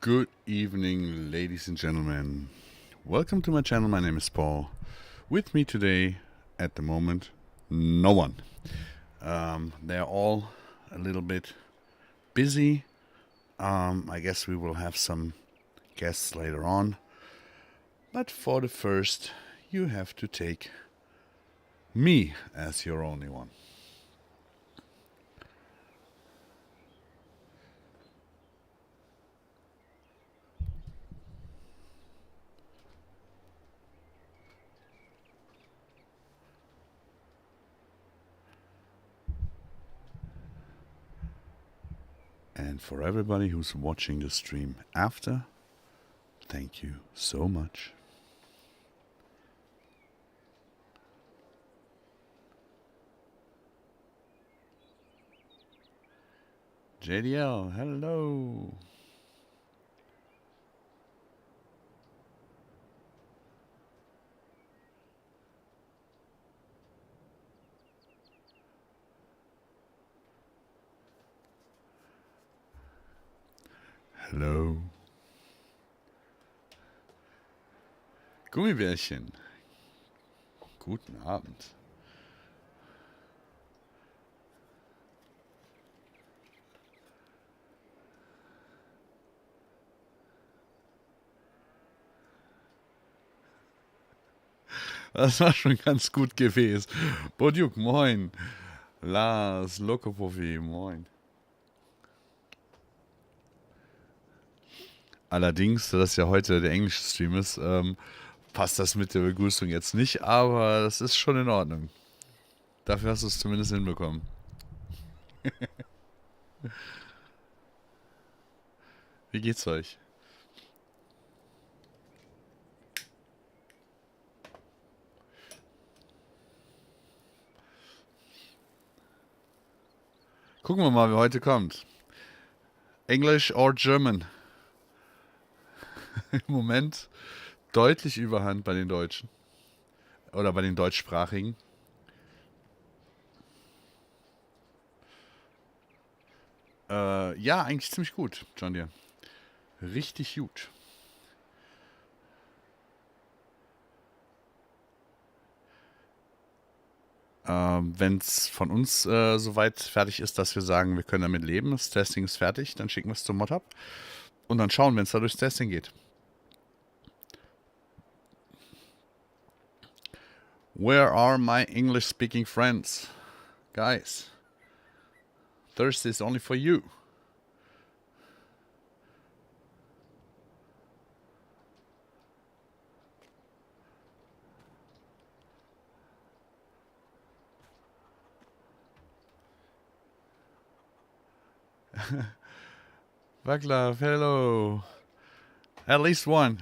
Good evening, ladies and gentlemen. Welcome to my channel. My name is Paul. With me today, at the moment, no one. They're all a little bit busy. I guess we will have some guests later on. But for the first, you have to take me as your only one. And for everybody who's watching the stream after, thank you so much. JDL, hello. Hello. Gummibärchen. Guten Abend. Das war schon ganz gut gewesen. Bodjuk, moin. Lars, Lokopovi, moin. Allerdings, da das ja heute der englische Stream ist, passt das mit der Begrüßung jetzt nicht, aber das ist schon in Ordnung. Dafür hast du es zumindest hinbekommen. Wie geht's euch? Gucken wir mal, wer heute kommt. English or German? Im Moment deutlich Überhand bei den Deutschen. Oder bei den Deutschsprachigen. Ja, eigentlich ziemlich gut, John Deere. Richtig gut. Wenn es von uns soweit fertig ist, dass wir sagen, wir können damit leben, das Testing ist fertig, dann schicken wir es zum Mod-Hub und dann schauen, wenn es da durchs Testing geht. Where are my English-speaking friends? Guys, Thursday is only for you. Vaclav, hello. At least one.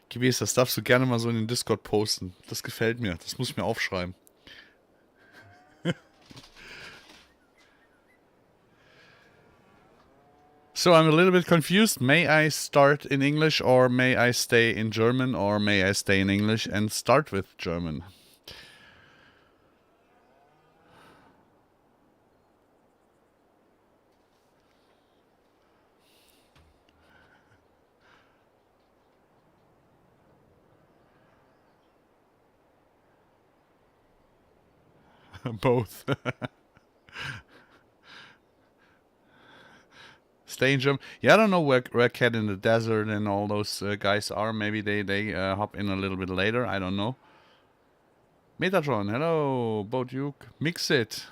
Gewesen, das darfst du gerne mal so in den Discord posten. Das gefällt mir. Das muss ich mir aufschreiben. So I'm a little bit confused. May I start in English or may I stay in German or may I stay in English and start with German? Both. Stay in German. Yeah, I don't know where Cat in the Desert and all those guys are. Maybe they hop in a little bit later. I don't know. Metatron, hello. Boduke, mix it.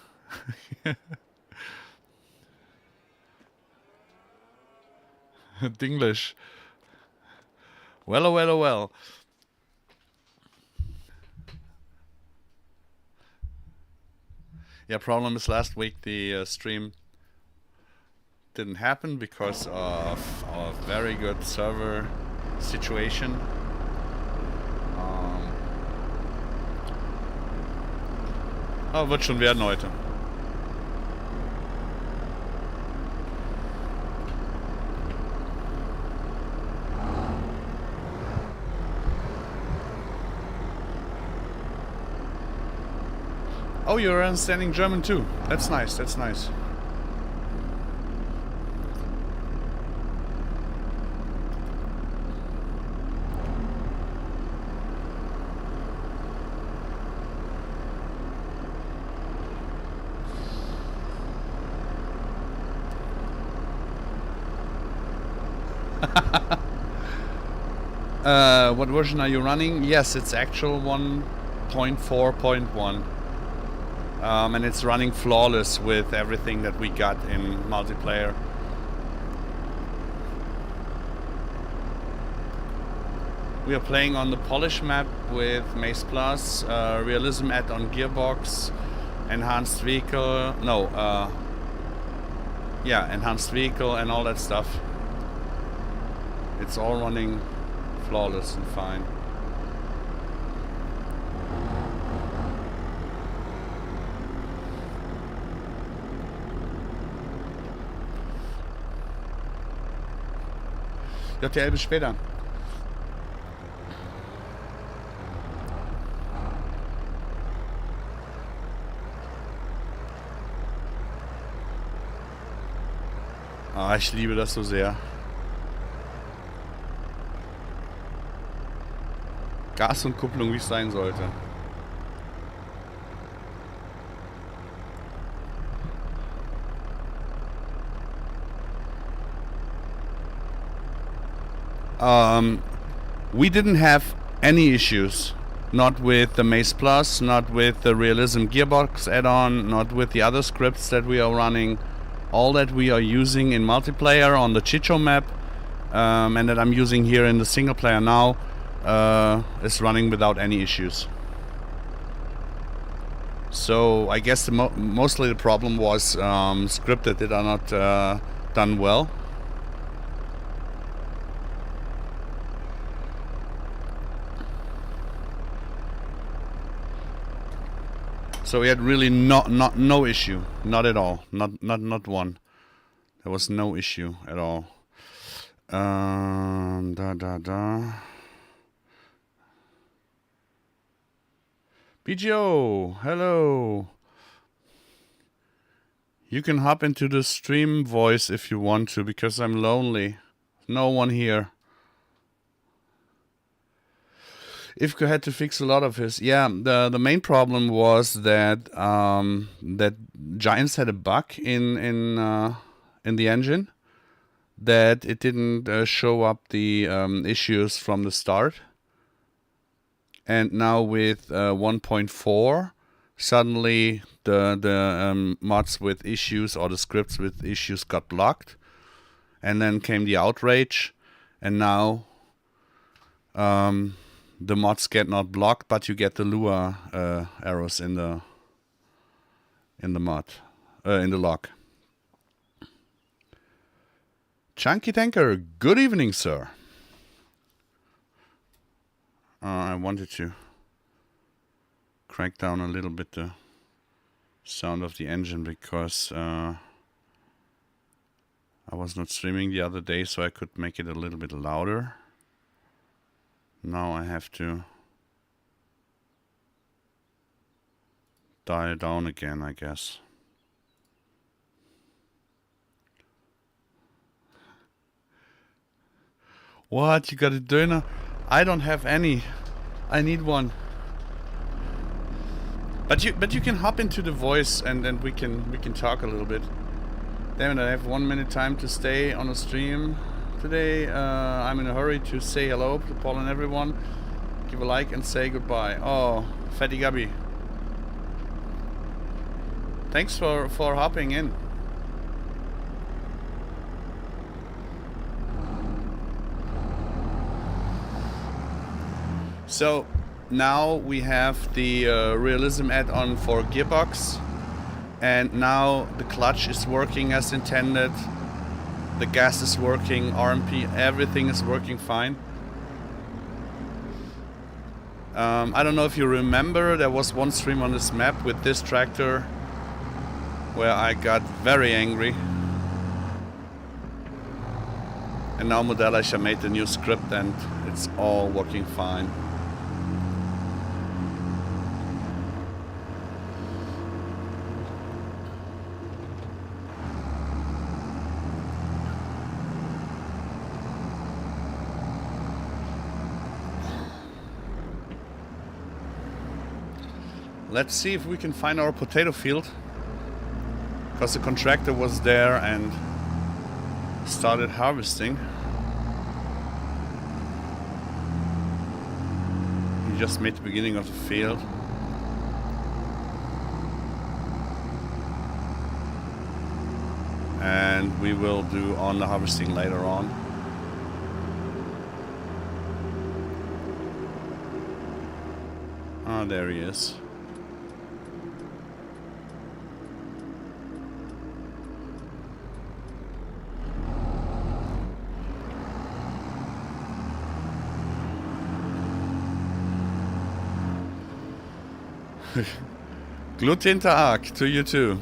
Dinglish. Well, oh, well, oh, well. Yeah, problem is last week the stream didn't happen because of our very good server situation. Aber wird schon werden heute. Oh, you're understanding German too. That's nice, that's nice. What version are you running? Yes, it's actual 1.4.1. And it's running flawless with everything that we got in multiplayer. We are playing on the Polish map with MaizePlus, realismAddonGearBox, enhanced vehicle, enhanced vehicle and all that stuff. It's all running flawless and fine. JTL, bis später. Ah, ich liebe das so sehr. Gas und Kupplung, wie es sein sollte. We didn't have any issues. Not with the MaizePlus, not with the realismGearBox add-on, not with the other scripts that we are running. All that we are using in multiplayer on the Chicho map and that I'm using here in the single player now is running without any issues. So I guess mostly the problem was scripted that are not done well. So we had really no issue, not at all, not one. There was no issue at all. BGO, hello. You can hop into the stream voice if you want to, because I'm lonely. No one here. Ifko had to fix a lot of his. Yeah, the main problem was that that Giants had a bug in the engine, that it didn't show up the issues from the start. And now with 1.4, suddenly the mods with issues or the scripts with issues got blocked, and then came the outrage, and now the mods get not blocked, but you get the Lua arrows in the mod, in the log. Chunky Tanker, good evening, sir. I wanted to crank down a little bit the sound of the engine because I was not streaming the other day, so I could make it a little bit louder. Now I have to dial down again, I guess. What? You got a döner? I don't have any. I need one. But you can hop into the voice and we can talk a little bit. Damn it! I have 1 minute time to stay on a stream. Today I'm in a hurry to say hello to Paul and everyone. Give a like and say goodbye. Oh, Fatty Gabby. Thanks for hopping in. So now we have the realism add-on for gearbox, and now the clutch is working as intended. The gas is working, RMP, everything is working fine. I don't know if you remember, there was one stream on this map with this tractor where I got very angry. And now Modelleicher made the new script and it's all working fine. Let's see if we can find our potato field, because the contractor was there and started harvesting. He just made the beginning of the field. And we will do on the harvesting later on. Ah, there he is. Guten Tag to you too.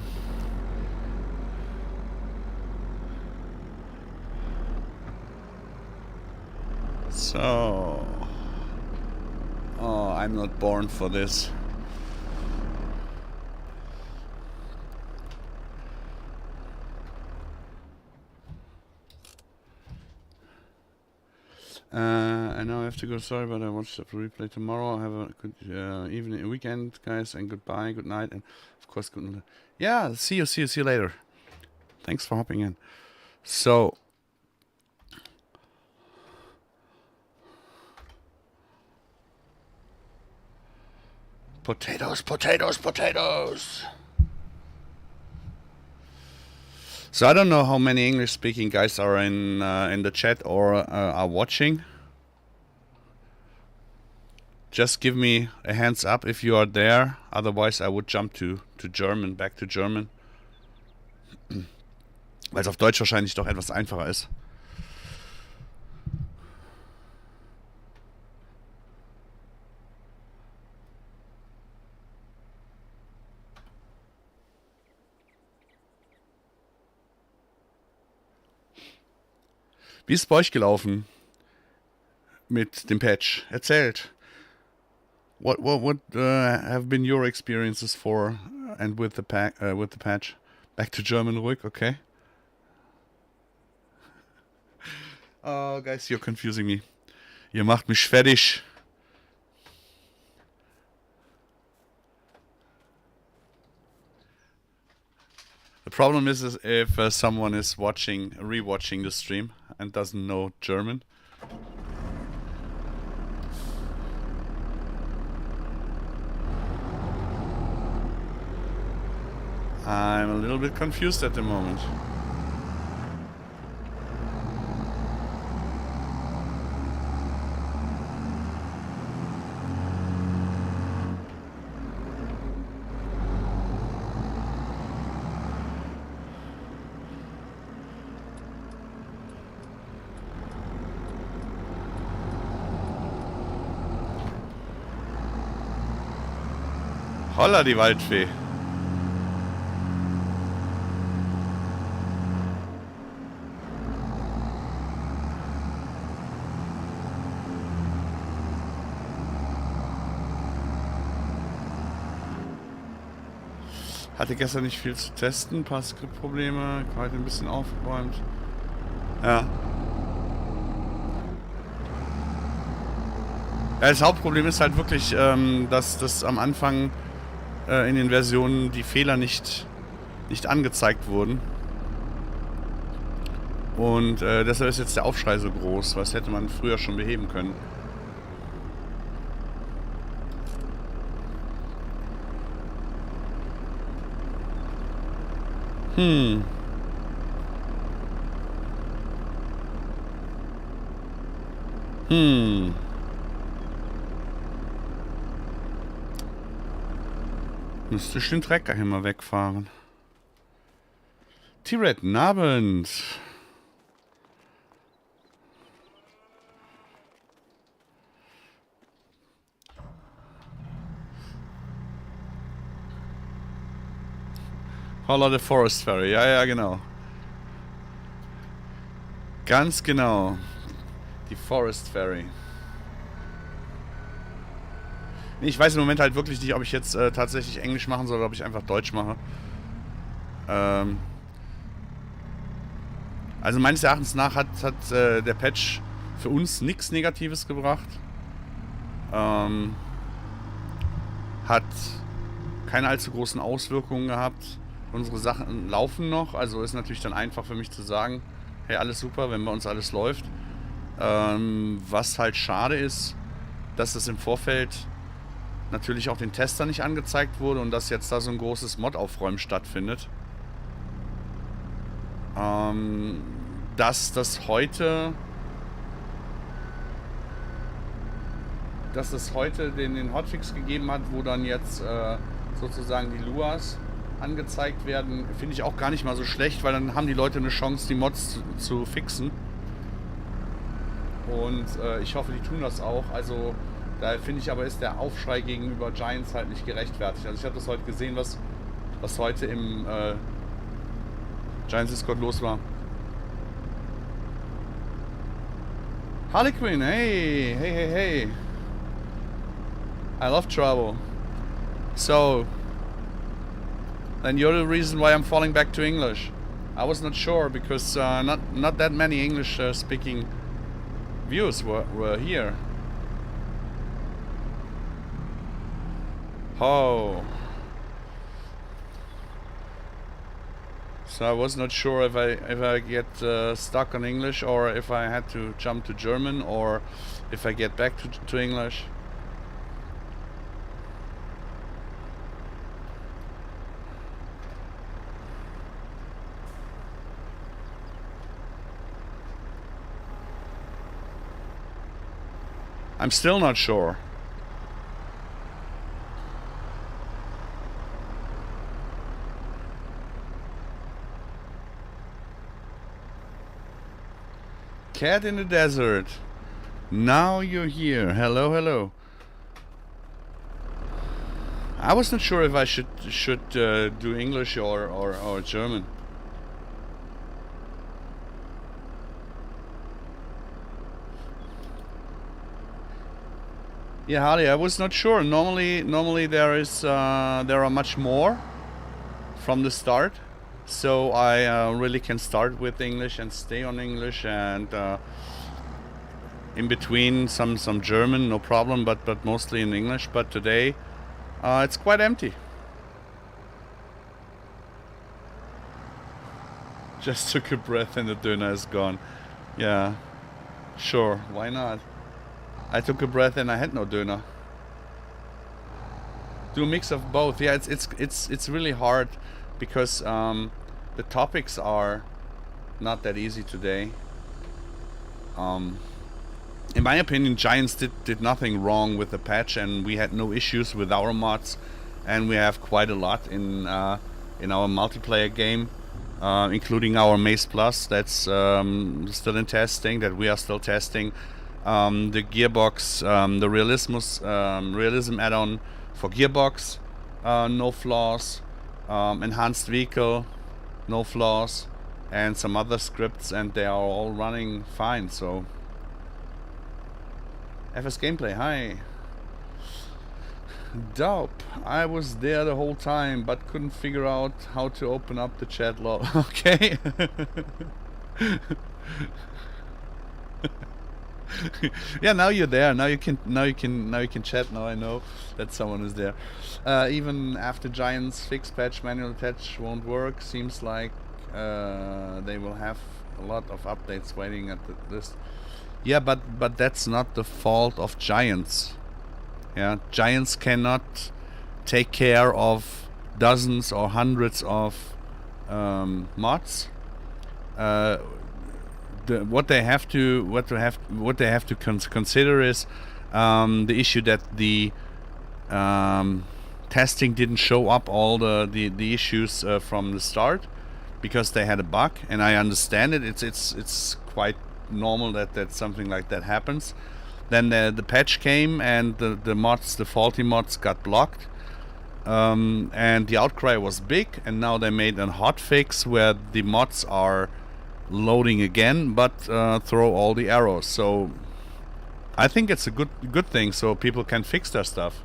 So, oh, I'm not born for this. I know I have to go, sorry, but I watch the replay tomorrow. Have a good evening, weekend, guys, and goodbye, good night, and of course, good night. Yeah, see you later. Thanks for hopping in. So, potatoes. So I don't know how many English-speaking guys are in the chat or are watching. Just give me a hands up if you are there. Otherwise, I would jump to German, back to German. Weil es auf Deutsch wahrscheinlich doch etwas einfacher ist. Wie ist es bei euch gelaufen mit dem Patch? Erzählt. What have been your experiences for and with the patch? Back to German ruhig, okay? Oh, guys, you're confusing me. Ihr macht mich fertig. The problem is if someone is rewatching the stream and doesn't know German. I'm a little bit confused at the moment. Holla, die Waldfee. Hatte gestern nicht viel zu testen, ein paar Skriptprobleme, heute ein bisschen aufgeräumt. Ja. Ja, das Hauptproblem ist halt wirklich, dass das am Anfang in den Versionen die Fehler nicht angezeigt wurden. Und deshalb ist jetzt der Aufschrei so groß, was hätte man früher schon beheben können. Müsste ich den Trecker hier mal wegfahren. T-Red, guten Abend. Holla the Forest Ferry, ja, ja, genau. Ganz genau. Die Forest Ferry. Ich weiß im Moment halt wirklich nicht, ob ich jetzt tatsächlich Englisch machen soll oder ob ich einfach Deutsch mache. Also meines Erachtens nach hat der Patch für uns nichts Negatives gebracht. Hat keine allzu großen Auswirkungen gehabt. Unsere Sachen laufen noch, also ist natürlich dann einfach für mich zu sagen, hey, alles super, wenn bei uns alles läuft. Was halt schade ist, dass es im Vorfeld natürlich auch den Testern nicht angezeigt wurde und dass jetzt da so ein großes Mod-Aufräumen stattfindet. Dass es heute den Hotfix gegeben hat, wo dann jetzt sozusagen die Luas angezeigt werden, finde ich auch gar nicht mal so schlecht, weil dann haben die Leute eine Chance, die Mods zu fixen. Und ich hoffe, die tun das auch. Also da finde ich aber, ist der Aufschrei gegenüber Giants halt nicht gerechtfertigt. Also ich habe das heute gesehen, was heute im Giants Discord los war. Harley Quinn, hey, hey, hey, hey. I love trouble. So, then you're the reason why I'm falling back to English. I was not sure because not that many English speaking viewers were here. Oh. So I was not sure if I get stuck on English or if I had to jump to German or if I get back to English. I'm still not sure. Cat in the desert. Now you're here. Hello, hello. I was not sure if I should do English or German. Yeah, Harley, I was not sure. Normally there are much more from the start, so I really can start with English and stay on English, and in between some German, no problem, but mostly in English. But today it's quite empty. Just took a breath and the döner is gone. Yeah, sure, why not? I took a breath and I had no döner. Do a mix of both. Yeah, it's really hard because the topics are not that easy today. In my opinion, Giants did nothing wrong with the patch, and we had no issues with our mods, and we have quite a lot in our multiplayer game, including our MaizePlus that's still in testing, that we are still testing. The gearbox, the realism add-on for gearbox, no flaws. Enhanced vehicle, no flaws, and some other scripts, and they are all running fine. So, FS Gameplay, hi. Dope. I was there the whole time, but couldn't figure out how to open up the chat log. Okay. Yeah, now you're there. Now you can chat. Now I know that someone is there. Even after Giants fix patch, manual attach won't work. Seems like they will have a lot of updates waiting at this. Yeah, but that's not the fault of Giants. Yeah, Giants cannot take care of dozens or hundreds of mods. What they have to consider is the issue that the testing didn't show up all the issues from the start because they had a bug, and I understand it. It's quite normal that something like that happens. Then the patch came and the faulty mods got blocked. and the outcry was big, and now they made a hotfix where the mods are loading again, but throw all the errors. So I think it's a good thing, so people can fix their stuff.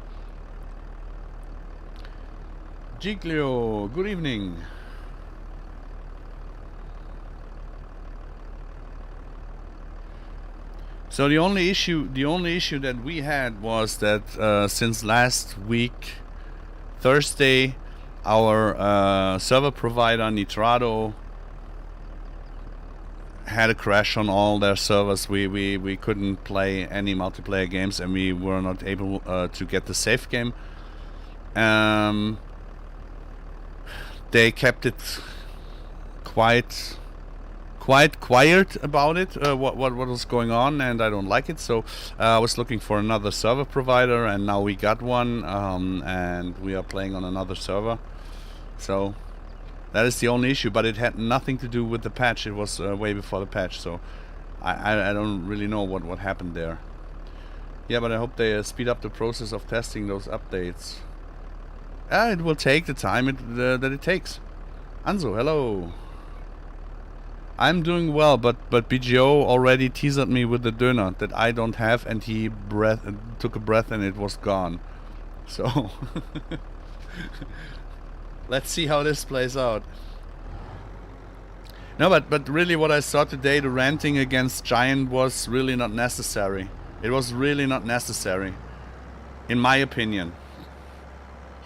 Giglio, good evening. So the only issue that we had was that since last week, Thursday, our server provider Nitrado had a crash on all their servers. We couldn't play any multiplayer games, and we were not able to get the save game. They kept it quite quiet about it, what was going on, and I don't like it. So I was looking for another server provider, and now we got one, and we are playing on another server. So that is the only issue, but it had nothing to do with the patch. It was way before the patch, so I don't really know what happened there. Yeah, but I hope they speed up the process of testing those updates. It will take the time that it takes. Anzo, hello. I'm doing well, but BGO already teased me with the döner that I don't have, and he took a breath and it was gone. So let's see how this plays out. No, but really what I saw today, the ranting against Giant, was really not necessary. It was really not necessary, in my opinion.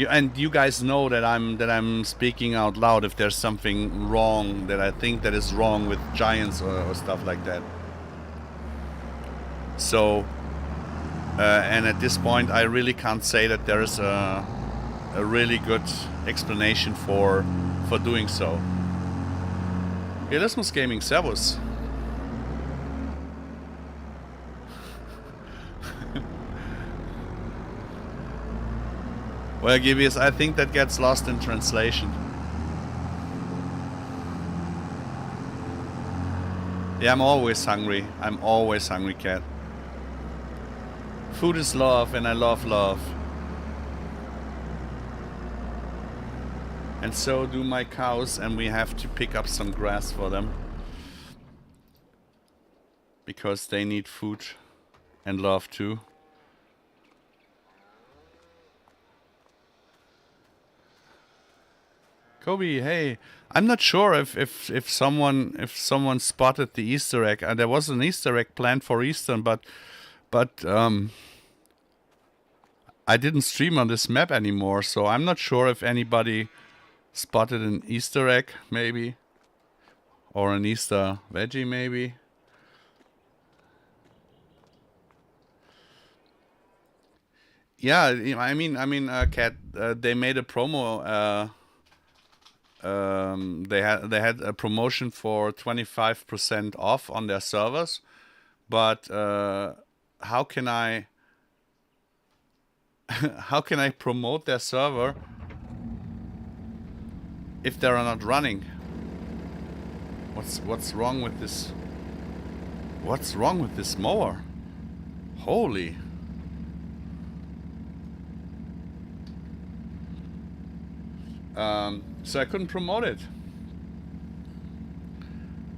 And you guys know that I'm speaking out loud if there's something wrong that I think that is wrong with Giants or stuff like that. So and at this point I really can't say that there is a really good explanation for doing so. Realismus Gaming, servus. Well, Gibius, I think that gets lost in translation. Yeah, I'm always hungry. I'm always hungry, cat. Food is love, and I love love. And so do my cows, and we have to pick up some grass for them. Because they need food and love too. Kobe, hey, I'm not sure if someone spotted the Easter egg. There was an Easter egg planned for Easter, but I didn't stream on this map anymore, so I'm not sure if anybody spotted an Easter egg, maybe, or an Easter veggie, maybe. Yeah, I mean, Kat, they made a promo. They had a promotion for 25% off on their servers, but how can I promote their server if they are not running? What's wrong with this? What's wrong with this mower? Holy. So I couldn't promote it.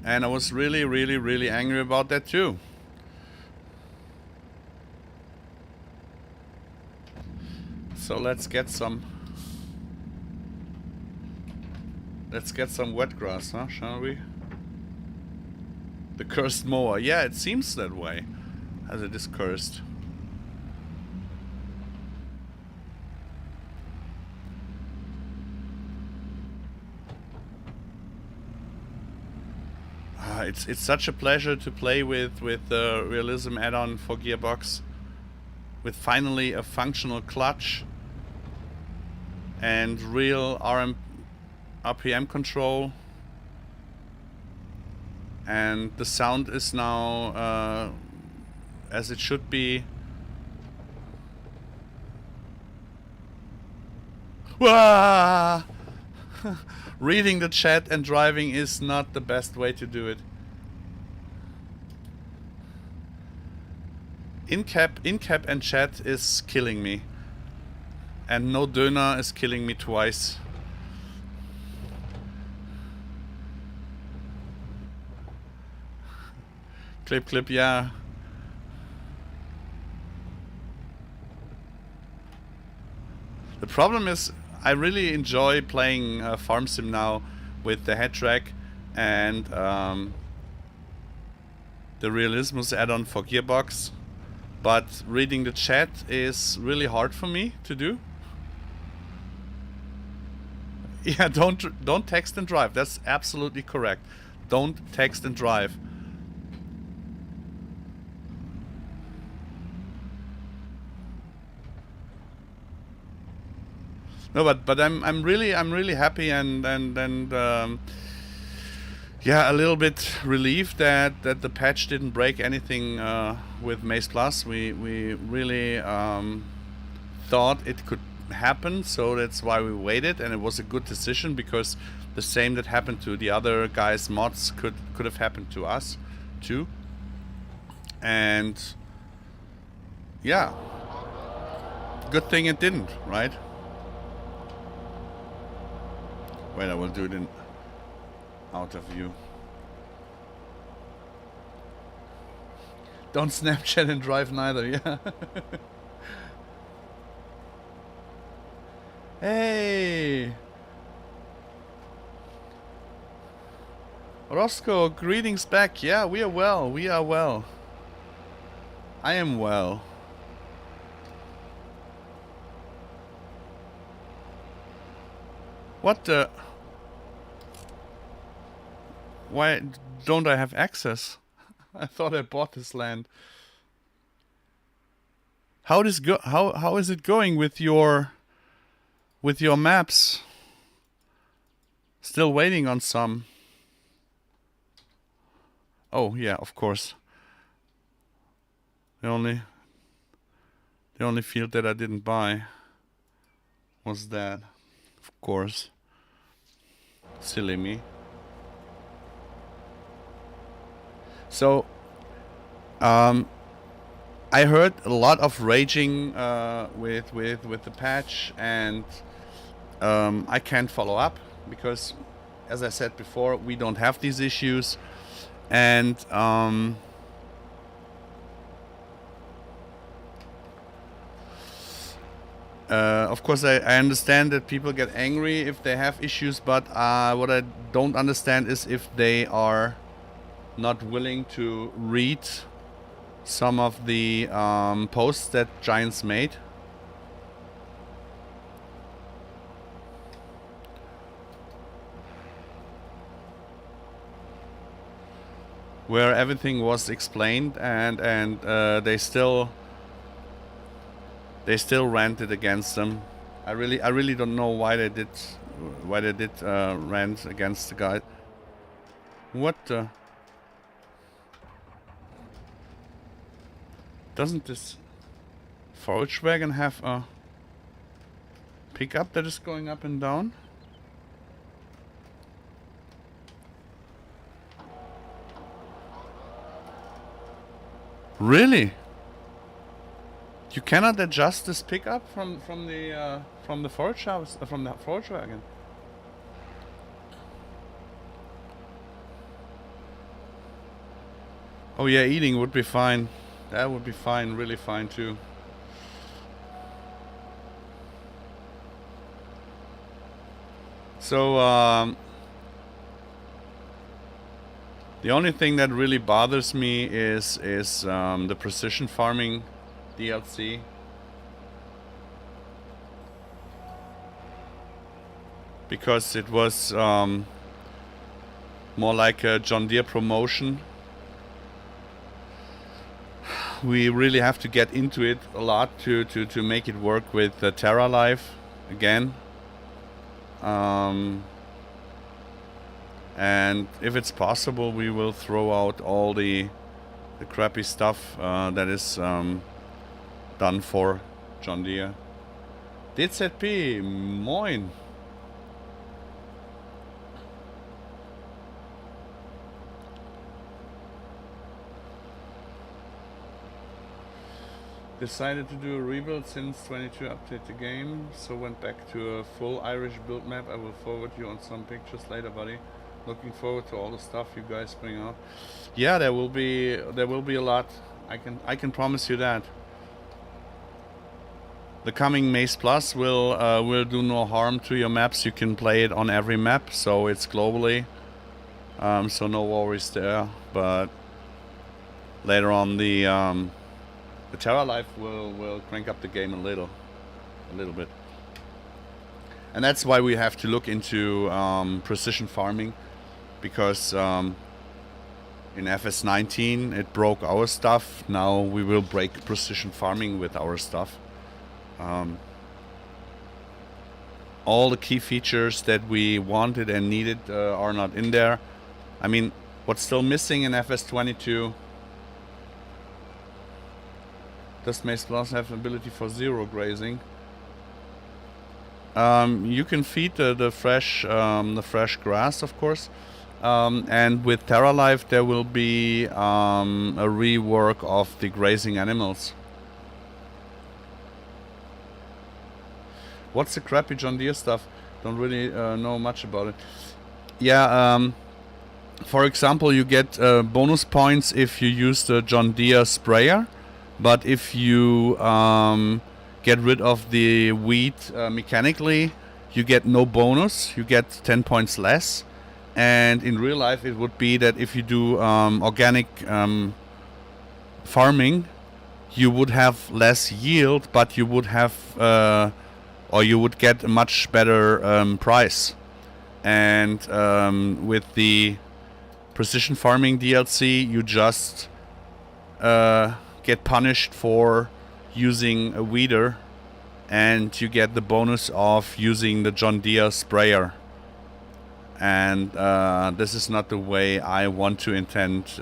And I was really, really, really angry about that too. So let's get some wet grass, huh? Shall we? The cursed mower. Yeah, it seems that way, as it is cursed. It's such a pleasure to play with the realism add-on for Gearbox, with finally a functional clutch and real RPM control, and the sound is now as it should be. Wah! Reading the chat and driving is not the best way to do it. In-cap and chat is killing me. And no Döner is killing me twice. Clip, yeah. The problem is, I really enjoy playing Farm Sim now with the head track and the realismAddonGearBox add-on for Gearbox, but reading the chat is really hard for me to do. Yeah, don't text and drive. That's absolutely correct. Don't text and drive. No, but I'm really happy and yeah, a little bit relieved that the patch didn't break anything with MaizePlus. We really thought it could happen, so that's why we waited, and it was a good decision because the same that happened to the other guys' mods could have happened to us too. And yeah, good thing it didn't, right? Wait, I will do it in out of view. Don't Snapchat and drive neither, yeah. Hey! Roscoe, greetings back. Yeah, we are well. We are well. I am well. What the... Why don't I have access? I thought I bought this land. How is it going with your maps? Still waiting on some. Oh yeah, of course. The only field that I didn't buy was that. Of course. Silly me. So, I heard a lot of raging with the patch, and I can't follow up because, as I said before, we don't have these issues, and of course I understand that people get angry if they have issues, but what I don't understand is if they are not willing to read some of the posts that Giants made. Where everything was explained, and they still ranted against them. I really don't know why they did rant against the guy. What the? Doesn't this forage wagon have a pickup that is going up and down? Really? You cannot adjust this pickup from the forage house, from the forage wagon. Oh yeah, eating would be fine. That would be fine, really fine too. So the only thing that really bothers me is the precision farming DLC. Because it was more like a John Deere promotion. We really have to get into it a lot to make it work with Terra Life again. And if it's possible, we will throw out all the crappy stuff that is done for John Deere. DZP, moin. Decided to do a rebuild since 22 update the game, so went back to a full Irish build map. I will forward you on some pictures later, buddy. Looking forward to all the stuff you guys bring out. Yeah, there will be a lot. I can promise you that. The coming MaizePlus will do no harm to your maps. You can play it on every map, so it's globally. So no worries there. But later on, the Terra Life will crank up the game a little bit, and that's why we have to look into precision farming, because in FS19 it broke our stuff. Now we will break precision farming with our stuff. All the key features that we wanted and needed are not in there. I mean, what's still missing in FS22? Does MaizePlus have ability for zero grazing? You can feed the fresh grass, of course. And with Terra Life there will be a rework of the grazing animals. What's the crappy John Deere stuff? Don't really know much about it. Yeah, for example, you get bonus points if you use the John Deere sprayer, but if you get rid of the weed mechanically, you get no bonus. You get 10 points less. And in real life it would be that if you do organic farming, you would have less yield, but you would have or you would get a much better price. And with the precision farming DLC, you just get punished for using a weeder, and you get the bonus of using the John Deere sprayer. And this is not the way I want to intend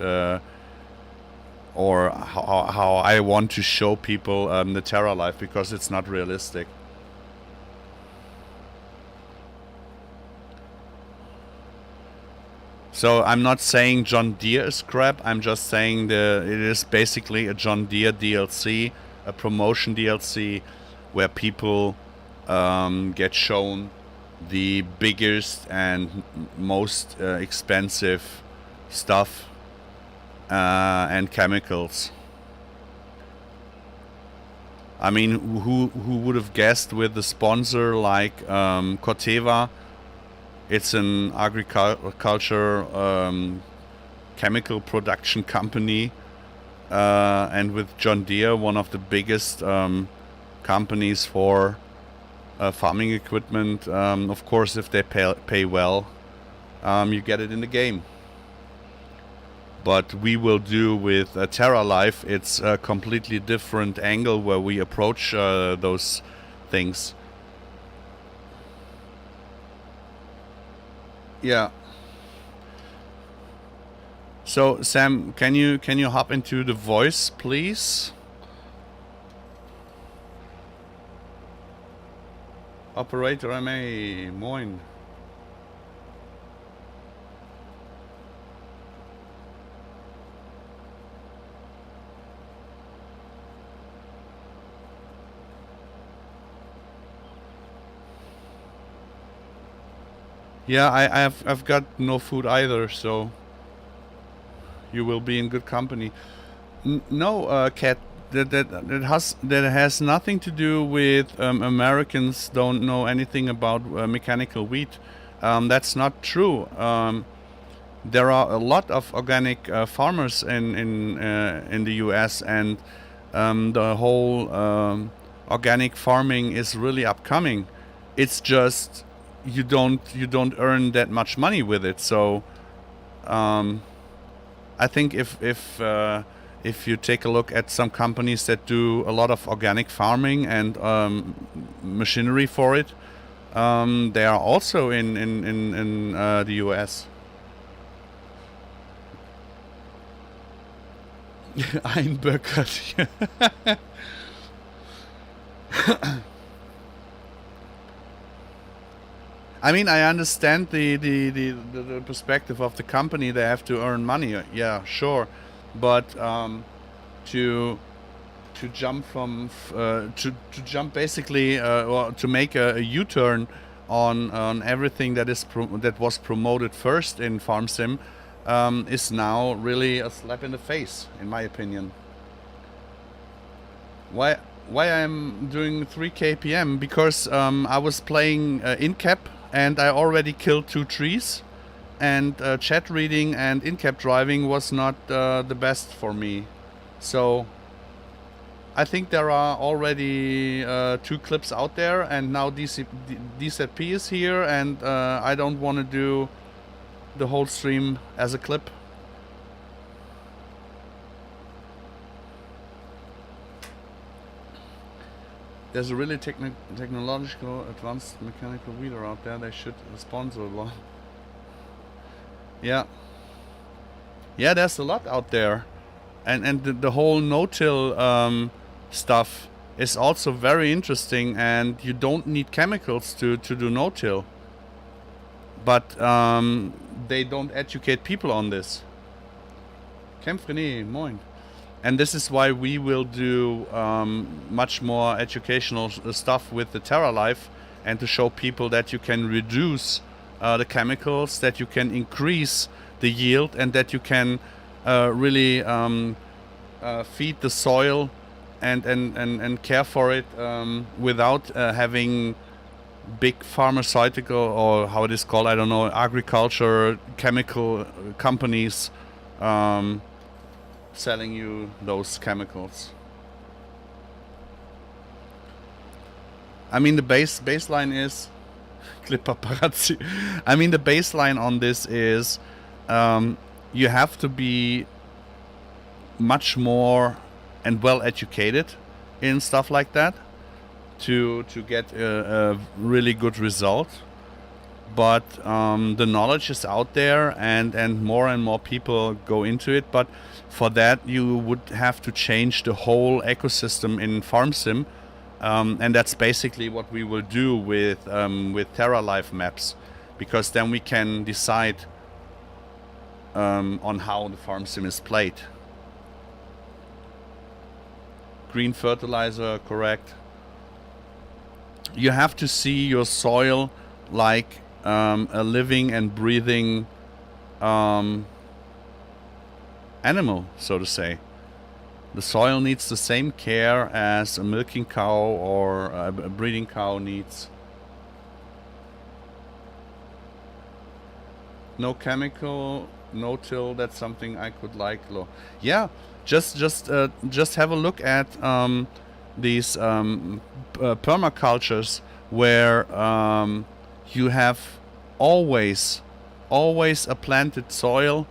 or how I want to show people the Terra Life, because it's not realistic. So I'm not saying John Deere is crap, I'm just saying it is basically a John Deere DLC, a promotion DLC, where people get shown the biggest and most expensive stuff and chemicals. I mean, who would have guessed with a sponsor like Corteva? It's an agriculture chemical production company, and with John Deere, one of the biggest companies for farming equipment. Of course, if they pay well, you get it in the game. But we will do with Terra Life, it's a completely different angle where we approach those things. Yeah. So Sam, can you hop into the voice, please? Operator MA, moin. Yeah, I've got no food either, so you will be in good company. No, Cat, that has nothing to do with Americans don't know anything about mechanical wheat. That's not true. There are a lot of organic farmers in the U.S. and the whole organic farming is really upcoming. It's just you don't earn that much money with it. So I think if you take a look at some companies that do a lot of organic farming and machinery for it, they are also in the US. Einböckert. I mean, I understand the perspective of the company. They have to earn money. Yeah, sure. But to jump from to jump basically or to make a U-turn on everything that was promoted first in Farm Sim is now really a slap in the face, in my opinion. Why I'm doing 3 kpm? Because I was playing in-cap and I already killed 2 trees, and chat reading and in-cap driving was not the best for me. So I think there are already 2 clips out there, and now DZP is here, and I don't want to do the whole stream as a clip. There's a really technological advanced mechanical weeder out there. They should sponsor a lot. Yeah. Yeah, there's a lot out there. And the whole no-till stuff is also very interesting, and you don't need chemicals to do no-till. But they don't educate people on this. Camp René, moin. And this is why we will do much more educational stuff with the TerraLife, and to show people that you can reduce the chemicals, that you can increase the yield, and that you can really feed the soil and care for it without having big pharmaceutical, or how it is called, I don't know, agriculture chemical companies selling you those chemicals. I mean, the baseline is Clip-Paparazzi. I mean, the baseline on this is you have to be much more and well educated in stuff like that to get a really good result. But the knowledge is out there, and more people go into it. But for that, you would have to change the whole ecosystem in Farm Sim, and that's basically what we will do with TerraLife maps, because then we can decide on how the Farm Sim is played. Green fertilizer, correct. You have to see your soil like a living and breathing animal, so to say. The soil needs the same care as a milking cow or a breeding cow needs. No chemical, no till. That's something I could like. Yeah, just have a look at these permacultures where you have always a planted soil.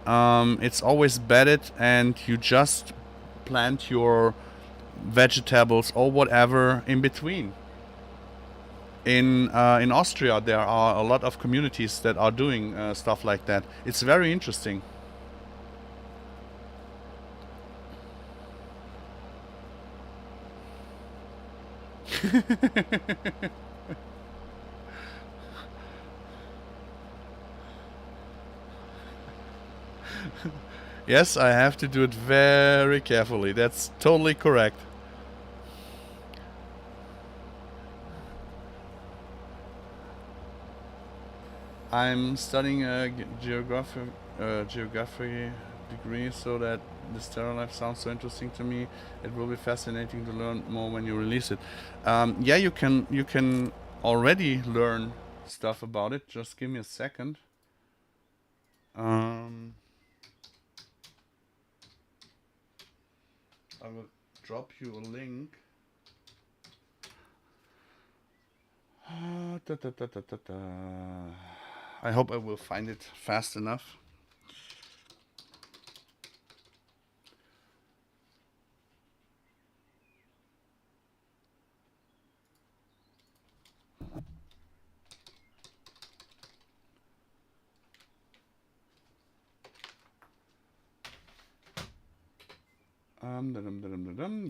It's always bedded, and you just plant your vegetables or whatever in between. In Austria, there are a lot of communities that are doing stuff like that. It's very interesting. Yes, I have to do it very carefully. That's totally correct. I'm studying a geography degree, so that this TerraLife sounds so interesting to me. It will be fascinating to learn more when you release it. Yeah, you can already learn stuff about it. Just give me a second. I will drop you a link. I hope I will find it fast enough.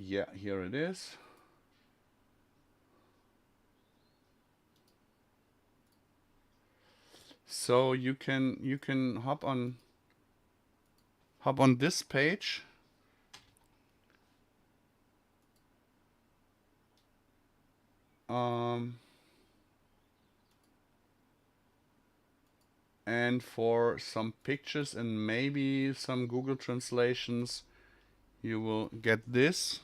Yeah, here it is. So you can hop on this page, And for some pictures and maybe some Google translations, you will get this.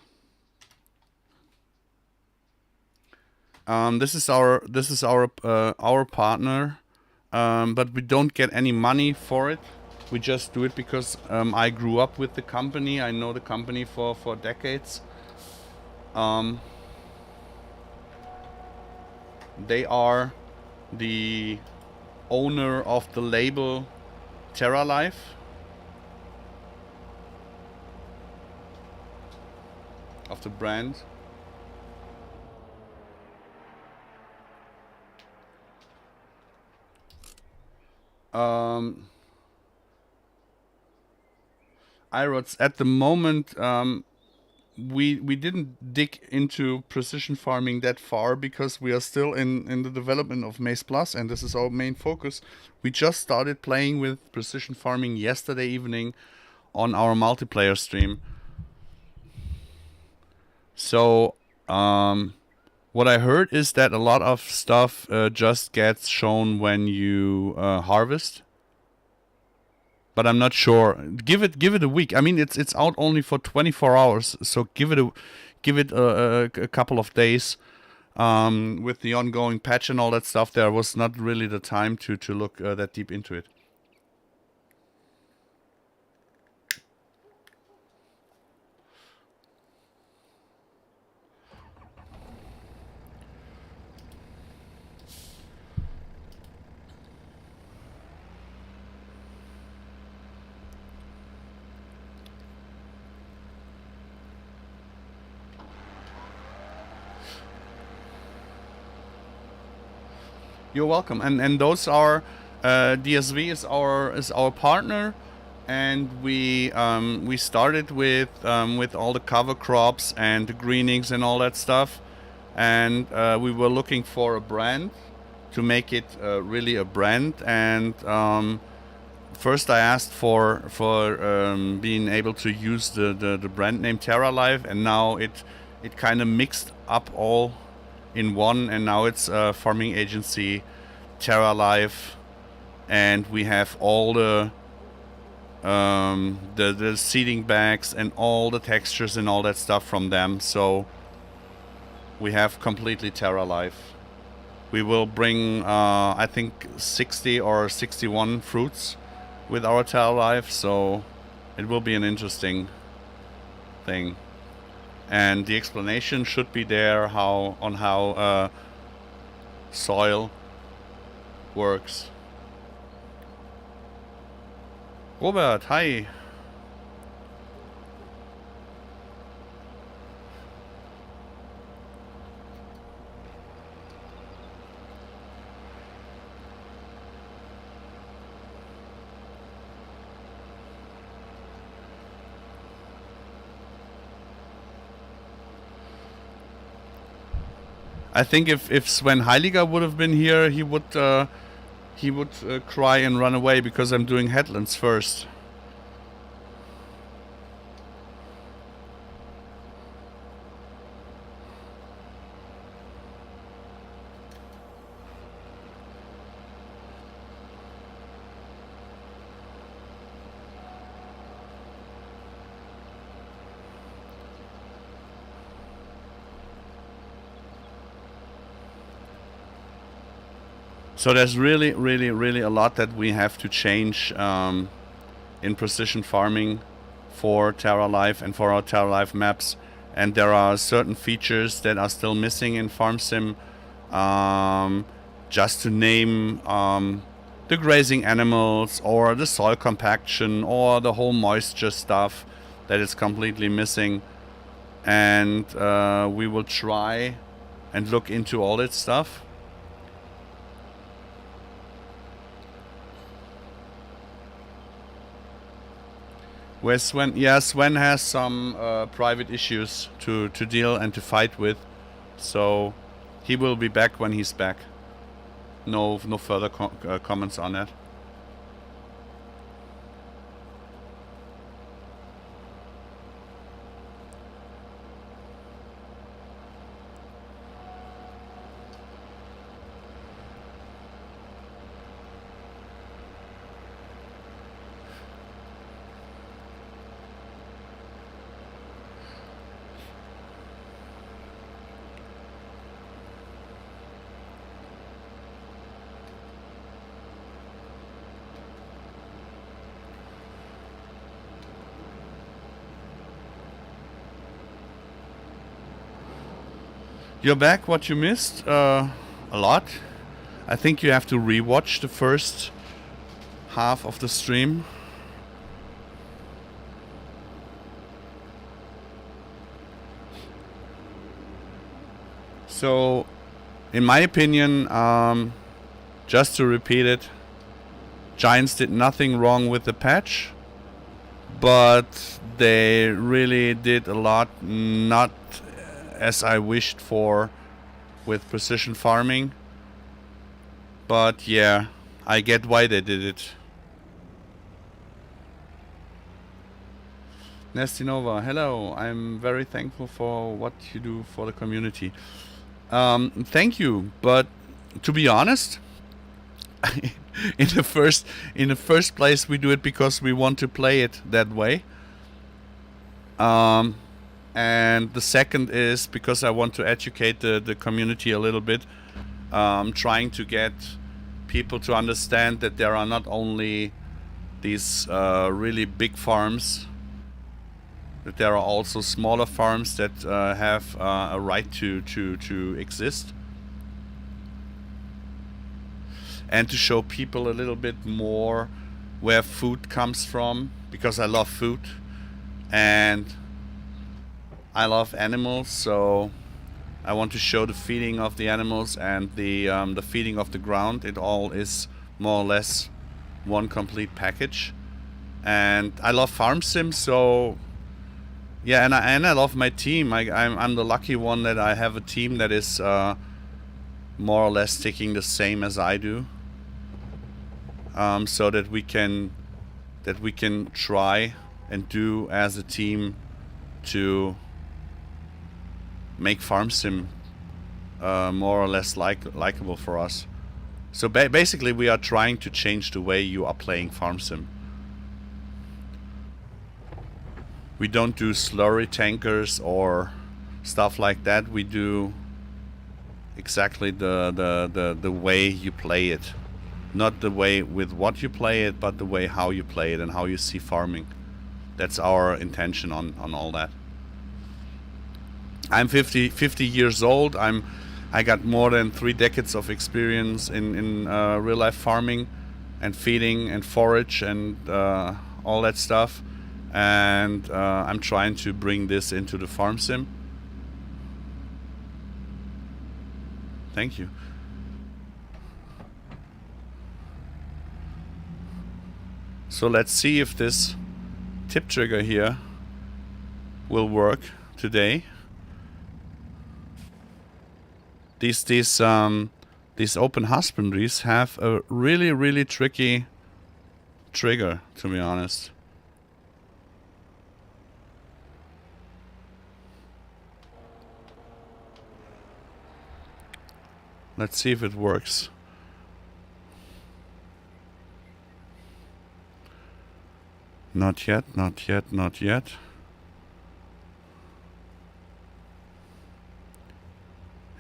This is our partner, but we don't get any money for it. We just do it because I grew up with the company. I know the company for decades. They are the owner of the label TerraLife. Of the brand. iRods at the moment, we didn't dig into precision farming that far because we are still in the development of MaizePlus, and this is our main focus. We just started playing with precision farming yesterday evening on our multiplayer stream. So what I heard is that a lot of stuff just gets shown when you harvest. But I'm not sure. Give it a week. I mean, it's out only for 24 hours, so give it a couple of days. With the ongoing patch and all that stuff, there was not really the time to look that deep into it. You're welcome. And those are DSV is our partner, and we started with all the cover crops and the greenings and all that stuff, and we were looking for a brand to make it really a brand. And first I asked for being able to use the brand name TerraLife, and now it kind of mixed up all in one, and now it's a farming agency TerraLife, and we have all the seeding bags and all the textures and all that stuff from them. So we have completely TerraLife. We will bring I think 60 or 61 fruits with our TerraLife, so it will be an interesting thing. And the explanation should be there on how soil works. Robert, hi. I think if Sven Heiliger would have been here, he would cry and run away because I'm doing headlands first. So there's really a lot that we have to change in precision farming for TerraLife and for our TerraLife maps, and there are certain features that are still missing in FarmSim. Just to name the grazing animals, or the soil compaction, or the whole moisture stuff that is completely missing, and we will try and look into all that stuff. Where Sven? Yeah, Sven has some private issues to deal and to fight with, so he will be back when he's back. No further comments on that. You're back. What you missed? A lot. I think you have to rewatch the first half of the stream. So, in my opinion, just to repeat it, Giants did nothing wrong with the patch, but they really did a lot not as I wished for with precision farming. But yeah, I get why they did it. Nestinova, hello. I'm very thankful for what you do for the community. Thank you, but to be honest, in the first place we do it because we want to play it that way. And the second is because I want to educate the community a little bit, trying to get people to understand that there are not only these really big farms, that there are also smaller farms that have a right to exist. And to show people a little bit more where food comes from, because I love food and I love animals, so I want to show the feeding of the animals and the feeding of the ground. It all is more or less one complete package. And I love farm sims, so yeah, and I love my team. I'm the lucky one that I have a team that is more or less taking the same as I do, so that we can try and do as a team to make farm sim more or less likable for us. So basically we are trying to change the way you are playing farm sim. We don't do slurry tankers or stuff like that. We do exactly the way you play it. Not the way with what you play it, but the way how you play it and how you see farming. That's our intention on all that. I'm 50 years old. I got more than 3 decades of experience in real life farming and feeding and forage and all that stuff. And I'm trying to bring this into the farm sim. Thank you. So let's see if this tip trigger here will work today. These open husbandries have a really tricky trigger, to be honest. Let's see if it works. Not yet, not yet, not yet.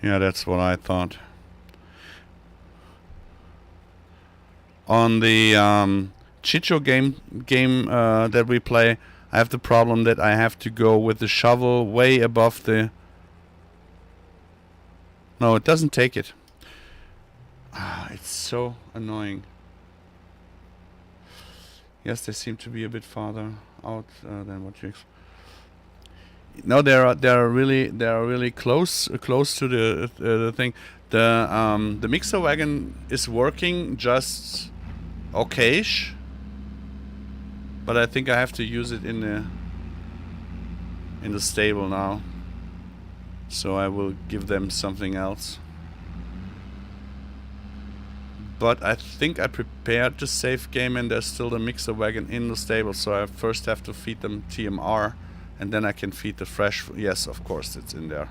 Yeah, that's what I thought. On the Chicho game that we play, I have the problem that I have to go with the shovel way above the... No, it doesn't take it. It's so annoying. Yes, they seem to be a bit farther out than what you expect. No, they are really close to the thing. The mixer wagon is working just okayish, but I think I have to use it in the stable now. So I will give them something else. But I think I prepared the save game and there's still the mixer wagon in the stable, so I first have to feed them TMR and then I can feed the fresh. Yes, of course, it's in there.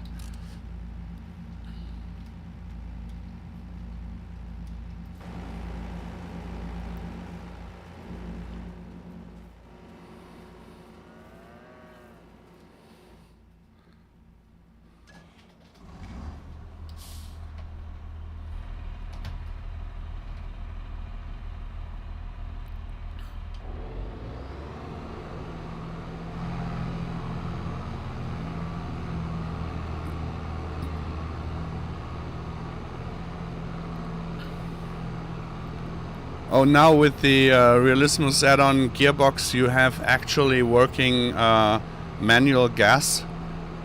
Oh, now with the realismAddonGearBox, you have actually working manual gas,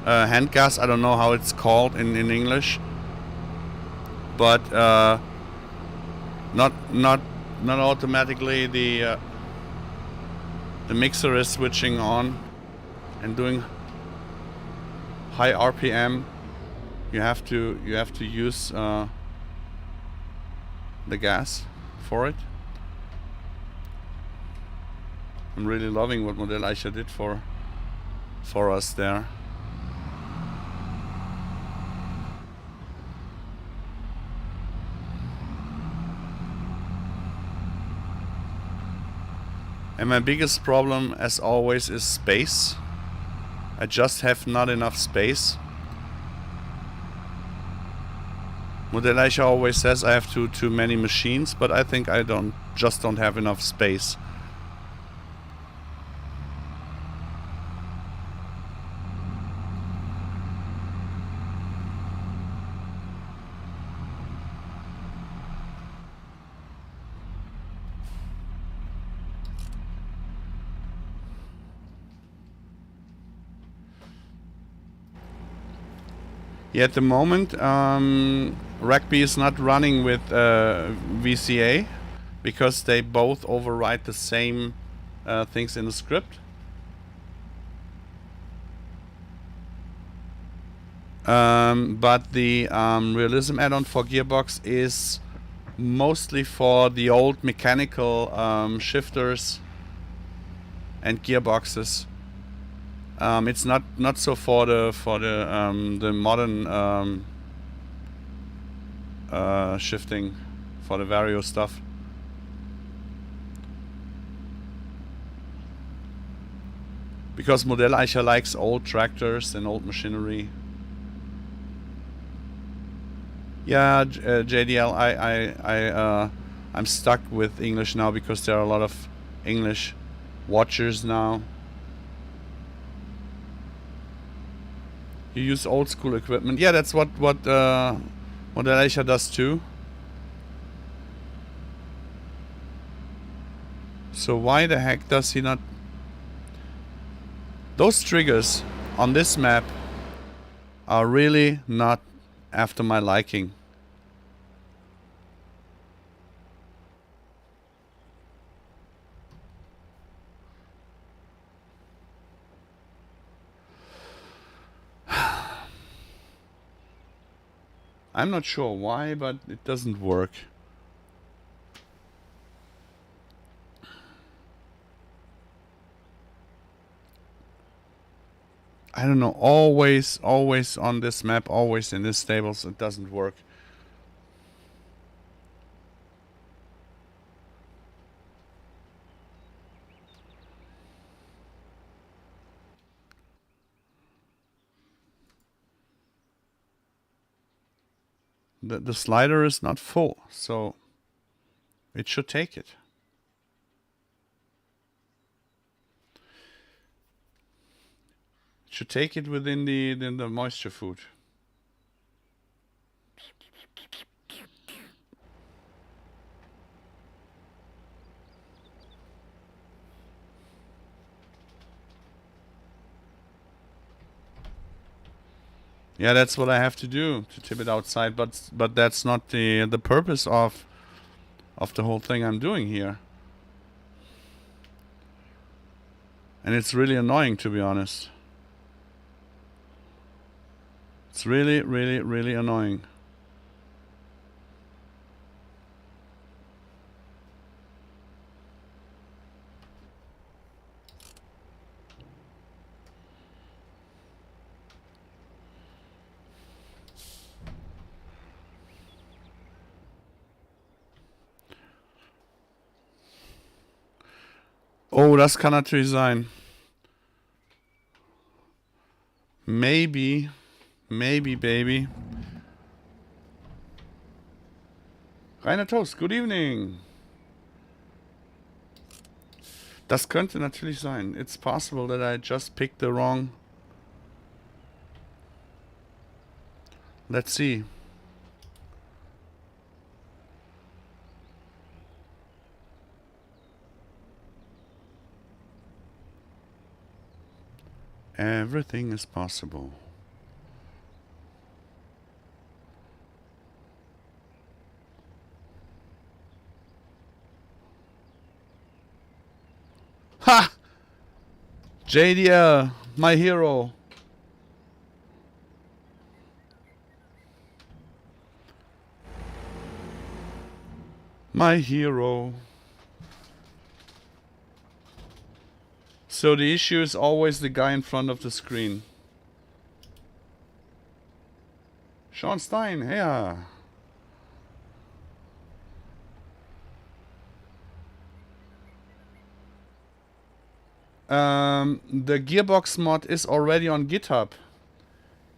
hand gas. I don't know how it's called in English, but not automatically the mixer is switching on and doing high RPM. You have to use the gas for it. I'm really loving what Modelleicher did for us there. And my biggest problem, as always, is space. I just have not enough space. Modelleicher always says I have too many machines, but I think I just don't have enough space. Yeah, at the moment, Rugby is not running with VCA because they both override the same things in the script. But the realism add-on for Gearbox is mostly for the old mechanical shifters and gearboxes. It's not so for the modern shifting, for the vario stuff. Because Modelleicher likes old tractors and old machinery. Yeah, JDL, I'm stuck with English now because there are a lot of English watchers now. You use old school equipment. Yeah, that's what Modelleicher does too. So why the heck does he not? Those triggers on this map are really not after my liking. I'm not sure why, but it doesn't work. I don't know, always on this map, always in this tables, it doesn't work. The slider is not full, so it should take it. It should take it within the moisture food. Yeah, that's what I have to do to tip it outside, but that's not the purpose of the whole thing I'm doing here. And it's really annoying, to be honest. It's really, really, really annoying. Oh, das kann natürlich sein. Maybe, baby. Reiner Toast, good evening. Das könnte natürlich sein. It's possible that I just picked the wrong. Let's see. Everything is possible. Ha! JDL, my hero. My hero. So the issue is always the guy in front of the screen. Sean Stein, yeah. The Gearbox mod is already on GitHub.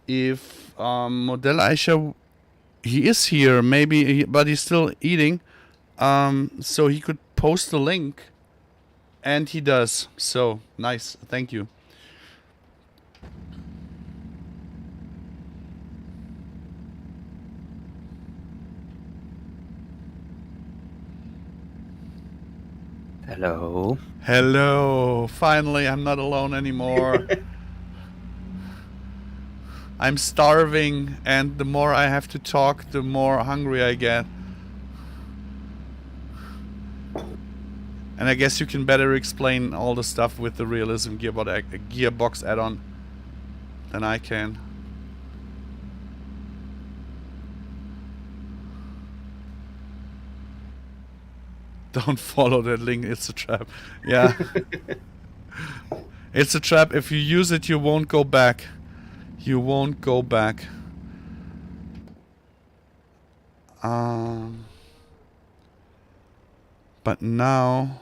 If Modelleicher, he is here, maybe, but he's still eating. So he could post the link, and he does. So nice, thank you. Hello. Hello. Finally, I'm not alone anymore. I'm starving, and the more I have to talk, the more hungry I get. And I guess you can better explain all the stuff with the Realism Gearbox add-on than I can. Don't follow that link, it's a trap. Yeah. It's a trap. If you use it, you won't go back. You won't go back. But now...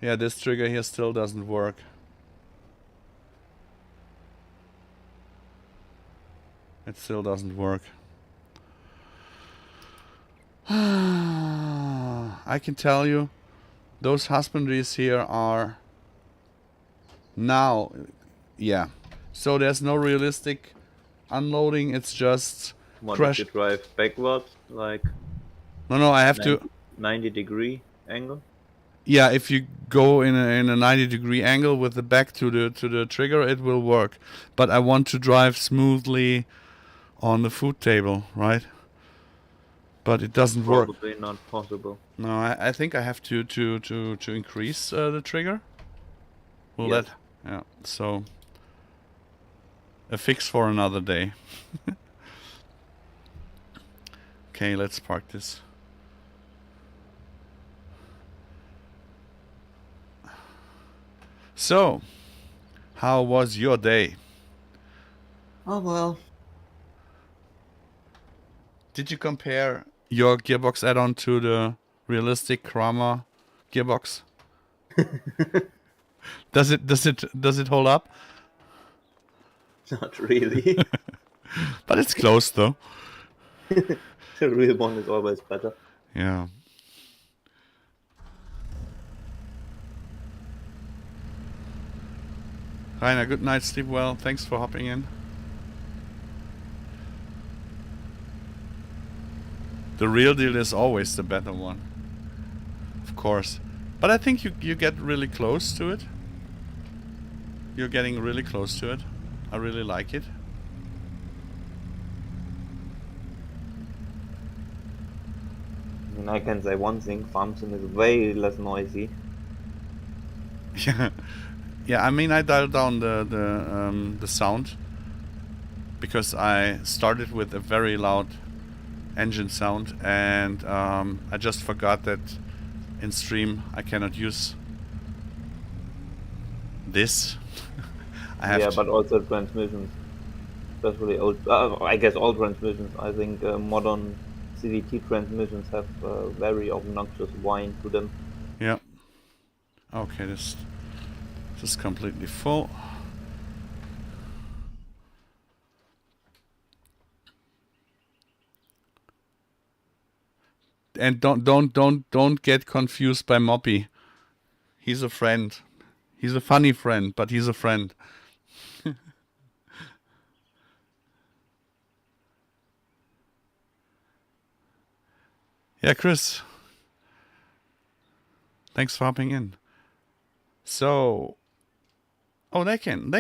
Yeah, this trigger here still doesn't work. It still doesn't work. I can tell you, those husbandries here are now, yeah. So there's no realistic unloading. It's just Wanted to drive backwards, like no. I have to 90-degree angle. Yeah, if you go in a 90-degree angle with the back to the trigger, it will work. But I want to drive smoothly on the food table, right? But it doesn't work. Probably not possible. No, I think I have to increase the trigger. Will Yes. that? Yeah. So a fix for another day. Okay, let's park this. So, how was your day? Oh well. Did you compare your gearbox add-on to the realistic Kramer gearbox? Does it hold up? Not really. But it's close though. The real one is always better. Yeah. Rainer, good night, sleep well. Thanks for hopping in. The real deal is always the better one. Of course. But I think you get really close to it. You're getting really close to it. I really like it. I mean, I can say one thing, Farmsim is way less noisy. Yeah. Yeah, I mean I dialed down the sound because I started with a very loud engine sound, and I just forgot that in stream I cannot use this. But also transmissions, especially old. I guess all transmissions. I think modern CVT transmissions have very obnoxious whine to them. Yeah. Okay, this is completely full. And don't get confused by Moppy. He's a friend. He's a funny friend, but he's a friend. Yeah, Chris. Thanks for hopping in. So, oh, they can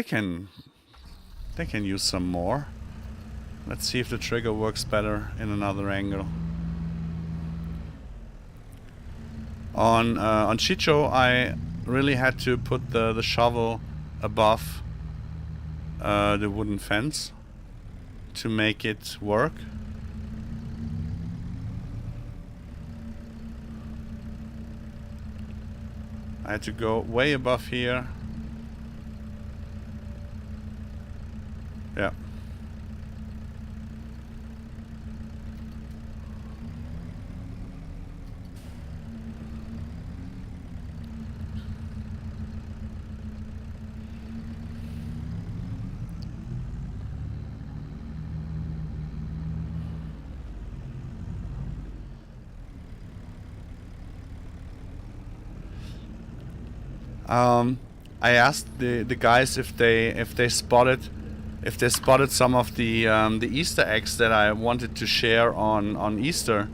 use some more. Let's see if the trigger works better in another angle. On Chicho, I really had to put the shovel above the wooden fence to make it work. I had to go way above here. Yeah. I asked the guys if they spotted some of the Easter eggs that I wanted to share on Easter,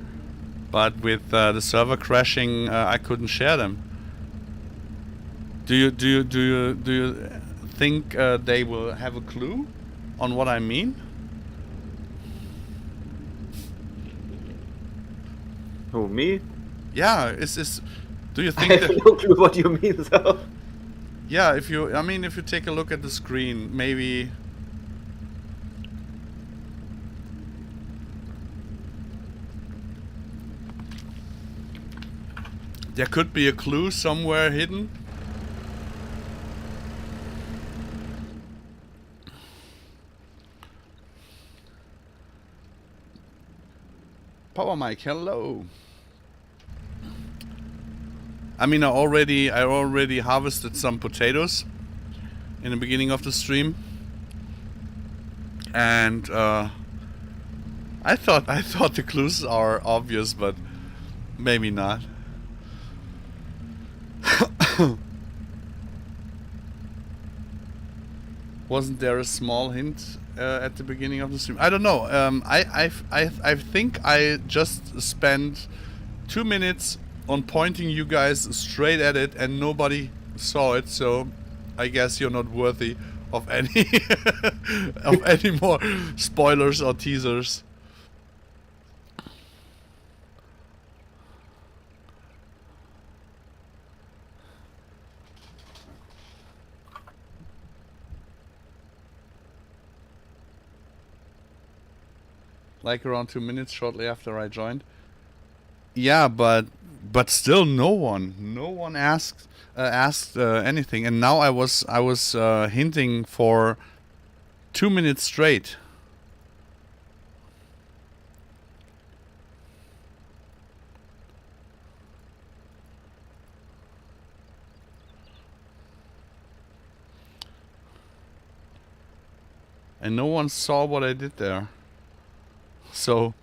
but with the server crashing, I couldn't share them. Do you think they will have a clue on what I mean? Who, me? Yeah, do you think I have no clue what you mean, though. Yeah, if you take a look at the screen, maybe. There could be a clue somewhere hidden. Power Mike, hello. I mean, I already harvested some potatoes in the beginning of the stream, and I thought the clues are obvious, but maybe not. Wasn't there a small hint at the beginning of the stream? I don't know. I think I just spent 2 minutes on pointing you guys straight at it, and nobody saw it. So I guess you're not worthy of any of any more spoilers or teasers. Like around 2 minutes shortly after I joined. Yeah, but still no one asked anything, and now I was hinting for 2 minutes straight. And no one saw what I did there. So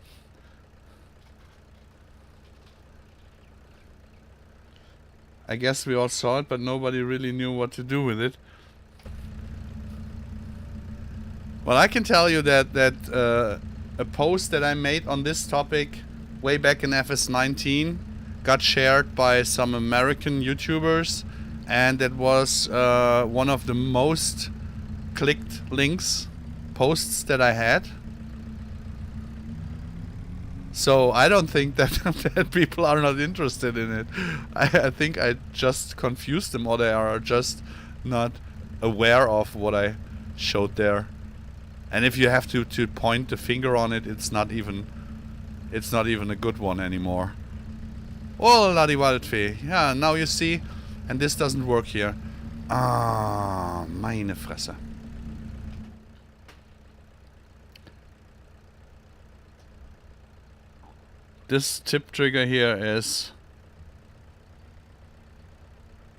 I guess we all saw it, but nobody really knew what to do with it. Well, I can tell you that a post that I made on this topic way back in FS19 got shared by some American YouTubers, and that was one of the most clicked posts that I had. So I don't think that people are not interested in it. I think I just confused them, or they are just not aware of what I showed there. And if you have to point the finger on it, it's not even a good one anymore. Oh, la die Waldfee. Yeah, now you see, and this doesn't work here. Ah, meine Fresse. This tip trigger here is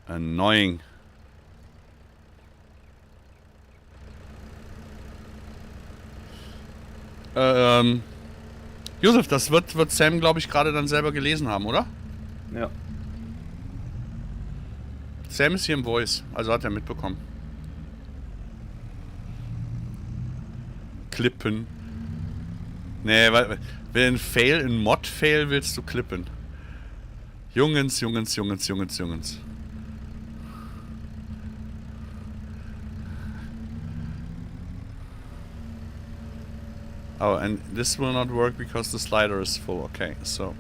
annoying. Josef, das wird Sam, glaube ich, gerade dann selber gelesen haben, oder? Ja. Sam ist hier im Voice, also hat er mitbekommen. Klippen. Nee, weil ein Fail, ein Mod-Fail willst du klippen. Jungens. Oh, and this will not work because the slider is full. Okay, so...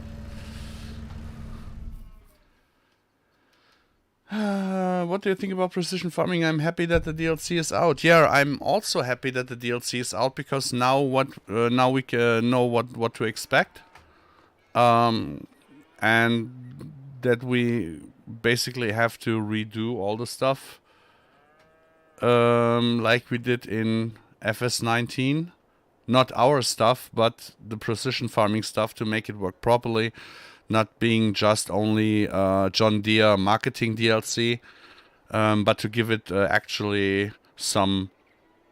what do you think about precision farming? I'm happy that the DLC is out. Yeah, I'm also happy that the DLC is out because now now we know what to expect, and that we basically have to redo all the stuff, like we did in FS19. Not our stuff, but the precision farming stuff to make it work properly. Not being just only John Deere marketing DLC, but to give it actually some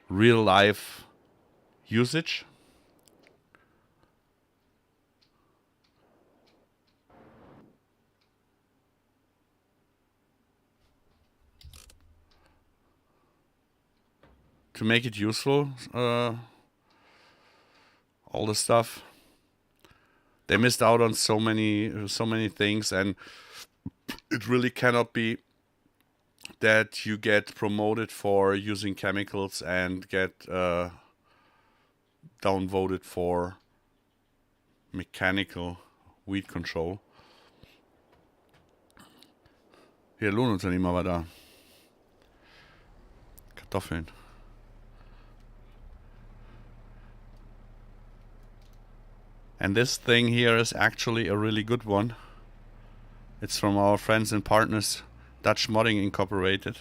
real life usage. To make it useful, all the stuff. They missed out on so many things, and it really cannot be that you get promoted for using chemicals and get downvoted for mechanical weed control. Hier, Lohnunternehmer war da. Kartoffeln. And this thing here is actually a really good one. It's from our friends and partners, Dutch Modding Incorporated.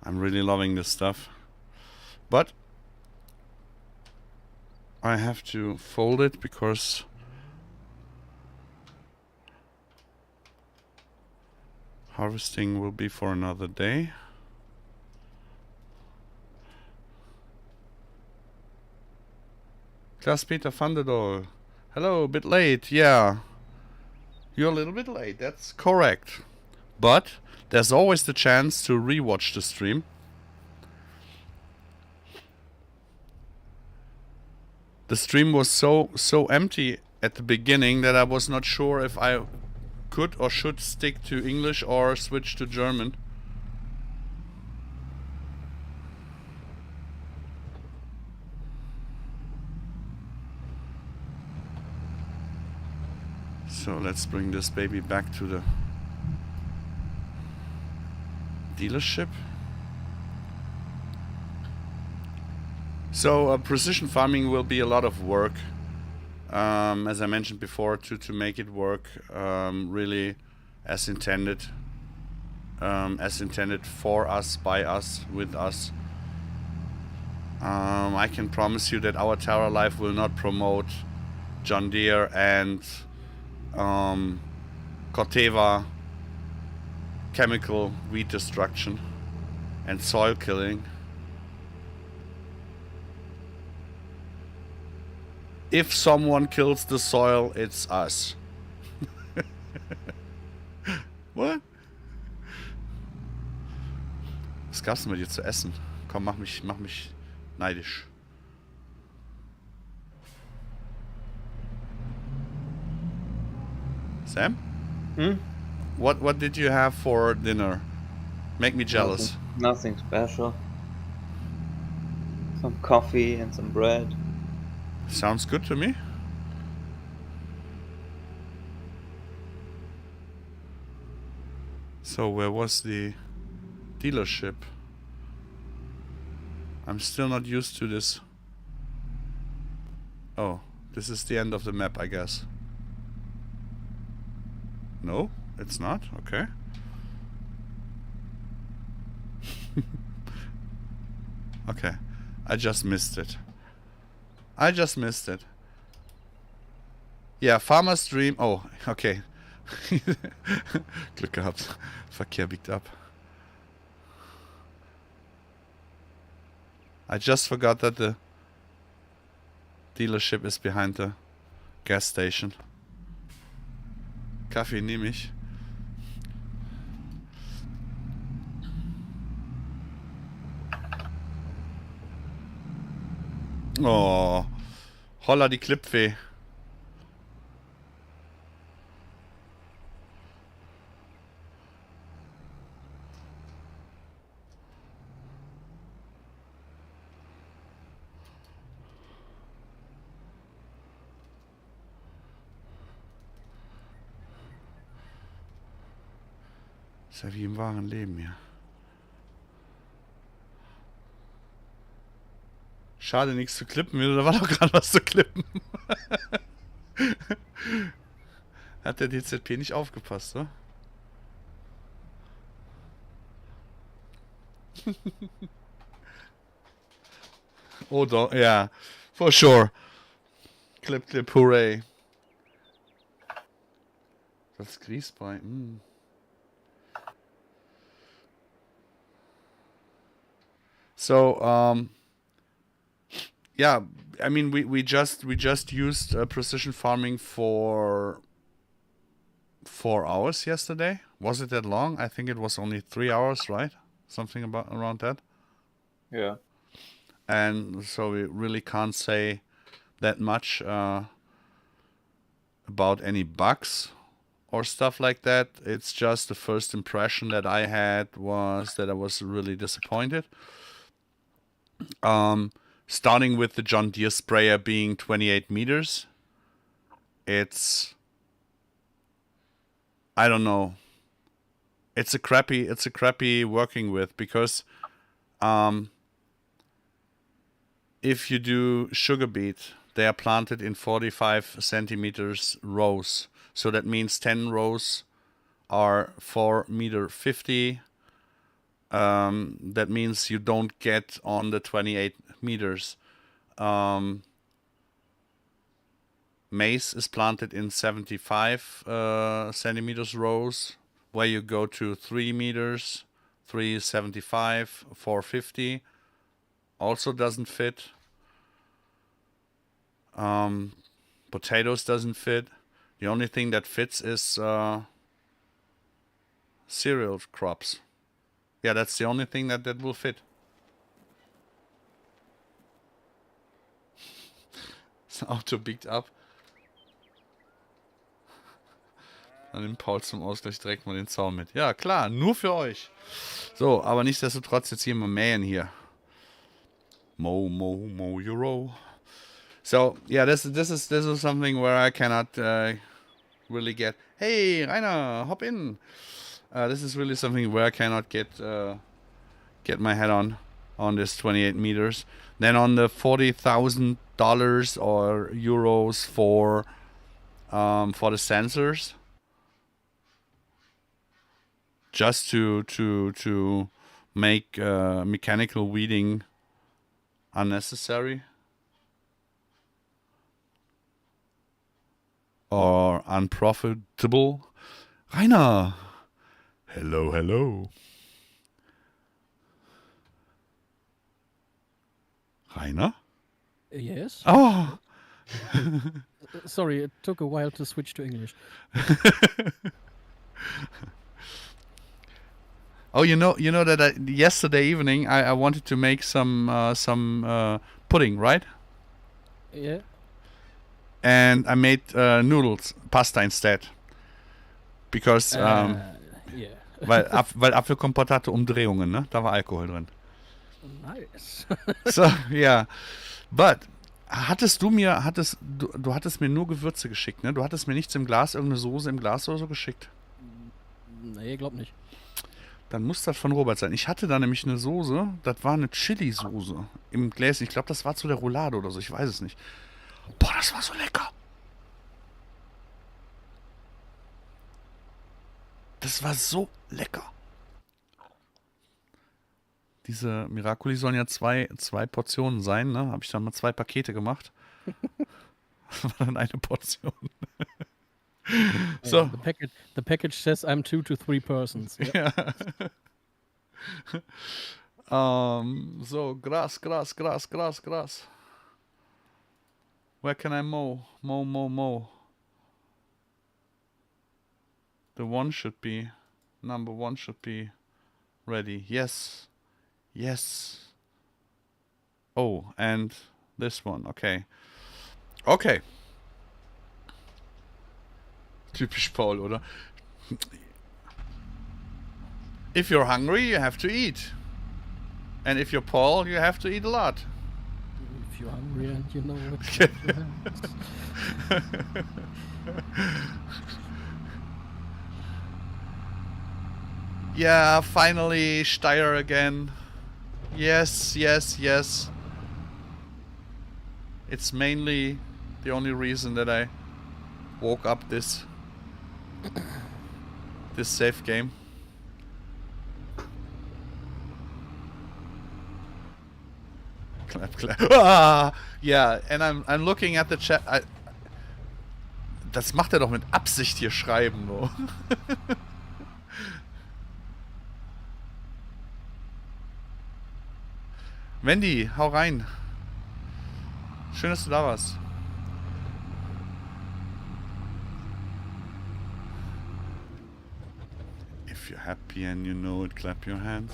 I'm really loving this stuff. But I have to fold it because harvesting will be for another day. Klaus-Peter van der Doel. Hello, a bit late. Yeah. You're a little bit late, that's correct. But there's always the chance to rewatch the stream. The stream was so empty at the beginning that I was not sure if I could or should stick to English or switch to German. So let's bring this baby back to the dealership. So precision farming will be a lot of work, as I mentioned before, to make it work really as intended for us, by us, with us. I can promise you that our Terra Life will not promote John Deere and Corteva chemical weed destruction and soil killing. If someone kills the soil, it's us. What? Was gab's denn bei dir zu essen? Komm, mach mich neidisch. Sam? Hmm? What did you have for dinner? Make me jealous. Nothing special. Some coffee and some bread. Sounds good to me. So where was the dealership? I'm still not used to this. Oh, this is the end of the map, I guess. No, it's not? Okay. Okay, I just missed it. Yeah, Farmer's Dream. Oh, okay. Glück gehabt. Verkehr biegt ab. I just forgot that the dealership is behind the gas station. Kaffee nehme ich. Oh, holla die Klippfee. Ist ja wie im wahren Leben hier. Schade, nichts zu klippen. Da war doch gerade was zu klippen. Hat der DZP nicht aufgepasst, oder? Oh doch, yeah. For sure. Clip, clip, hooray. Das Grießbrei. So, yeah, I mean, we just used precision farming for 4 hours yesterday. Was it that long? I think it was only 3 hours, right? Something around that. Yeah. And so we really can't say that much about any bugs or stuff like that. It's just the first impression that I had was that I was really disappointed. Starting with the John Deere sprayer being 28 meters, it's, I don't know. It's a crappy working with, because if you do sugar beet, they are planted in 45 centimeters rows. So that means 10 rows are 4 meter 50. That means you don't get on the 28 meters. Maize is planted in 75 centimeters rows, where you go to 3 meters, 375, 450. Also doesn't fit. Potatoes doesn't fit. The only thing that fits is cereal crops. Yeah, that's the only thing that will fit. Das Auto biegt ab. Dann nimmt Paul zum Ausgleich direkt mal den Zaun mit. Ja, klar, nur für euch. So, aber nichtsdestotrotz jetzt hier mal mähen hier. Mow, you row. So, yeah, this is something where I cannot really get. Hey, Rainer, hop in. This is really something where I cannot get my head on this 28 meters. Then on the $40,000 or euros for the sensors, just to make mechanical weeding unnecessary or unprofitable. Rainer, hello. Rainer? Yes. Oh. Sorry, it took a while to switch to English. Oh, you know that yesterday evening I wanted to make some pudding, right? Yeah. And I made noodles, pasta instead. Because Yeah. weil Apfelkompott hatte Umdrehungen, ne? Da war Alkohol drin. Nice. So, yeah. But du hattest mir nur Gewürze geschickt, ne? Du hattest mir nichts im Glas, irgendeine Soße im Glas oder so geschickt. Nee, glaub nicht. Dann muss das von Robert sein. Ich hatte da nämlich eine Soße, das war eine Chili-Soße im Gläschen. Ich glaube, das war zu der Roulade oder so, ich weiß es nicht. Boah, das war so lecker. Das war so lecker. Diese Miracoli sollen ja zwei Portionen sein, ne? Habe ich dann mal 2 Pakete gemacht. Das war dann eine Portion. So. The package says I'm 2 to 3 persons. Yeah. So, Gras. Where can I mow? Mow. Number one should be ready. Yes. Oh, and this one. Okay. Typisch Paul, oder? If you're hungry, you have to eat. And if you're Paul, you have to eat a lot. If you're hungry and you know what to do. Yeah, finally Steyr again. Yes, yes, yes. It's mainly the only reason that I woke up this safe game. Clap, clap. Ah, yeah, and I'm looking at the chat. Das macht er doch mit Absicht hier schreiben, so. Wendy, hau rein. Schön, dass du da warst. If you're happy and you know it, clap your hands.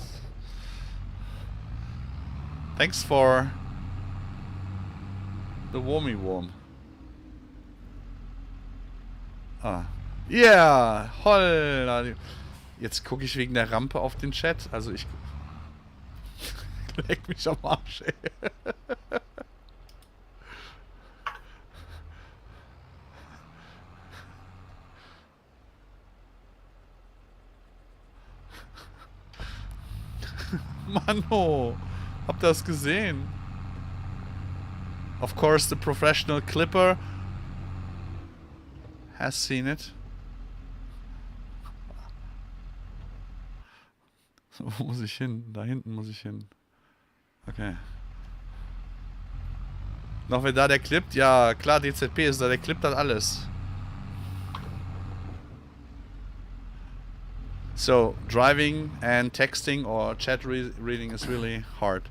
Thanks for the warmy warm. Ah. Yeah! Holla! Jetzt gucke ich wegen der Rampe auf den Chat. Also ich... Leck mich am Arsch, ey. Mano! Habt ihr das gesehen? Of course, the professional clipper has seen it. So, wo muss ich hin? Da hinten muss ich hin. Okay. Noch wer da, der klippt? Ja, klar, DZP ist da, der klippt das alles. So, driving and texting or chat reading is really hard.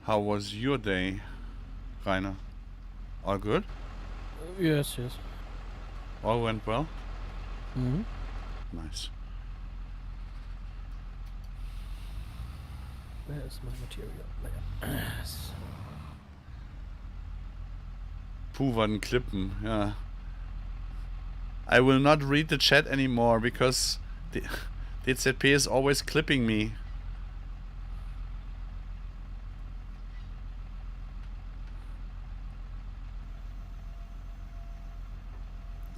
How was your day, Rainer? All good? Yes, yes. All went well? Mhm. Nice. Where is my material? Yes. Puh, war ein Klippen, ja. I will not read the chat anymore because the DZP is always clipping me.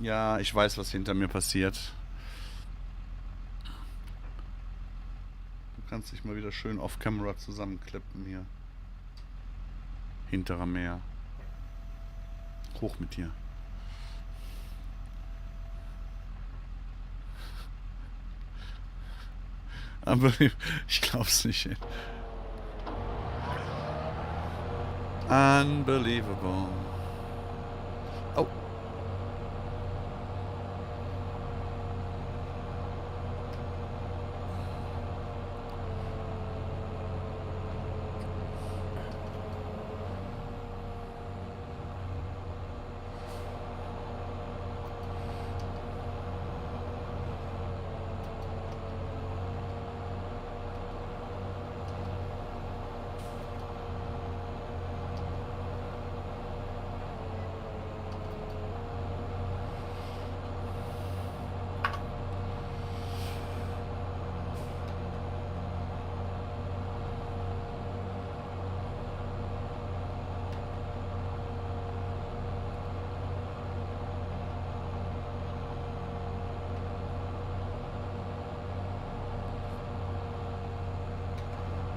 Ja, ich weiß, was hinter mir passiert. Du kannst dich mal wieder schön off-camera zusammenklippen hier. Hinterer Meer. Hoch mit dir. Aber ich glaub's nicht. Ey. Unbelievable. Oh.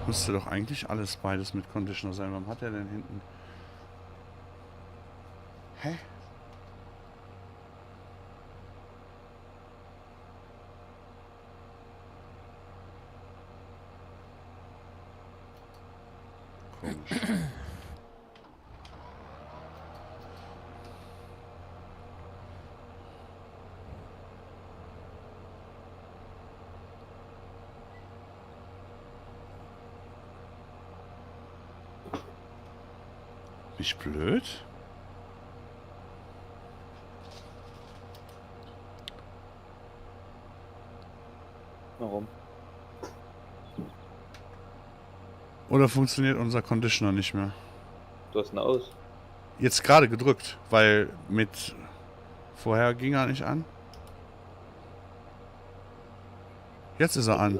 Müsste doch eigentlich alles beides mit Conditioner sein. Warum hat er denn hinten... Hä? Komisch. Nicht blöd? Warum? Oder funktioniert unser Conditioner nicht mehr? Du hast ihn aus. Jetzt gerade gedrückt, weil mit... Vorher ging er nicht an. Jetzt ist er an.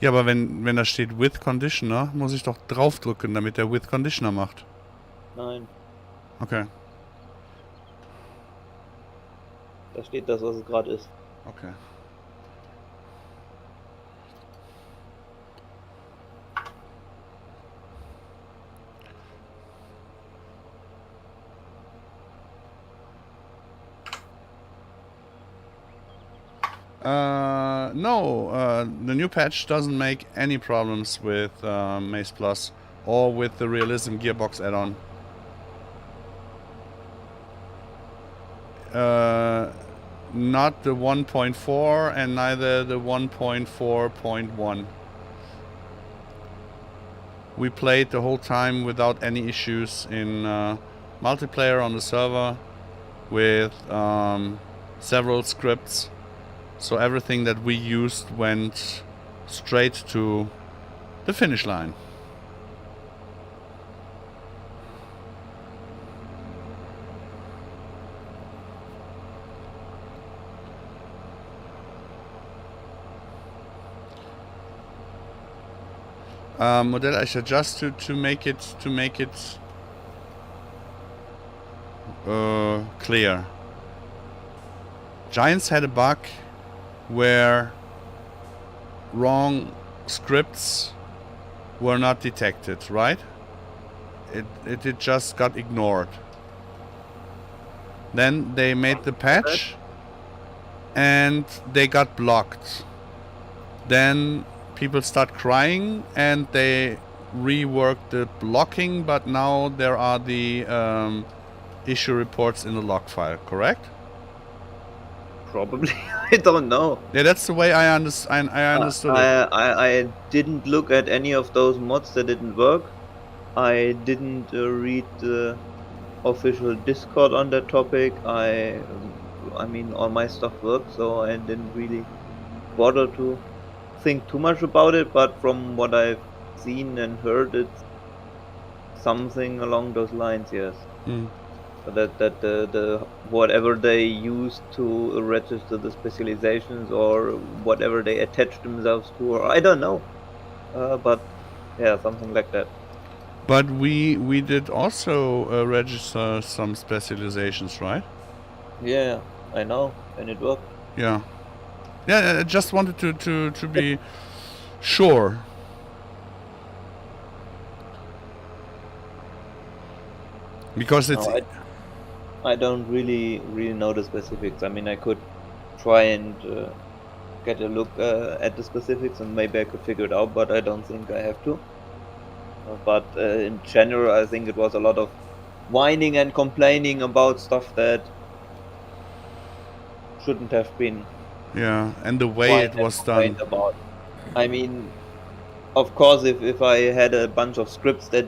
Ja, aber wenn da steht with Conditioner, muss ich doch draufdrücken, damit der with Conditioner macht. Nein. Okay. Da steht das, was es gerade ist. Okay. No, the new patch doesn't make any problems with MaizePlus or with the realismAddonGearBox add-on. Not the 1.4 and neither the 1.4.1. We played the whole time without any issues in multiplayer on the server with several scripts. So everything that we used went straight to the finish line. Modelleicher, just to make it clear. Giants had a bug where wrong scripts were not detected, right? It just got ignored. Then they made the patch and they got blocked. Then people start crying and they reworked the blocking, but now there are the issue reports in the log file, correct? Probably. I don't know. Yeah, that's the way I understood it. I didn't look at any of those mods that didn't work. I didn't read the official Discord on that topic. I mean, all my stuff worked, so I didn't really bother to think too much about it. But from what I've seen and heard, it's something along those lines, yes. So that the whatever they use to register the specializations or whatever they attach themselves to, or I don't know, but yeah, something like that. But we did also register some specializations, right? Yeah, I know, and it worked. Yeah, yeah. I just wanted to be sure. Because it's. No, I don't really know the specifics. I mean, I could try and get a look at the specifics, and maybe I could figure it out, but I don't think I have to. But in general, I think it was a lot of whining and complaining about stuff that shouldn't have been. Yeah, and the way it was done. About. I mean, of course, if I had a bunch of scripts that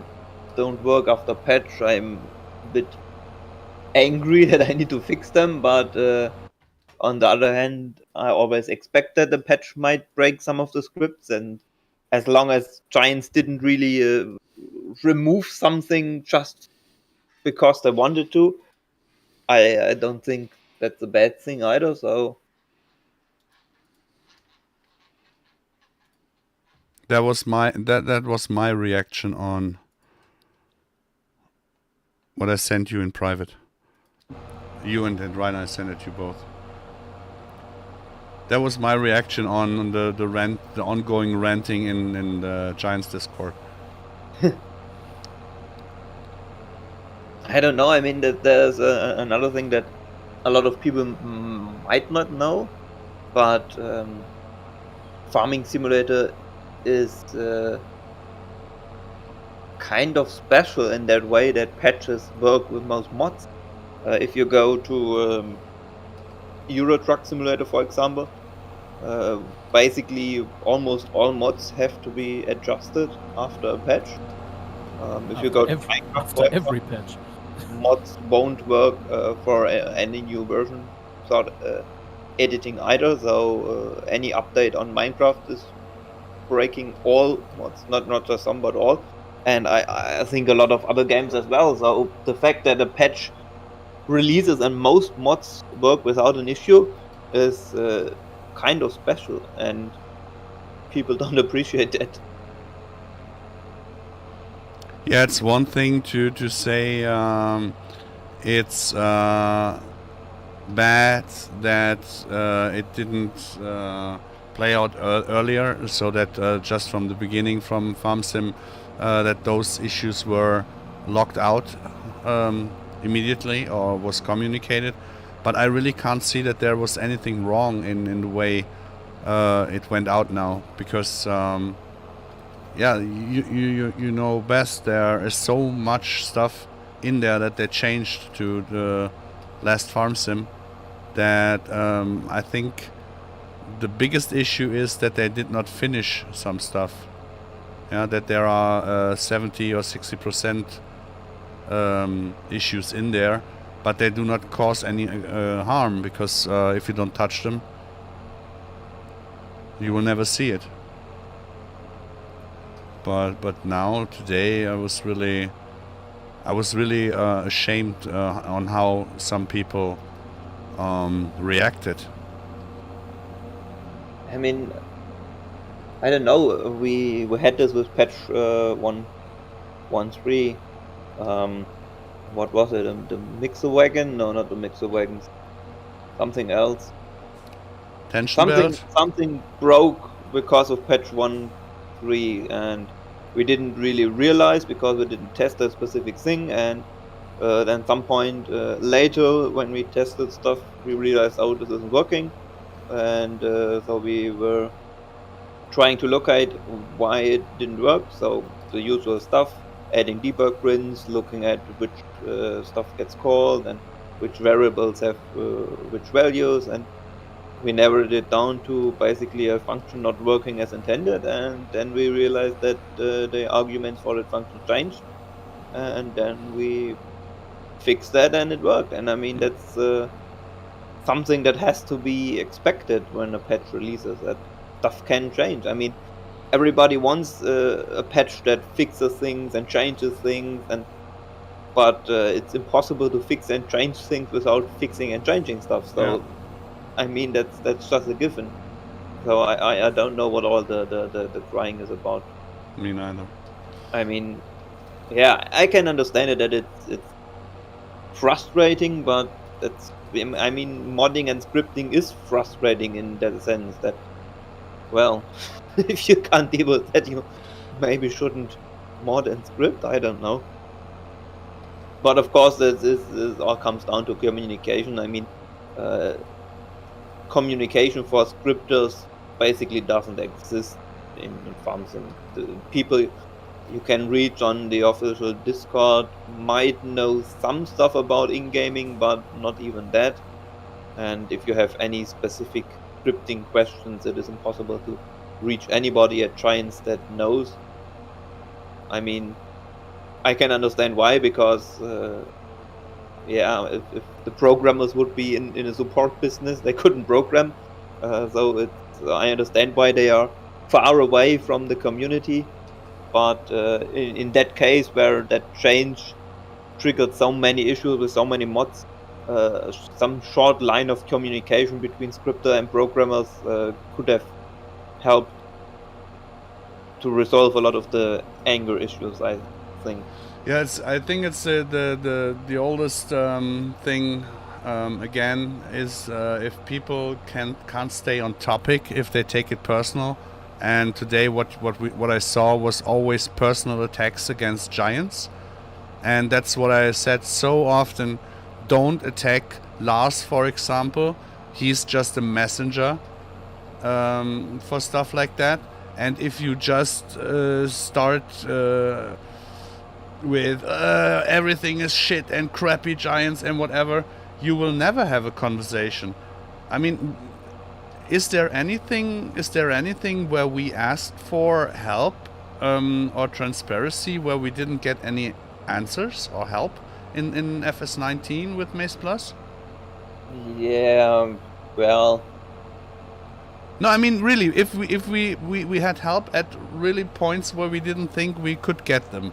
don't work after patch, I'm a bit angry that I need to fix them, but on the other hand, I always expect that the patch might break some of the scripts, and as long as Giants didn't really remove something just because they wanted to, I don't think that's a bad thing either, so... That was my reaction on what I sent you in private. You and Ryan, I sent it to you both. That was my reaction on the ongoing ranting in the Giants Discord. I don't know. I mean, that there's another thing that a lot of people might not know, but Farming Simulator is kind of special in that way that patches work with most mods. If you go to Euro Truck Simulator, for example, basically almost all mods have to be adjusted after a patch. If you go to Minecraft, after every patch, mods won't work for any new version start editing either. So any update on Minecraft is breaking all mods, not just some, but all. And I think a lot of other games as well. So the fact that a patch releases and most mods work without an issue is kind of special, and people don't appreciate that. Yeah, it's one thing to say it's bad that it didn't play out earlier, so that just from the beginning from FarmSim that those issues were locked out immediately or was communicated. But I really can't see that there was anything wrong in the way it went out now, because yeah, you know best, there is so much stuff in there that they changed to the last FarmSim that I think the biggest issue is that they did not finish some stuff. Yeah, that there are 70 or 60% issues in there, but they do not cause any harm, because if you don't touch them, you will never see it. But now today I was really ashamed on how some people reacted. I mean, I don't know. We had this with patch 1.1.3. What was it? The mixer wagon? No, not the mixer wagons. Something else. Tension belt? Something broke because of patch 1.3, and we didn't really realize because we didn't test a specific thing. And then some point later, when we tested stuff, we realized, oh, this isn't working. And so we were trying to locate why it didn't work. So the usual stuff, adding debug prints, looking at which stuff gets called and which variables have which values, and we narrowed it down to basically a function not working as intended. And then we realized that the arguments for that function changed, and then we fixed that and it worked. And I mean, that's something that has to be expected when a patch releases, that stuff can change. I mean, everybody wants a patch that fixes things and changes things, but it's impossible to fix and change things without fixing and changing stuff. So, yeah. I mean, that's just a given. So I don't know what all the crying is about. Me neither. I mean, yeah, I can understand it, that it's frustrating, but that's, I mean, modding and scripting is frustrating in that sense that, well, if you can't deal with that, you maybe shouldn't mod and script, I don't know. But of course, this all comes down to communication. I mean, communication for scripters basically doesn't exist in FarmSim. The people you can reach on the official Discord might know some stuff about in-gaming, but not even that. And if you have any specific scripting questions, it is impossible to reach anybody at Giants that knows. I mean, I can understand why, because yeah, if the programmers would be in a support business, they couldn't program. So I understand why they are far away from the community. But in that case, where that change triggered so many issues with so many mods, some short line of communication between scripter and programmers could have helped to resolve a lot of the anger issues, I think. Yeah, I think it's the oldest thing. Again, is if people can't stay on topic, if they take it personal. And today, what I saw was always personal attacks against Giants, and that's what I said so often. Don't attack Lars, for example. He's just a messenger for stuff like that. And if you just start with everything is shit and crappy Giants and whatever, you will never have a conversation. I mean, is there anything where we asked for help or transparency where we didn't get any answers or help in FS19 with MaizePlus? Yeah, well, no, I mean, really, if we had help at really points where we didn't think we could get them.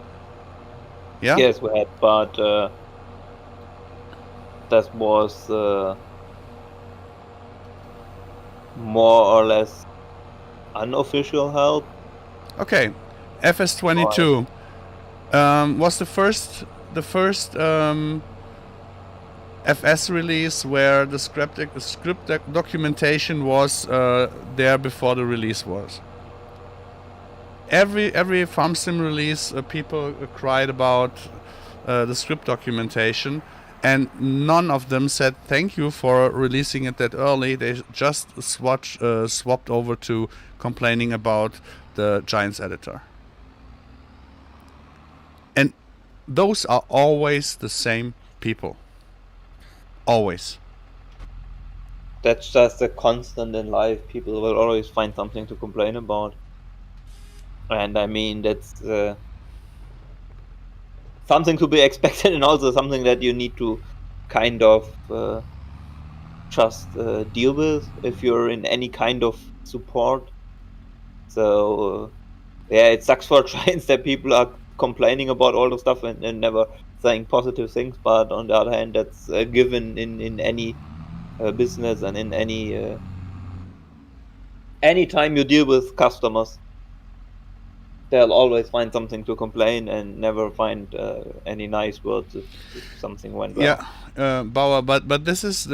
Yeah? Yes, we had, but that was more or less unofficial help. Okay, FS22 was the first FS release where the script documentation was there before the release was. Every farm sim release, people cried about the script documentation, and none of them said thank you for releasing it that early. They just swapped over to complaining about the Giants editor. And those are always the same people. Always. That's just a constant in life. People will always find something to complain about. And I mean, that's something to be expected, and also something that you need to kind of just deal with if you're in any kind of support. So yeah, it sucks for Giants that people are complaining about all the stuff and never saying positive things, but on the other hand, that's a given in any business and in any time you deal with customers. They'll always find something to complain and never find any nice words if something went wrong. Yeah, Bauer, but this is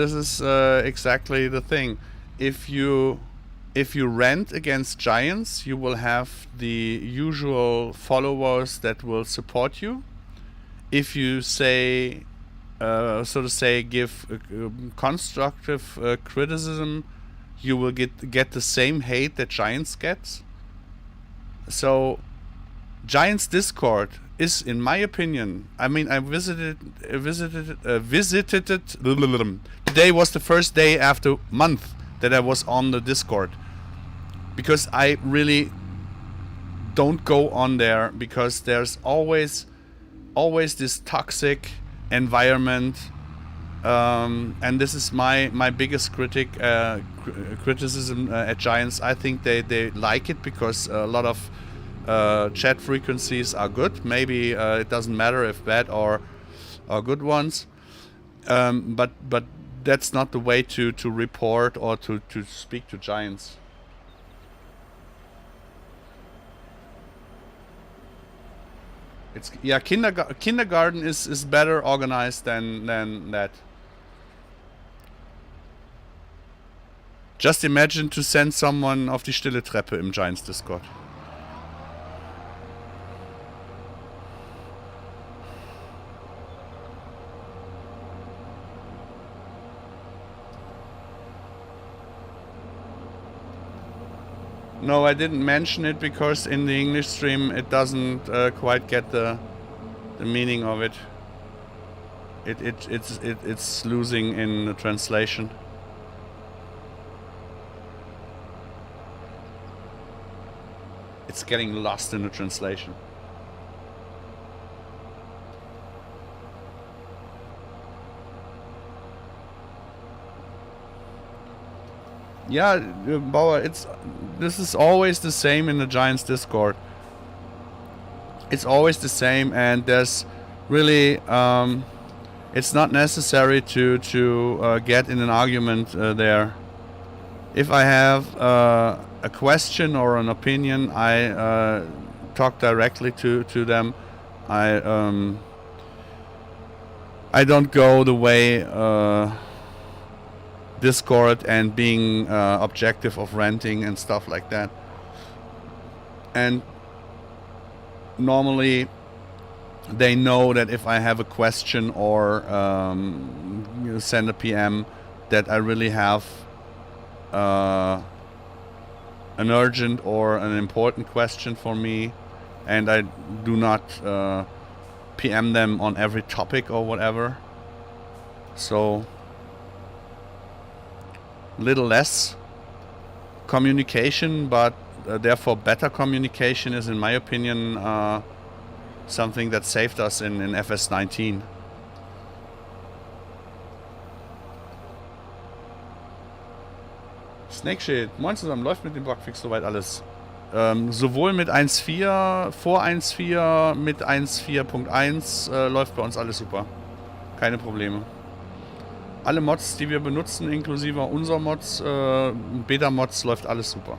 exactly the thing. If you rant against Giants, you will have the usual followers that will support you. If you say, so to say, give constructive criticism, you will get the same hate that Giants gets. So, Giants Discord is, in my opinion, I mean, I visited it. Today was the first day after month that I was on the Discord, because I really don't go on there, because there's always this toxic environment, and this is my biggest criticism at Giants. I think they like it because a lot of chat frequencies are good. Maybe it doesn't matter if bad or good ones, but that's not the way to report or to speak to Giants. It's, yeah, kindergarten is better organized than that. Just imagine to send someone auf die stille Treppe im Giants Discord. No, I didn't mention it because in the English stream it doesn't quite get the meaning of it. It's losing in the translation. It's getting lost in the translation. Yeah, Bauer, this is always the same in the Giants Discord. It's always the same, and there's really it's not necessary to get in an argument there. If I have a question or an opinion, I talk directly to them. I don't go the way Discord and being objective of ranting and stuff like that. And normally they know that if I have a question or send a PM, that I really have an urgent or an important question for me, and I do not PM them on every topic or whatever. So little less communication, but therefore better communication is, in my opinion, something that saved us in FS19. Snakeshit, moin zusammen, läuft mit dem Bugfix soweit alles. Sowohl mit 1.4, vor 1.4, mit 1.4.1 läuft bei uns alles super. Keine Probleme. Alle Mods, die wir benutzen, inklusive unserer Mods, Beta-Mods, läuft alles super.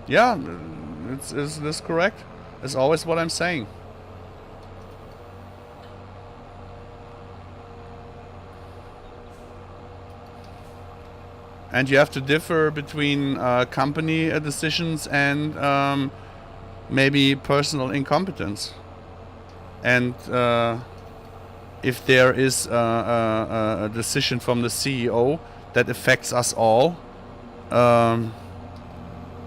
Yeah, is this correct? It's always what I'm saying. And you have to differ between company decisions and maybe personal incompetence. And if there is a decision from the CEO that affects us all,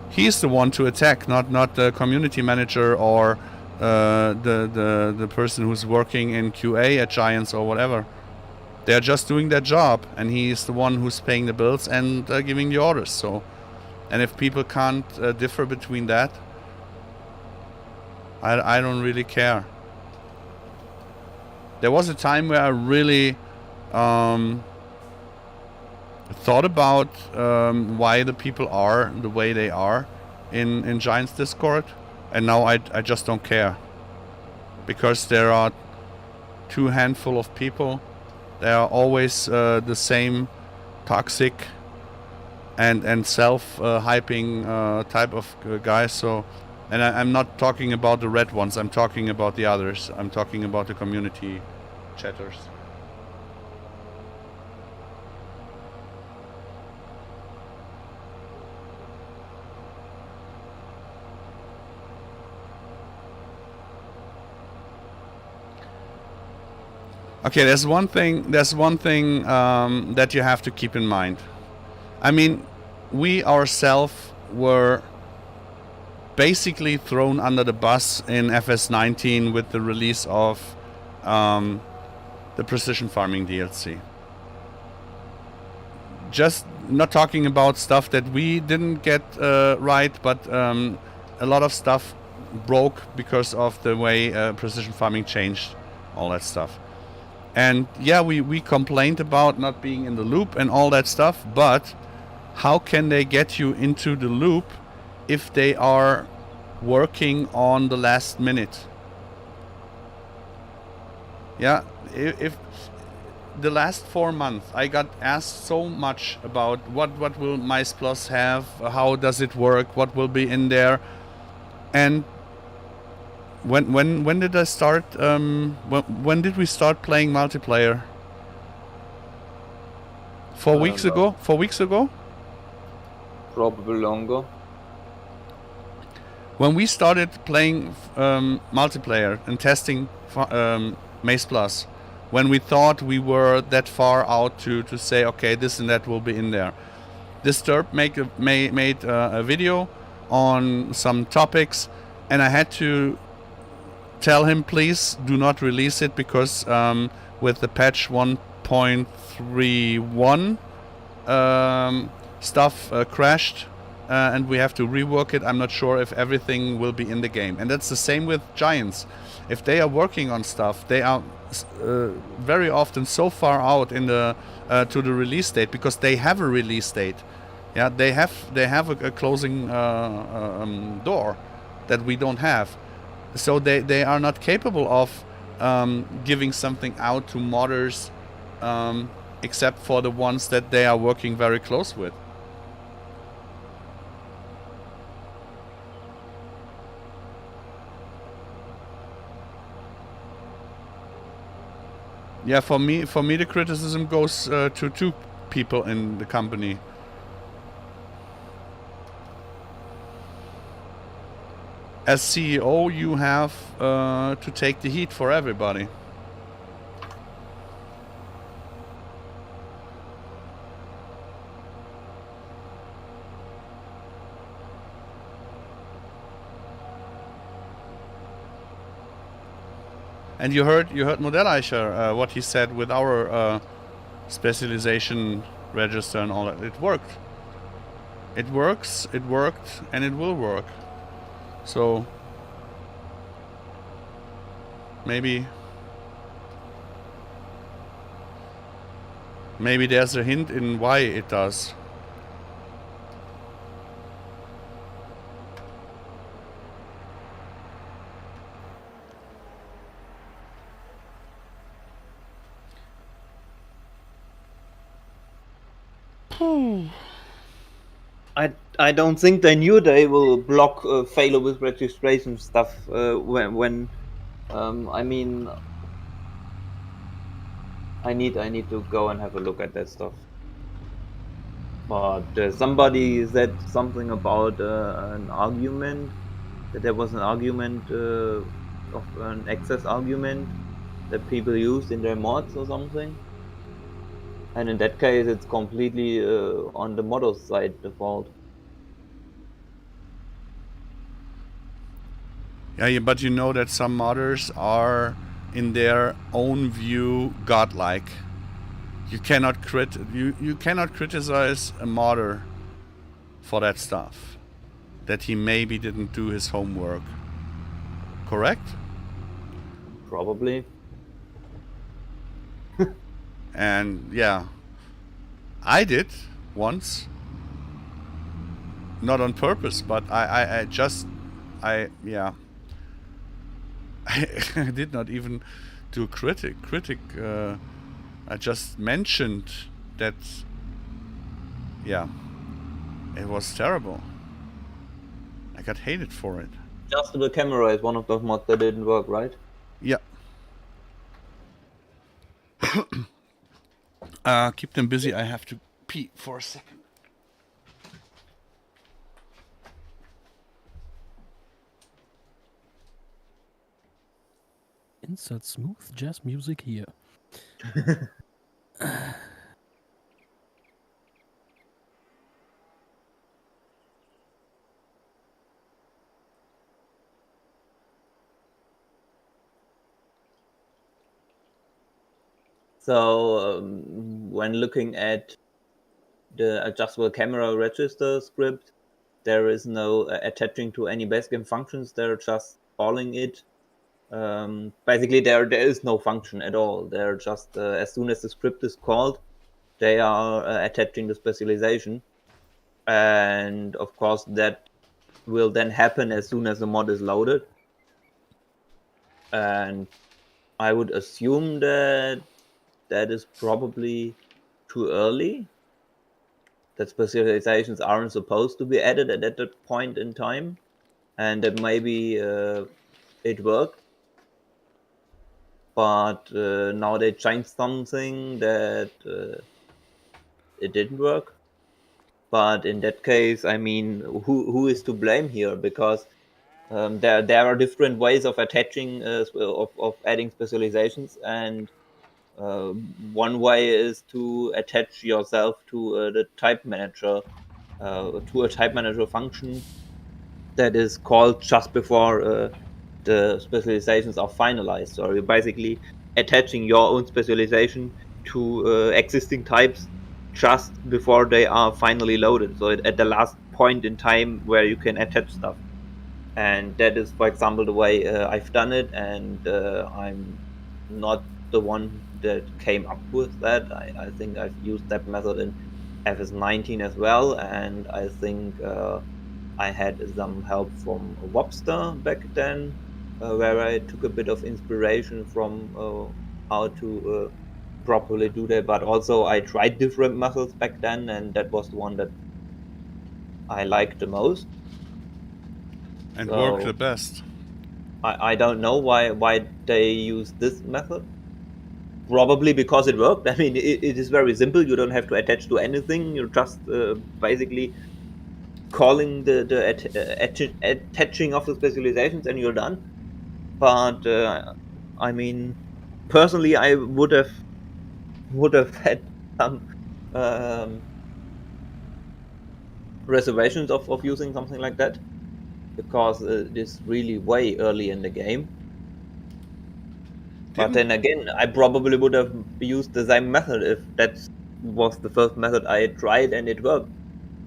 he's the one to attack, not the community manager or the person who's working in QA at Giants or whatever. They're just doing their job, and he's the one who's paying the bills and giving the orders. So, and if people can't differ between that, I don't really care. There was a time where I really thought about why the people are the way they are in Giants Discord, and now I just don't care, because there are two handful of people. They are always the same toxic and self-hyping type of guys. So, and I'm not talking about the red ones. I'm talking about the others. I'm talking about the community chatters. Okay, there's one thing that you have to keep in mind. I mean, we ourselves were basically thrown under the bus in FS19 with the release of the Precision Farming DLC. Just not talking about stuff that we didn't get right, but a lot of stuff broke because of the way Precision Farming changed, all that stuff. And yeah, we complained about not being in the loop and all that stuff, but how can they get you into the loop if they are working on the last minute? Yeah, if the last 4 months I got asked so much about what will MaizePlus have, how does it work, what will be in there, and when did I start? When did we start playing multiplayer? 4 weeks ago? 4 weeks ago? Probably longer. When we started playing multiplayer and testing MaizePlus, when we thought we were that far out to say, okay, this and that will be in there, Disturb made a video on some topics, and I had to tell him, please do not release it, because with the patch 1.31 stuff crashed and we have to rework it. I'm not sure if everything will be in the game, and that's the same with Giants. If they are working on stuff, they are very often so far out in the to the release date, because they have a release date. Yeah, they have a closing door that we don't have. So they are not capable of giving something out to modders, except for the ones that they are working very close with. Yeah, for me the criticism goes to two people in the company. As CEO, you have to take the heat for everybody. And you heard Modelleicher, what he said with our specialization register and all that. It worked. It works, it worked, and it will work. So maybe there's a hint in why it does. I don't think they knew they will block failure with registration stuff when I mean I need to go and have a look at that stuff. But somebody said something about an argument, that there was an argument of an access argument that people used in their mods or something. And in that case, it's completely on the model side default. Yeah, but you know that some modders are, in their own view, godlike. You cannot criticize a modder for that stuff. That he maybe didn't do his homework. Correct? Probably. And yeah, I did once. Not on purpose, but I did not even do critic. I just mentioned that, yeah, it was terrible. I got hated for it. Adjustable camera is one of those mods that didn't work, right? Yeah. Keep them busy. I have to pee for a second. Insert smooth jazz music here. So when looking at the adjustable camera register script, there is no attaching to any base game functions. They're just calling it. Basically, there is no function at all. They're just as soon as the script is called, they are attaching the specialization, and of course that will then happen as soon as the mod is loaded. And I would assume that is probably too early. That specializations aren't supposed to be added at that point in time, and that maybe it worked. But now they changed something that it didn't work. But in that case, I mean, who is to blame here? Because there are different ways of attaching of adding specializations, and one way is to attach yourself to the type manager, to a type manager function that is called just before the specializations are finalized. So you're basically attaching your own specialization to existing types just before they are finally loaded. So at the last point in time where you can attach stuff. And that is, for example, the way I've done it, and I'm not the one that came up with that. I think I've used that method in FS19 as well, and I think I had some help from Wobster back then, where I took a bit of inspiration from how to properly do that. But also I tried different methods back then, and that was the one that I liked the most. And worked the best. I don't know why they use this method. Probably because it worked. I mean, it is very simple. You don't have to attach to anything. You're just basically calling the attaching of the specializations, and you're done. But I mean, personally, I would have had some reservations of using something like that, because it is really way early in the game. But then again, I probably would have used the same method if that was the first method I tried and it worked.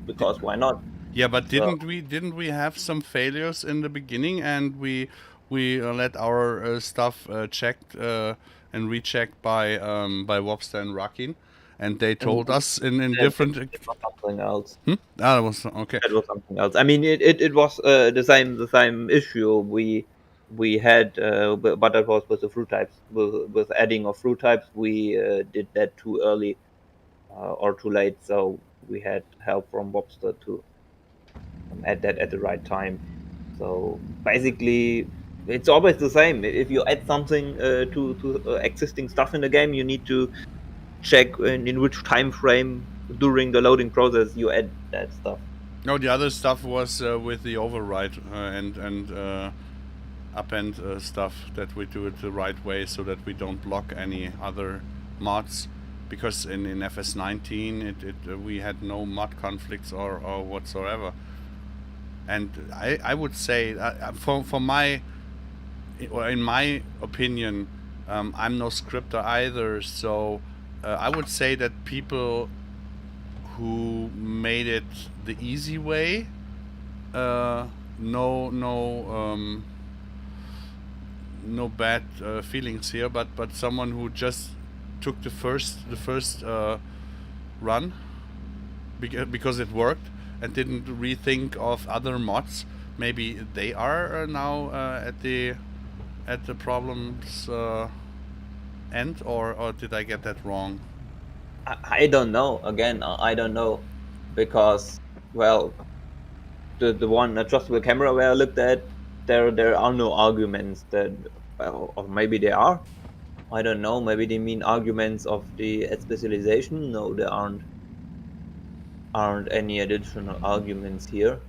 Because why not? Yeah, but didn't we have some failures in the beginning, and we let our stuff checked and rechecked by Wobster and Rakin, and they told us in different. It was something else. That was okay. That was something else. I mean, it was the same issue we had, but that was with the fruit types. With adding of fruit types, we did that too early or too late. So we had help from Wobster to add that at the right time. So basically, it's always the same. If you add something to existing stuff in the game, you need to check in which time frame during the loading process you add that stuff. No, the other stuff was with the override and append stuff, that we do it the right way so that we don't block any other mods, because in FS19 we had no mod conflicts or whatsoever. And I would say for my, or in my opinion, I'm no scripter either, so I would say that people who made it the easy way, no bad feelings here, but someone who just took the first run because it worked and didn't rethink of other mods, maybe they are now at the problem's end, or did I get that wrong? I don't know. Again, I don't know, because, well, the one adjustable camera where I looked at, there are no arguments that, well, or maybe they are. I don't know. Maybe they mean arguments of the specialization. No, there aren't any additional arguments here.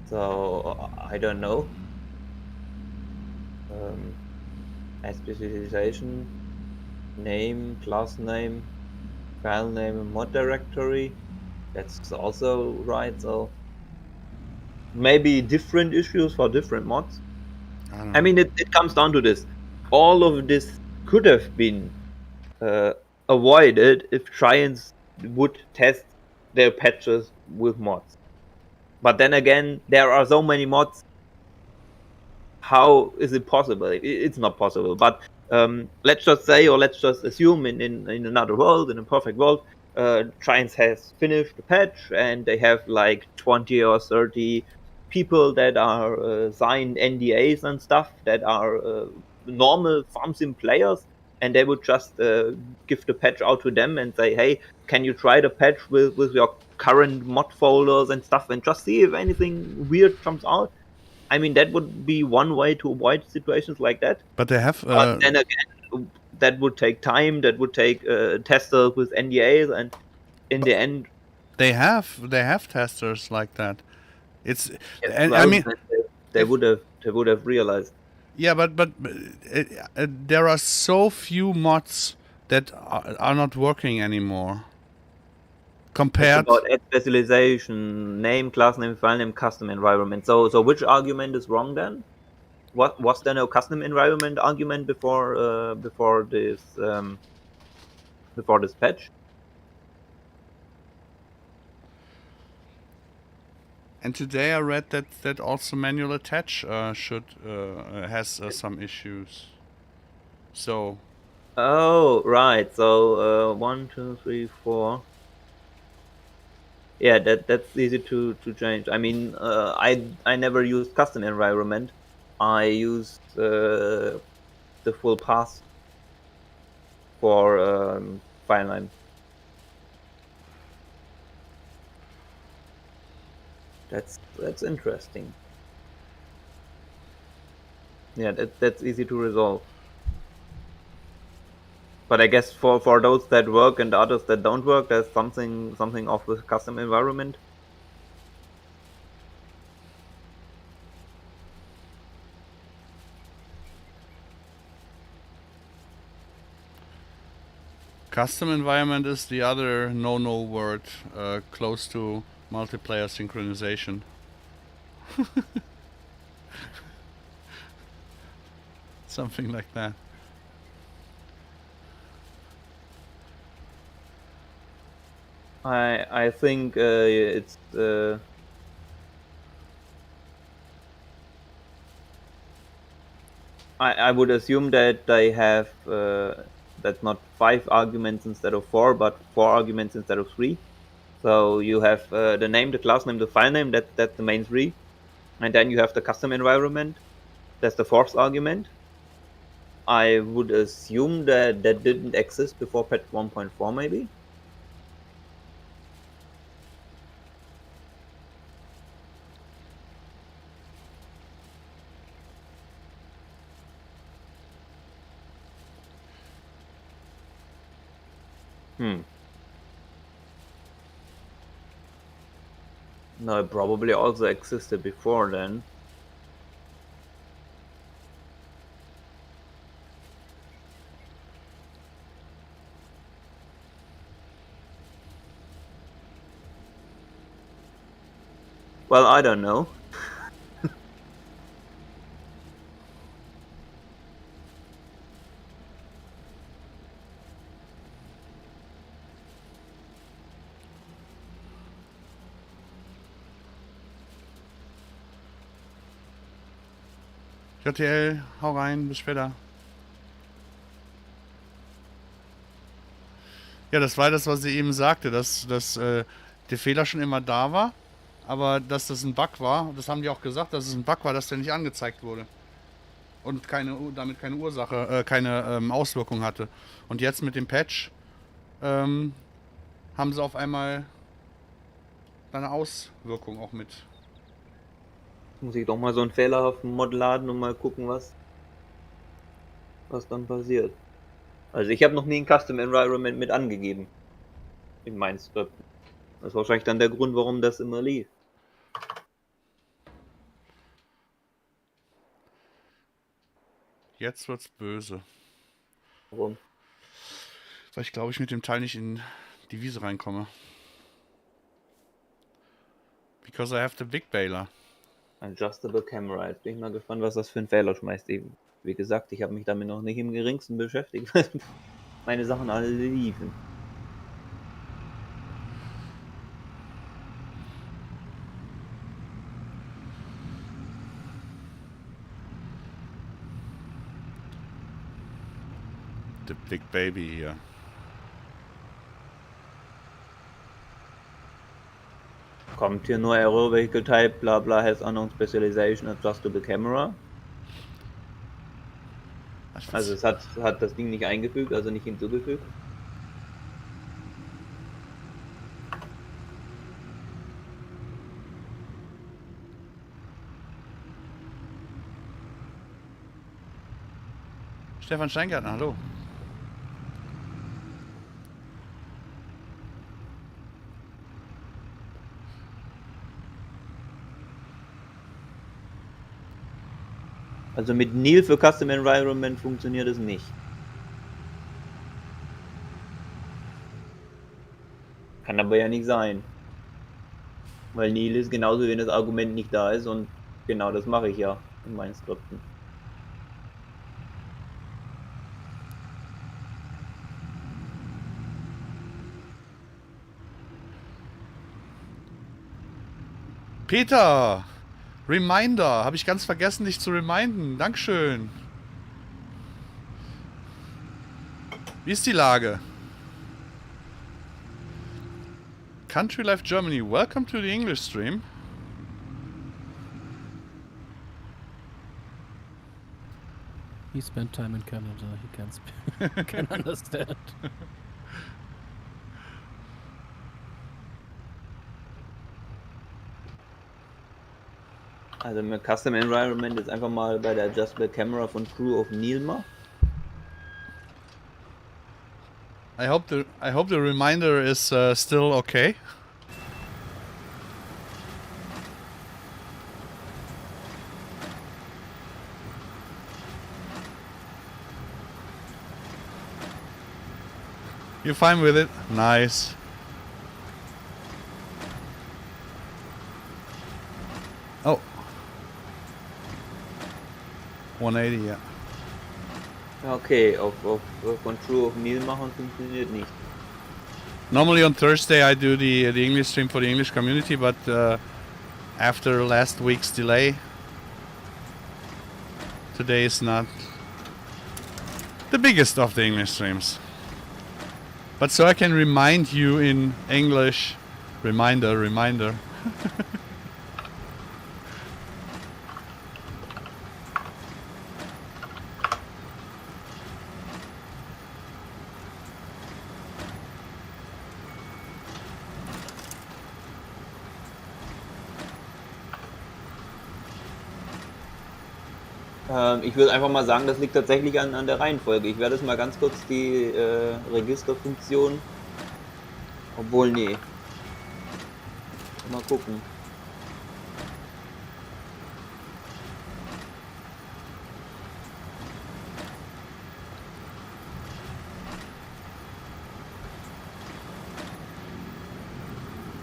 So I don't know. Specialization, name, class name, file name, and mod directory. That's also right. So maybe different issues for different mods. I mean, it comes down to this. All of this could have been avoided if Giants would test their patches with mods. But then again, there are so many mods. How is it possible? It's not possible. But let's just say, or let's just assume in another world, in a perfect world, Giants has finished the patch and they have like 20 or 30 people that are signed NDAs and stuff, that are normal farm sim players, and they would just give the patch out to them and say, hey, can you try the patch with your current mod folders and stuff, and just see if anything weird comes out. I mean, that would be one way to avoid situations like that. But they have. But then again, that would take time. That would take testers with NDAs, and in the end, they have testers like that. It's. yes, well, I mean, they would have realized. Yeah, but there are so few mods that are not working anymore. Compared. It's about add specialization, name, class name, file name, custom environment. So which argument is wrong then? What was there no custom environment argument before this patch? And today I read that also manual attach has some issues. So. Oh right. So 1, 2, 3, 4. Yeah, that's easy to change. I mean, I never used custom environment. I used the full path for file name. That's interesting. Yeah, that's easy to resolve. But I guess for those that work and others that don't work, there's something off with custom environment. Custom environment is the other no word close to multiplayer synchronization. Something like that. I think it's I would assume that they have that's not 5 arguments instead of 4, but 4 arguments instead of 3. So you have the name, the class name, the file name. That's the main 3, and then you have the custom environment. That's the 4th argument. I would assume that didn't exist before patch 1.4, maybe. No, it probably also existed before then. Well, I don't know. JTL, hau rein, bis später. Ja, das war das, was ich eben sagte, dass der Fehler schon immer da war, aber dass das ein Bug war, das haben die auch gesagt, dass es ein Bug war, dass der nicht angezeigt wurde. Und damit keine Ursache, keine Auswirkung hatte. Und jetzt mit dem Patch haben sie auf einmal eine Auswirkung auch mit. Muss ich doch mal so einen fehlerhaften Mod laden und mal gucken, was dann passiert. Also ich habe noch nie ein Custom Environment mit angegeben in meinen Skripten. Das ist wahrscheinlich dann der Grund, warum das immer lief. Jetzt wird's böse. Warum? Weil ich glaube, ich mit dem Teil nicht in die Wiese reinkomme. Because I have the big baler. Adjustable Camera. Jetzt bin ich mal gespannt, was das für ein Fehler schmeißt. Wie gesagt, ich habe mich damit noch nicht im geringsten beschäftigt, weil meine Sachen alle liefen. The big baby hier. Kommt hier nur Error Vehicle Type, bla bla, has unknown specialization, adjustable camera. Also es hat das Ding nicht eingefügt, also nicht hinzugefügt. Stefan Steingärtner, hallo. Also mit Nil für Custom Environment funktioniert es nicht. Kann aber ja nicht sein. Weil Nil ist genauso, wenn das Argument nicht da ist, und genau das mache ich ja in meinen Skripten. Peter! Reminder! Habe ich ganz vergessen, dich zu reminden. Dankeschön. Wie ist die Lage? Country Life Germany, welcome to the English stream. He spent time in Canada. He can't speak. Can understand. Also mit Custom Environment jetzt einfach mal bei der Adjustable Camera von Crew auf Nil machen. I hope the reminder is still okay. You're fine with it? Nice. Oh. 180, ja. Okay, von True auf Nil machen funktioniert nicht. Normally on Thursday I do the English stream for the English community, but after last week's delay, today is not the biggest of the English streams. But so I can remind you in English, reminder. Ich würde einfach mal sagen, das liegt tatsächlich an der Reihenfolge. Ich werde jetzt mal ganz kurz die Registerfunktion Obwohl, nee. Mal gucken.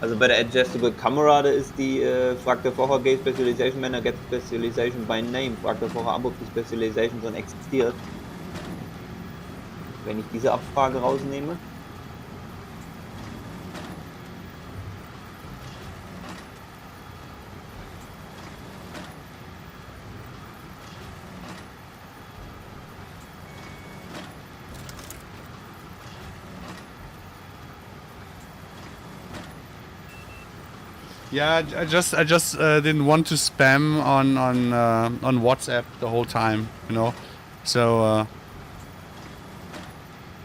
Also bei der Adjustable Camera, da ist die, fragt der vorher, Gate Specialization Manager, Get Specialization by Name, fragt der vorher ab, ob die Specialization schon existiert. Wenn ich diese Abfrage rausnehme. Yeah, I just didn't want to spam on WhatsApp the whole time, you know. So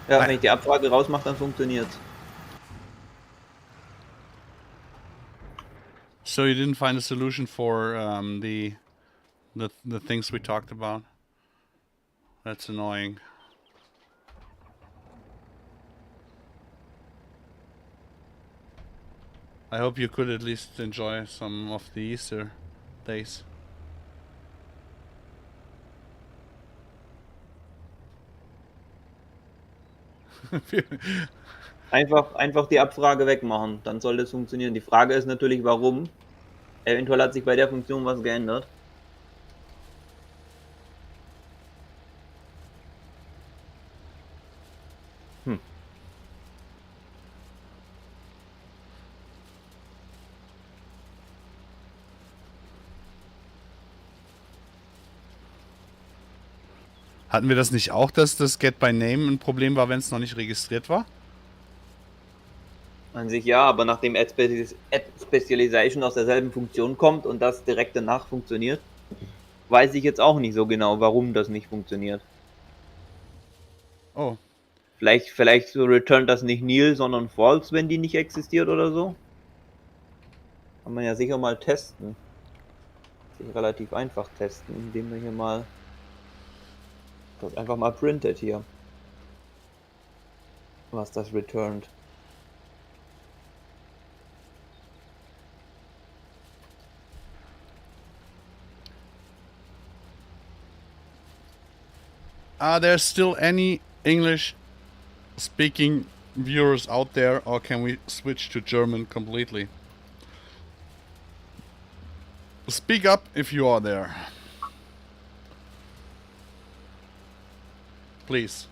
Ja, wenn ich die Abfrage rausmache, dann funktioniert's. so you didn't find a solution for the things we talked about. That's annoying. I hope you could at least enjoy some of the Easter days. Einfach die Abfrage wegmachen, dann soll das funktionieren. Die Frage ist natürlich, warum. Eventuell hat sich bei der Funktion was geändert. Hatten wir das nicht auch, dass das Get by Name ein Problem war, wenn es noch nicht registriert war? An sich ja, aber nachdem Add Specialization aus derselben Funktion kommt und das direkt danach funktioniert, weiß ich jetzt auch nicht so genau, warum das nicht funktioniert. Oh. Vielleicht returnt das nicht nil, sondern false, wenn die nicht existiert oder so. Kann man ja sicher mal testen. Sich relativ einfach testen, indem wir hier mal das einfach mal printet hier. Was das returned. Are there still any English speaking viewers out there, or can we switch to German completely? Speak up if you are there. Please.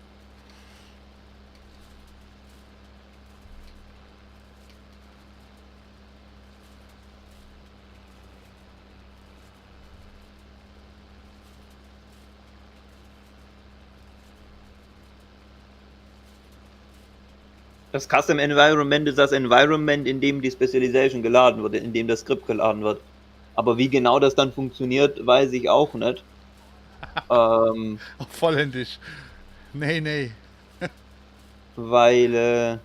Das Custom Environment ist das Environment, in dem die Specialization geladen wird, in dem das Skript geladen wird. Aber wie genau das dann funktioniert, weiß ich auch nicht. Vollhändisch. Nee. Weil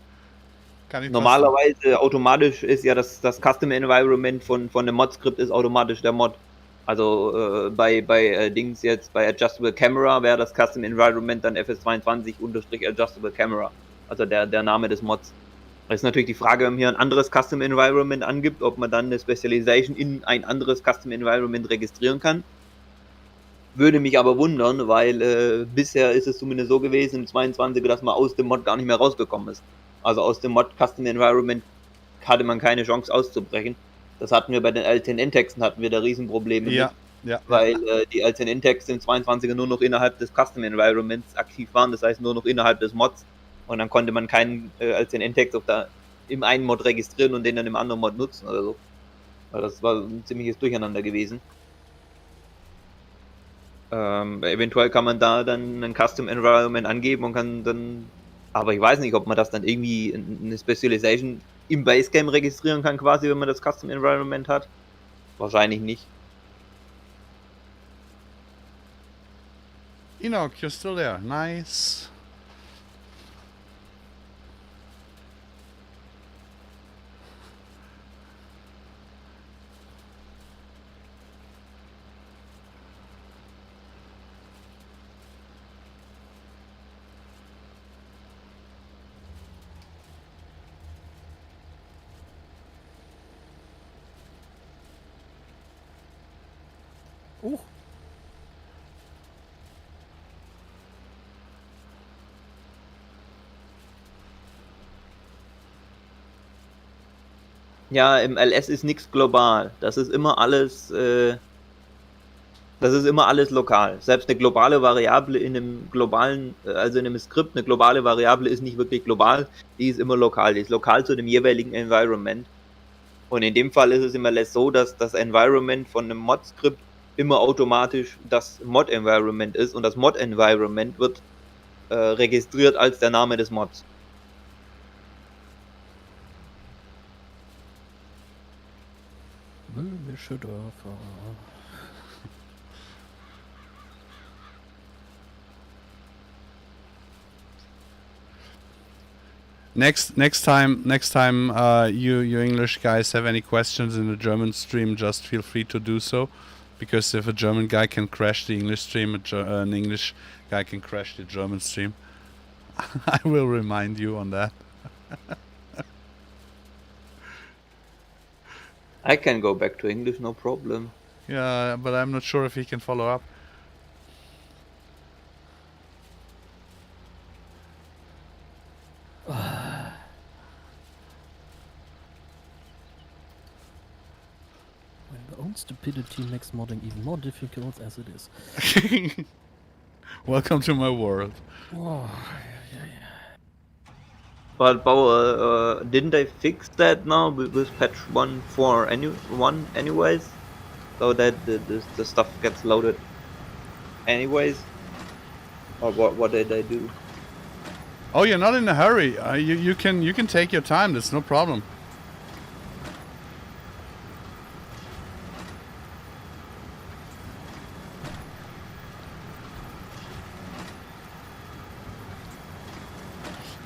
normalerweise automatisch ist ja das Custom Environment von dem Mod-Skript ist automatisch der Mod. Also bei Dings jetzt, bei Adjustable Camera wäre das Custom Environment dann FS22-Adjustable Camera. Also der Name des Mods. Das ist natürlich die Frage, wenn man hier ein anderes Custom Environment angibt, ob man dann eine Specialization in ein anderes Custom Environment registrieren kann. Würde mich aber wundern, weil bisher ist es zumindest so gewesen im 22, dass man aus dem Mod gar nicht mehr rausgekommen ist. Also aus dem Mod Custom Environment hatte man keine Chance auszubrechen. Das hatten wir bei den LTN-Texten, hatten wir da Riesenprobleme mit, weil die LTN-Texte im 22er nur noch innerhalb des Custom Environments aktiv waren, das heißt nur noch innerhalb des Mods. Und dann konnte man keinen LTN-Text im einen Mod registrieren und den dann im anderen Mod nutzen oder so. Weil das war ein ziemliches Durcheinander gewesen. Eventuell kann man da dann ein Custom Environment angeben und kann dann, aber ich weiß nicht, ob man das dann irgendwie eine Specialization im Basegame registrieren kann, quasi, wenn man das Custom Environment hat. Wahrscheinlich nicht. Enoch, you're still there. Nice. Oh, Ja, im LS ist nichts global. Das ist immer alles lokal. Selbst eine globale Variable in einem globalen, also in einem Skript, eine globale Variable ist nicht wirklich global, die ist immer lokal. Die ist lokal zu dem jeweiligen Environment. Und in dem Fall ist es im LS so, dass das Environment von einem Mod-Skript immer automatisch das Mod-Environment ist und das Mod-Environment wird registriert als der Name des Mods. böhmische Dörfer. Next time, you English guys have any questions in the German stream, just feel free to do so, because if a German guy can crash the English stream, an English guy can crash the German stream. I will remind you on that. I can go back to English, no problem. Yeah, but I'm not sure if he can follow up. When your own stupidity makes modding even more difficult as it is. Welcome to my world. Oh, But Bauer, didn't they fix that now with patch 1.4 anyways? So that the stuff gets loaded anyways? Or what did they do? Oh, you're not in a hurry. You can take your time. That's no problem.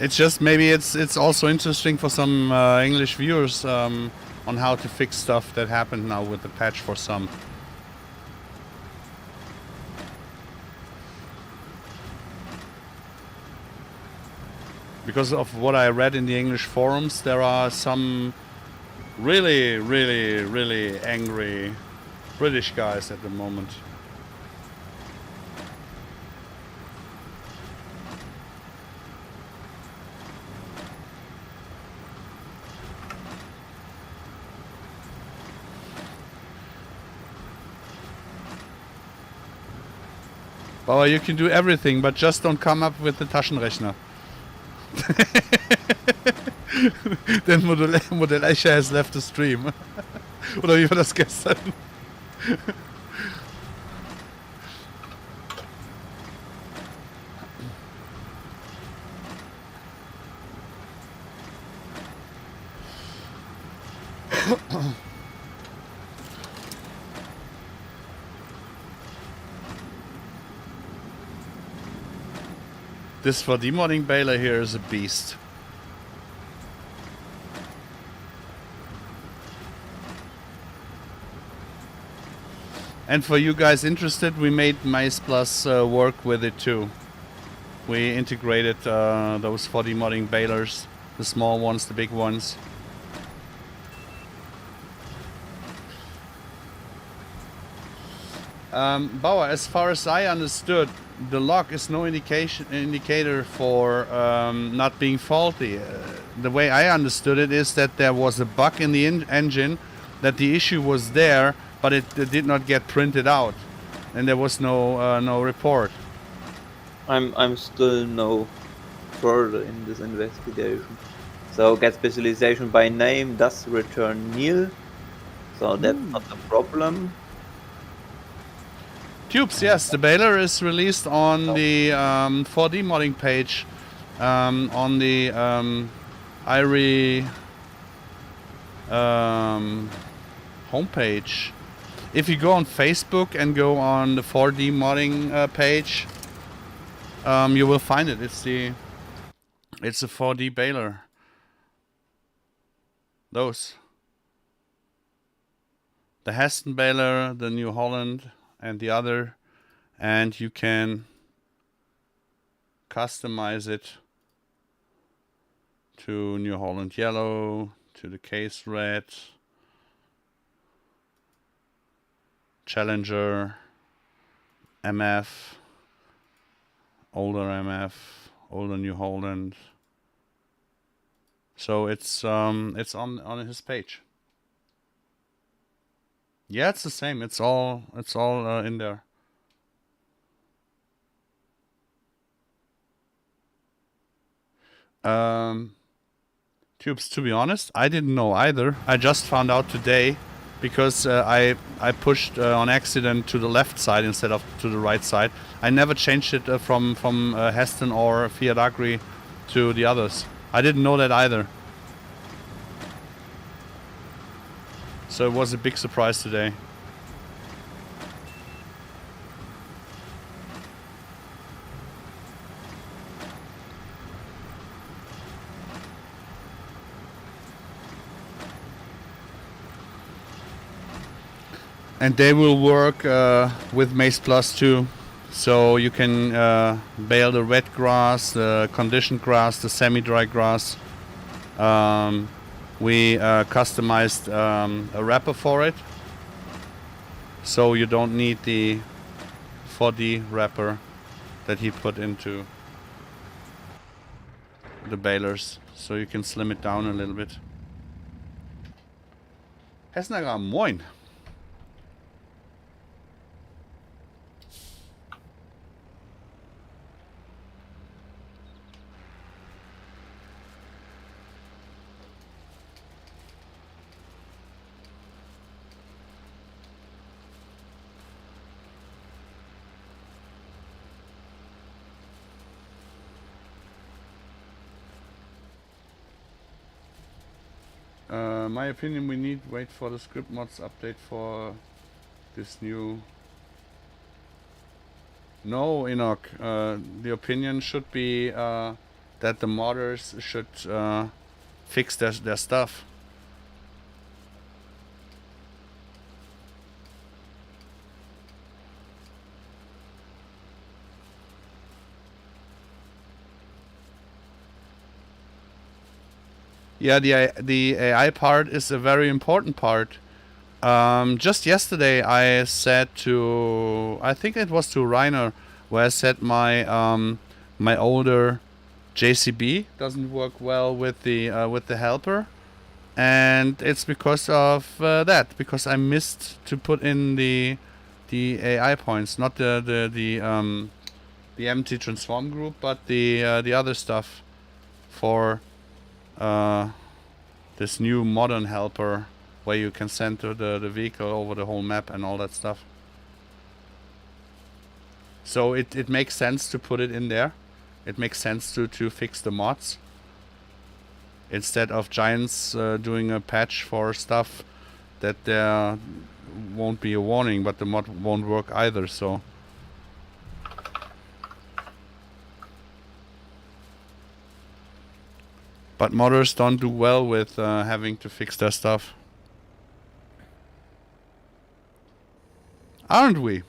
It's just maybe it's also interesting for some English viewers on how to fix stuff that happened now with the patch for some. Because of what I read in the English forums, there are some really angry British guys at the moment. Bauer, you can do everything, but just don't come up with the Taschenrechner. Denn Modelleicher has left the stream. Oder wie war das gestern? This for demodding baler here is a beast. And for you guys interested, we made MaizePlus work with it too. We integrated those for demodding balers, the small ones, the big ones. Bauer, as far as I understood, the log is no indicator for not being faulty. The way I understood it is that there was a bug in the engine, that the issue was there, but it did not get printed out, and there was no report. I'm still no further in this investigation. So get specialization by name does return nil, so that's not a problem. Tubes, yes, the baler is released on the 4D modding page on the IRE homepage. If you go on Facebook and go on the 4D modding page, you will find it. It's a 4D baler. Those. The Heston baler, the New Holland, and the other, and you can customize it to New Holland yellow, to the case red, Challenger, MF, older MF, older New Holland. So it's on his page. Yeah, it's the same. It's all in there. Tubes, to be honest, I didn't know either. I just found out today because I pushed on accident to the left side instead of to the right side. I never changed it from Heston or Fiat Agri to the others. I didn't know that either. So it was a big surprise today. And they will work with MaizePlus too. So you can bale the wet grass, the conditioned grass, the semi-dry grass. We customized a wrapper for it. So you don't need the 4D wrapper that he put into the balers. So you can slim it down a little bit. Hessenager, moin! My opinion, we need wait for the script mods update for this new. No, Enoch. The opinion should be that the modders should fix their stuff. Yeah, the AI part is a very important part. Just yesterday I said to, I think it was to Rainer, where I said my my older JCB doesn't work well with the helper, and it's because of that, because I missed to put in the AI points, not the empty transform group, but the other stuff for this new modern helper where you can send to the vehicle over the whole map and all that stuff. So it makes sense to put it in there. It makes sense to fix the mods instead of Giants doing a patch for stuff that there won't be a warning, but the mod won't work either. So but modders don't do well with having to fix their stuff. Aren't we?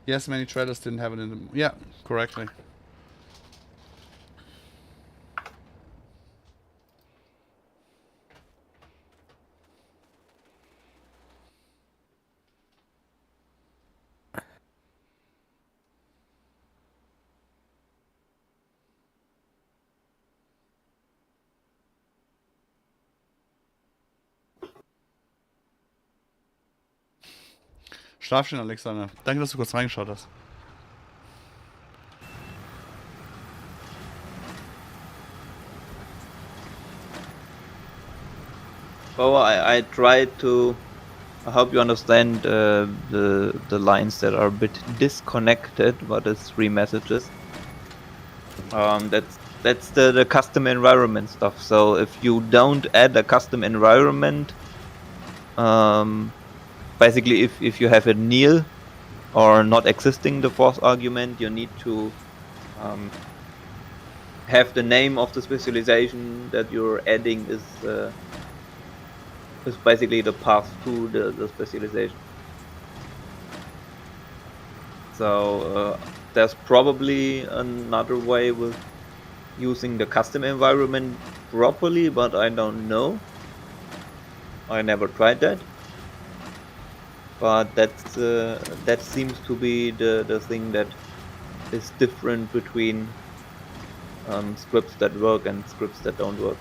Yes, many trailers didn't have it in the... Yeah, correctly. Schlaf schön, Alexander. Danke, dass du kurz reingeschaut hast. Well, I tried to. I hope you understand the lines that are a bit disconnected, but it's 3 messages. That's the custom environment stuff. So if you don't add a custom environment, basically if you have a nil or not existing the fourth argument, you need to have the name of the specialization that you're adding is basically the path to the specialization. So there's probably another way with using the custom environment properly, but I don't know. I never tried that. but that seems to be the thing that is different between scripts that work and scripts that don't work.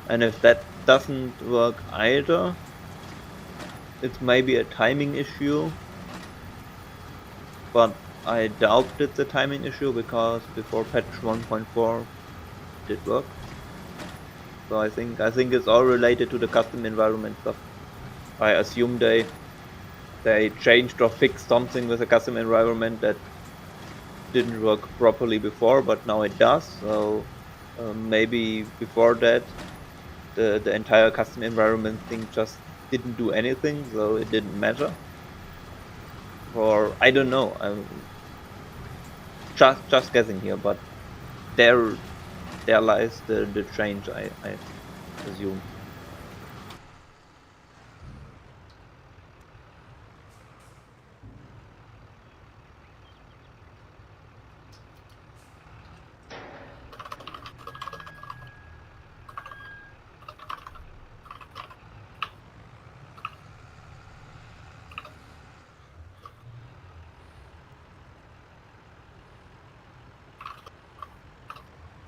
And if that doesn't work either, it's maybe a timing issue, but I doubt it's a timing issue because before patch 1.4 it did work. So I think it's all related to the custom environment stuff. I assume they changed or fixed something with a custom environment that didn't work properly before, but now it does. So maybe before that, the entire custom environment thing just didn't do anything, so it didn't matter. Or I don't know. I'm just guessing here, but there lies the change. I assume.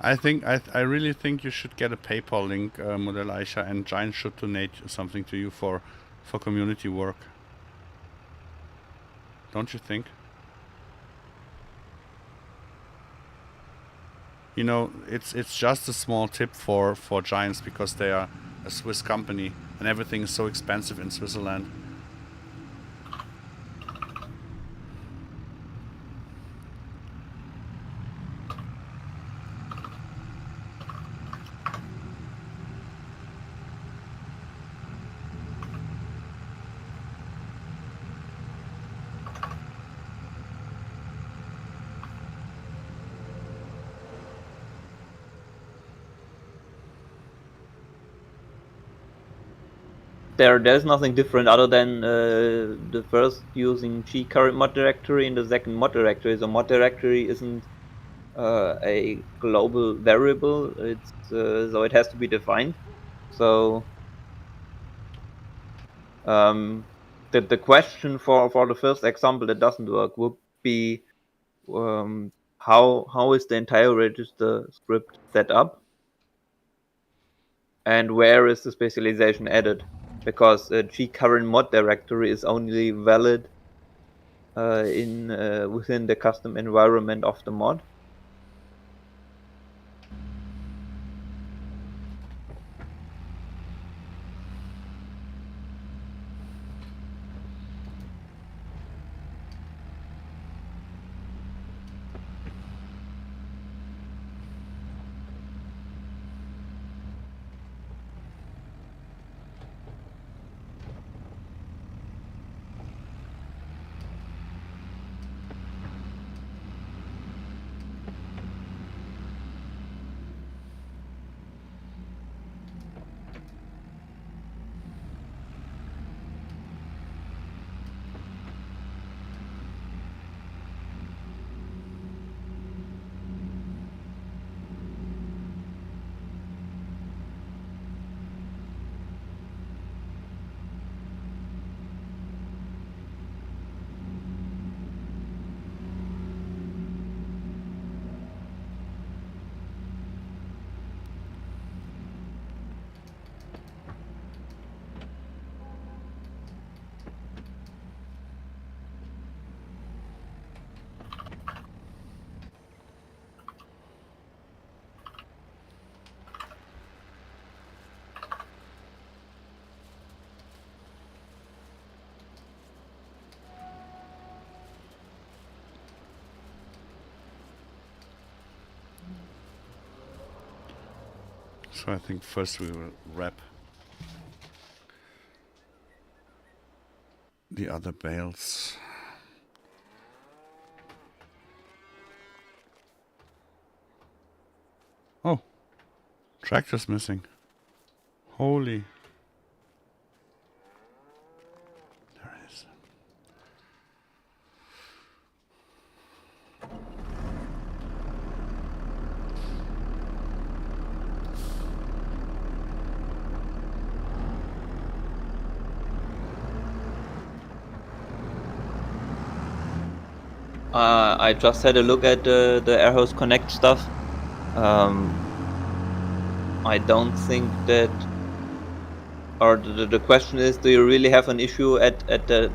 I really think you should get a PayPal link, Modelleicher, and Giant should donate something to you for community work. Don't you think? You know, it's just a small tip for Giants because they are a Swiss company and everything is so expensive in Switzerland. There's nothing different other than the first using current mod directory and the second mod directory. So mod directory isn't a global variable. It's so it has to be defined. So the question for the first example that doesn't work would be how is the entire register script set up, and where is the specialization added? Because current mod directory is only valid in within the custom environment of the mod. So I think first we will wrap the other bales. Oh, tractor's missing. Holy. There it is. I just had a look at the Airhost Connect stuff. I don't think that, or the question is, do you really have an issue at the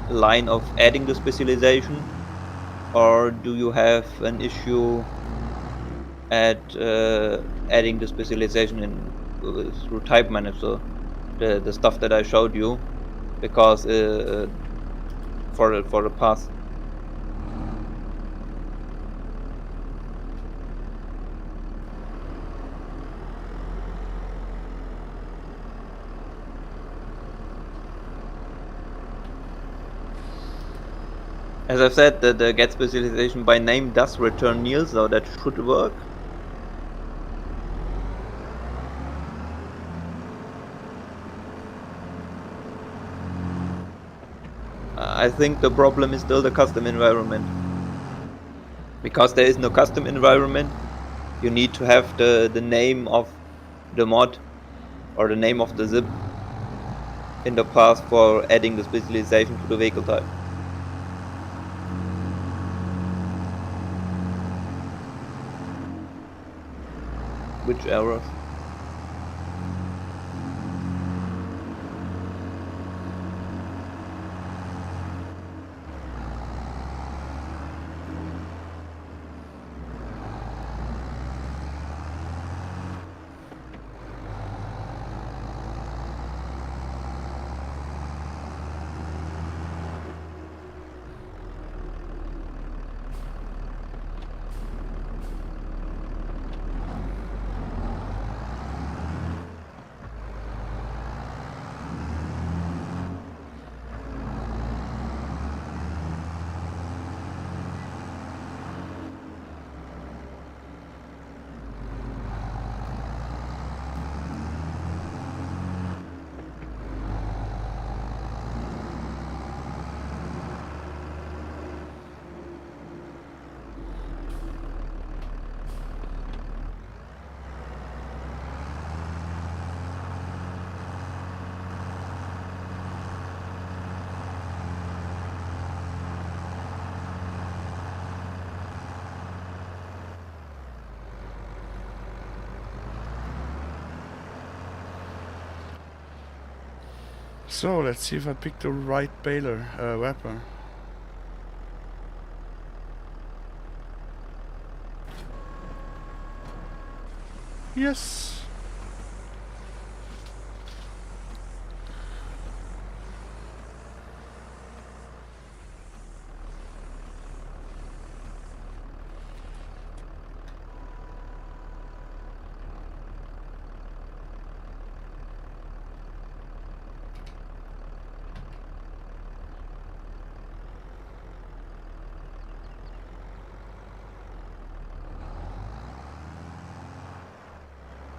line of adding the specialization, or do you have an issue at adding the specialization in through type manager, the stuff that I showed you, because for the path. As I've said, the get specialization by name does return nil, so that should work. I think the problem is still the custom environment. Because there is no custom environment, you need to have the name of the mod or the name of the zip in the path for adding the specialization to the vehicle type. Which errors? So let's see if I picked the right baler wrapper. Yes.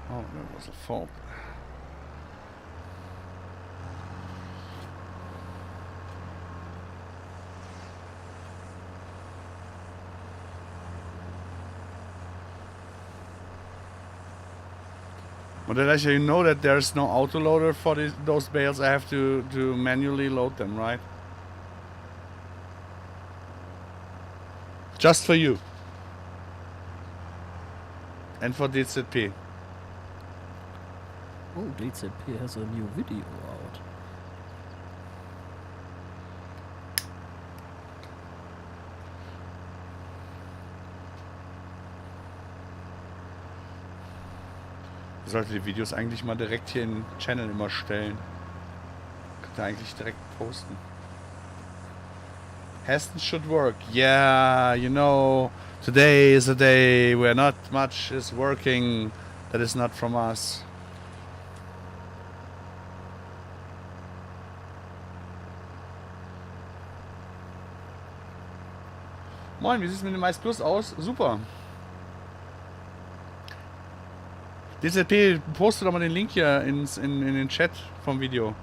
Oh, that was a fault. Modelleicher, you know that there's no autoloader for those bales. I have to manually load them, right? Just for you. And for DZP. Oh, DZP has a new video out. Ich sollte die Videos eigentlich mal direkt hier in den Channel immer stellen. Könnte eigentlich direkt posten. Heston should work. Yeah, you know, today is a day where not much is working that is not from us. Moin, wie sieht es mit dem MaizePlus aus? Super. DZP, poste doch mal den Link hier in den Chat vom Video.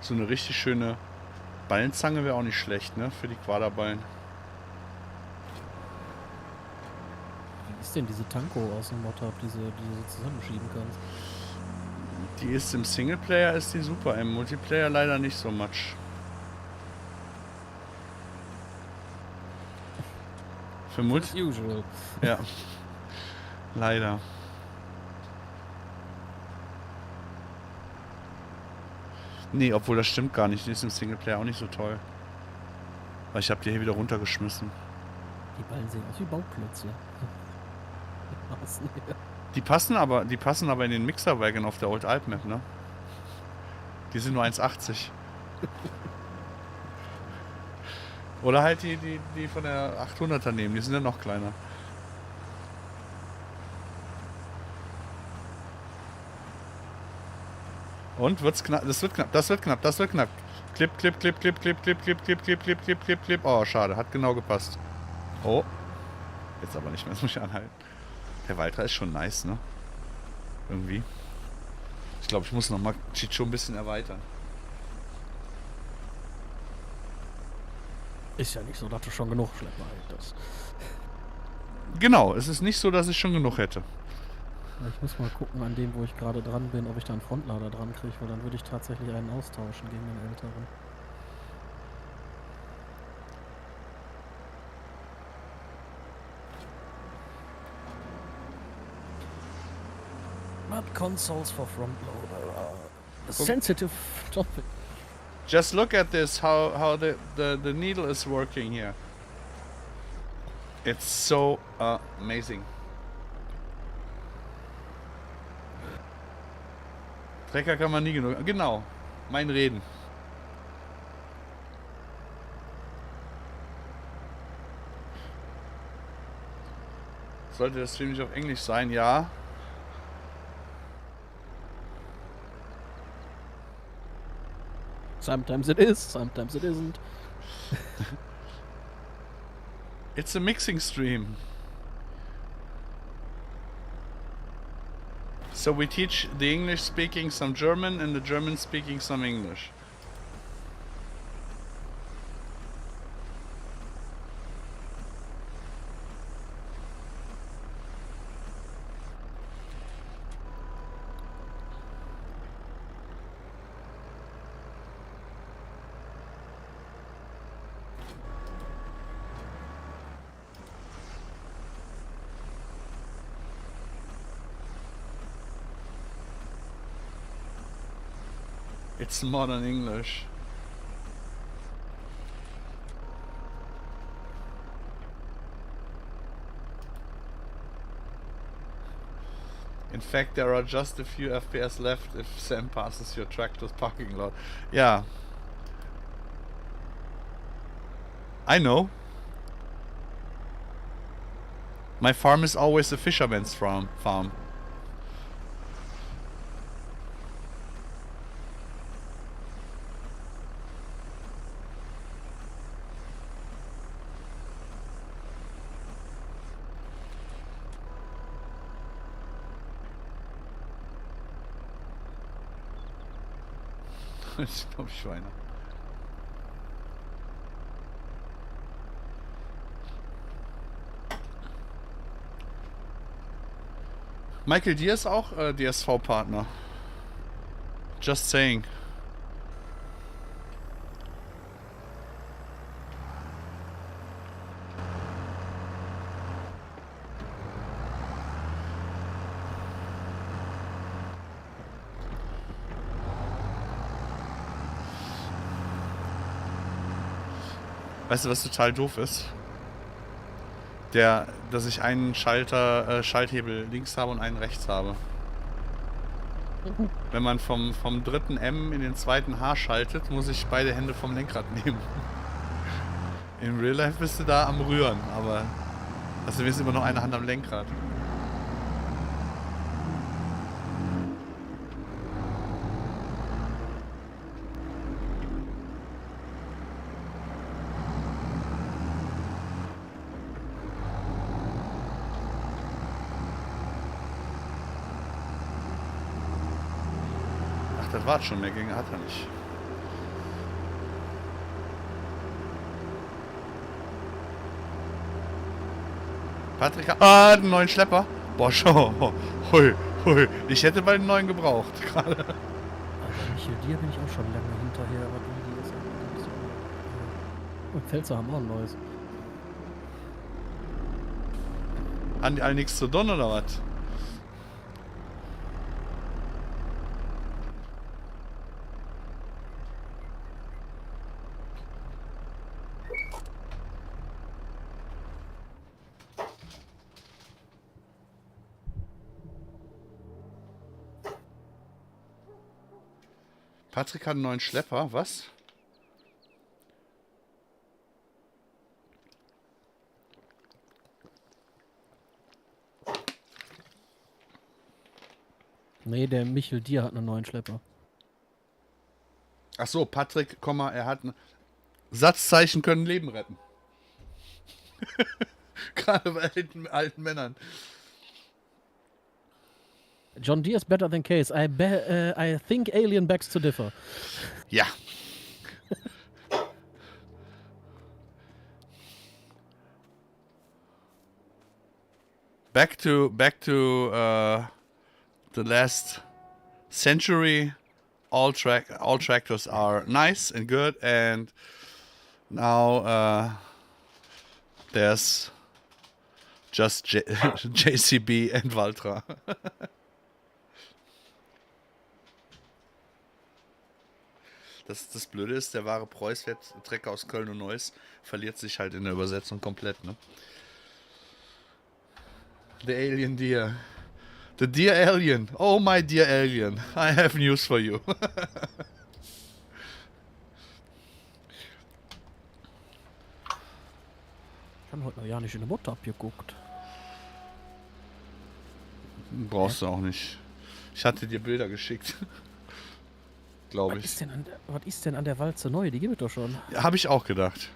So eine richtig schöne Ballenzange wäre auch nicht schlecht, ne? Für die Quaderballen. Wie ist denn diese Tanko aus dem Mod-Hub, die du so zusammenschieben kannst? Die ist im Singleplayer ist die super, im Multiplayer leider nicht so much. Für As usual. Ja. Leider. Nee, obwohl das stimmt gar nicht. Die ist im Singleplayer auch nicht so toll. Weil ich habe die hier wieder runtergeschmissen. Die Ballen sehen aus wie Bauklötze. Die passen aber in den Mixer-Wagon auf der Old Alp Map, ne? Die sind nur 1,80. Oder halt die von der 800er nehmen, die sind ja noch kleiner. Und wird's knapp? Das wird knapp, das wird knapp, das wird knapp. Clip, clip, clip, clip, clip, clip, clip, clip, clip, clip, clip, clip, clip. Oh, schade, hat genau gepasst. Oh. Jetzt aber nicht mehr, jetzt muss ich anhalten. Der Walter ist schon nice, ne? Irgendwie. Ich glaube, ich muss nochmal Chicho ein bisschen erweitern. Ist ja nicht so, dass du schon genug Schlepper hättest. Genau, es ist nicht so, dass ich schon genug hätte. Ich muss mal gucken an dem, wo ich gerade dran bin, ob ich da einen Frontlader dran kriege, weil dann würde ich tatsächlich einen austauschen gegen den älteren. Not consoles for frontloader are a sensitive topic. Just look at this, how the needle is working here. It's so amazing. Trecker kann man nie genug. Genau, mein Reden. Sollte der Stream nicht auf Englisch sein? Ja. Sometimes it is, sometimes it isn't. It's a mixing stream. So we teach the English speaking some German and the German speaking some English. It's modern English. In fact, there are just a few FPS left if Sam passes your tractor's parking lot. Yeah. I know. My farm is always a fisherman's farm. Ich glaube, Schweine. Michael, dir ist auch DSV-Partner. Just saying. Weißt du, was total doof ist? Dass ich einen Schalthebel links habe und einen rechts habe. Wenn man vom dritten M in den zweiten H schaltet, muss ich beide Hände vom Lenkrad nehmen. In Real Life bist du da am Rühren, aber also wir sind immer noch eine Hand am Lenkrad. Das war schon, mehr Gänge hat er nicht. Patrick, einen neuen Schlepper. Boah, schau. Hui, hui. Ich hätte mal einen neuen gebraucht, gerade. Aber Michel, dir bin ich auch schon lange hinterher, aber die ist ja nicht so. Und Pfälzer haben auch ein neues. Haben die alle nichts zu tun, oder was? Patrick hat einen neuen Schlepper, was? Nee, der Michel Dir hat einen neuen Schlepper. Ach so, Patrick, er hat Satzzeichen können Leben retten. Gerade bei alten Männern. John Deere is better than Case. I think Alien begs to differ. Ja. Back to the last century. All tractors are nice and good, and now there's just JCB and Valtra. Das Blöde ist, der wahre Preuß-Trecker aus Köln und Neuss verliert sich halt in der Übersetzung komplett, ne? The Alien Deer. The Dear Alien. Oh my dear Alien. I have news for you. Ich habe heute noch ja nicht in der Mutter abgeguckt. Brauchst du auch nicht. Ich hatte dir Bilder geschickt. Glaube ich. Was ist denn an der Walze neu? Die gibt es doch schon. Ja, habe ich auch gedacht.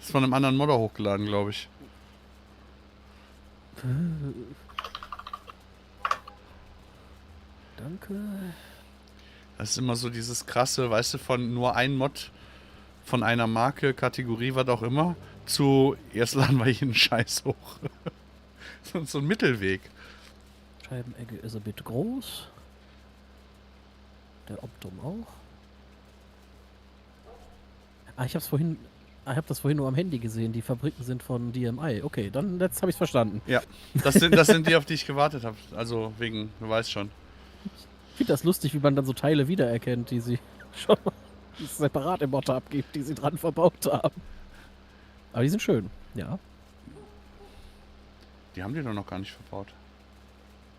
Ist von einem anderen Modder hochgeladen, glaube ich. Danke. Das ist immer so dieses krasse, weißt du, von nur ein Mod von einer Marke, Kategorie, was auch immer, zu erst laden wir jeden Scheiß hoch. So ein Mittelweg. Scheibenegge ist ein bisschen groß. Der Optum auch. Ich habe das vorhin nur am Handy gesehen. Die Fabriken sind von DMI. Okay, dann jetzt habe ich es verstanden. Ja, das sind die, auf die ich gewartet habe. Also wegen, du weißt schon. Ich finde das lustig, wie man dann so Teile wiedererkennt, die sie schon mal separat im Mod abgibt, die sie dran verbaut haben. Aber die sind schön, ja. Die haben die doch noch gar nicht verbaut.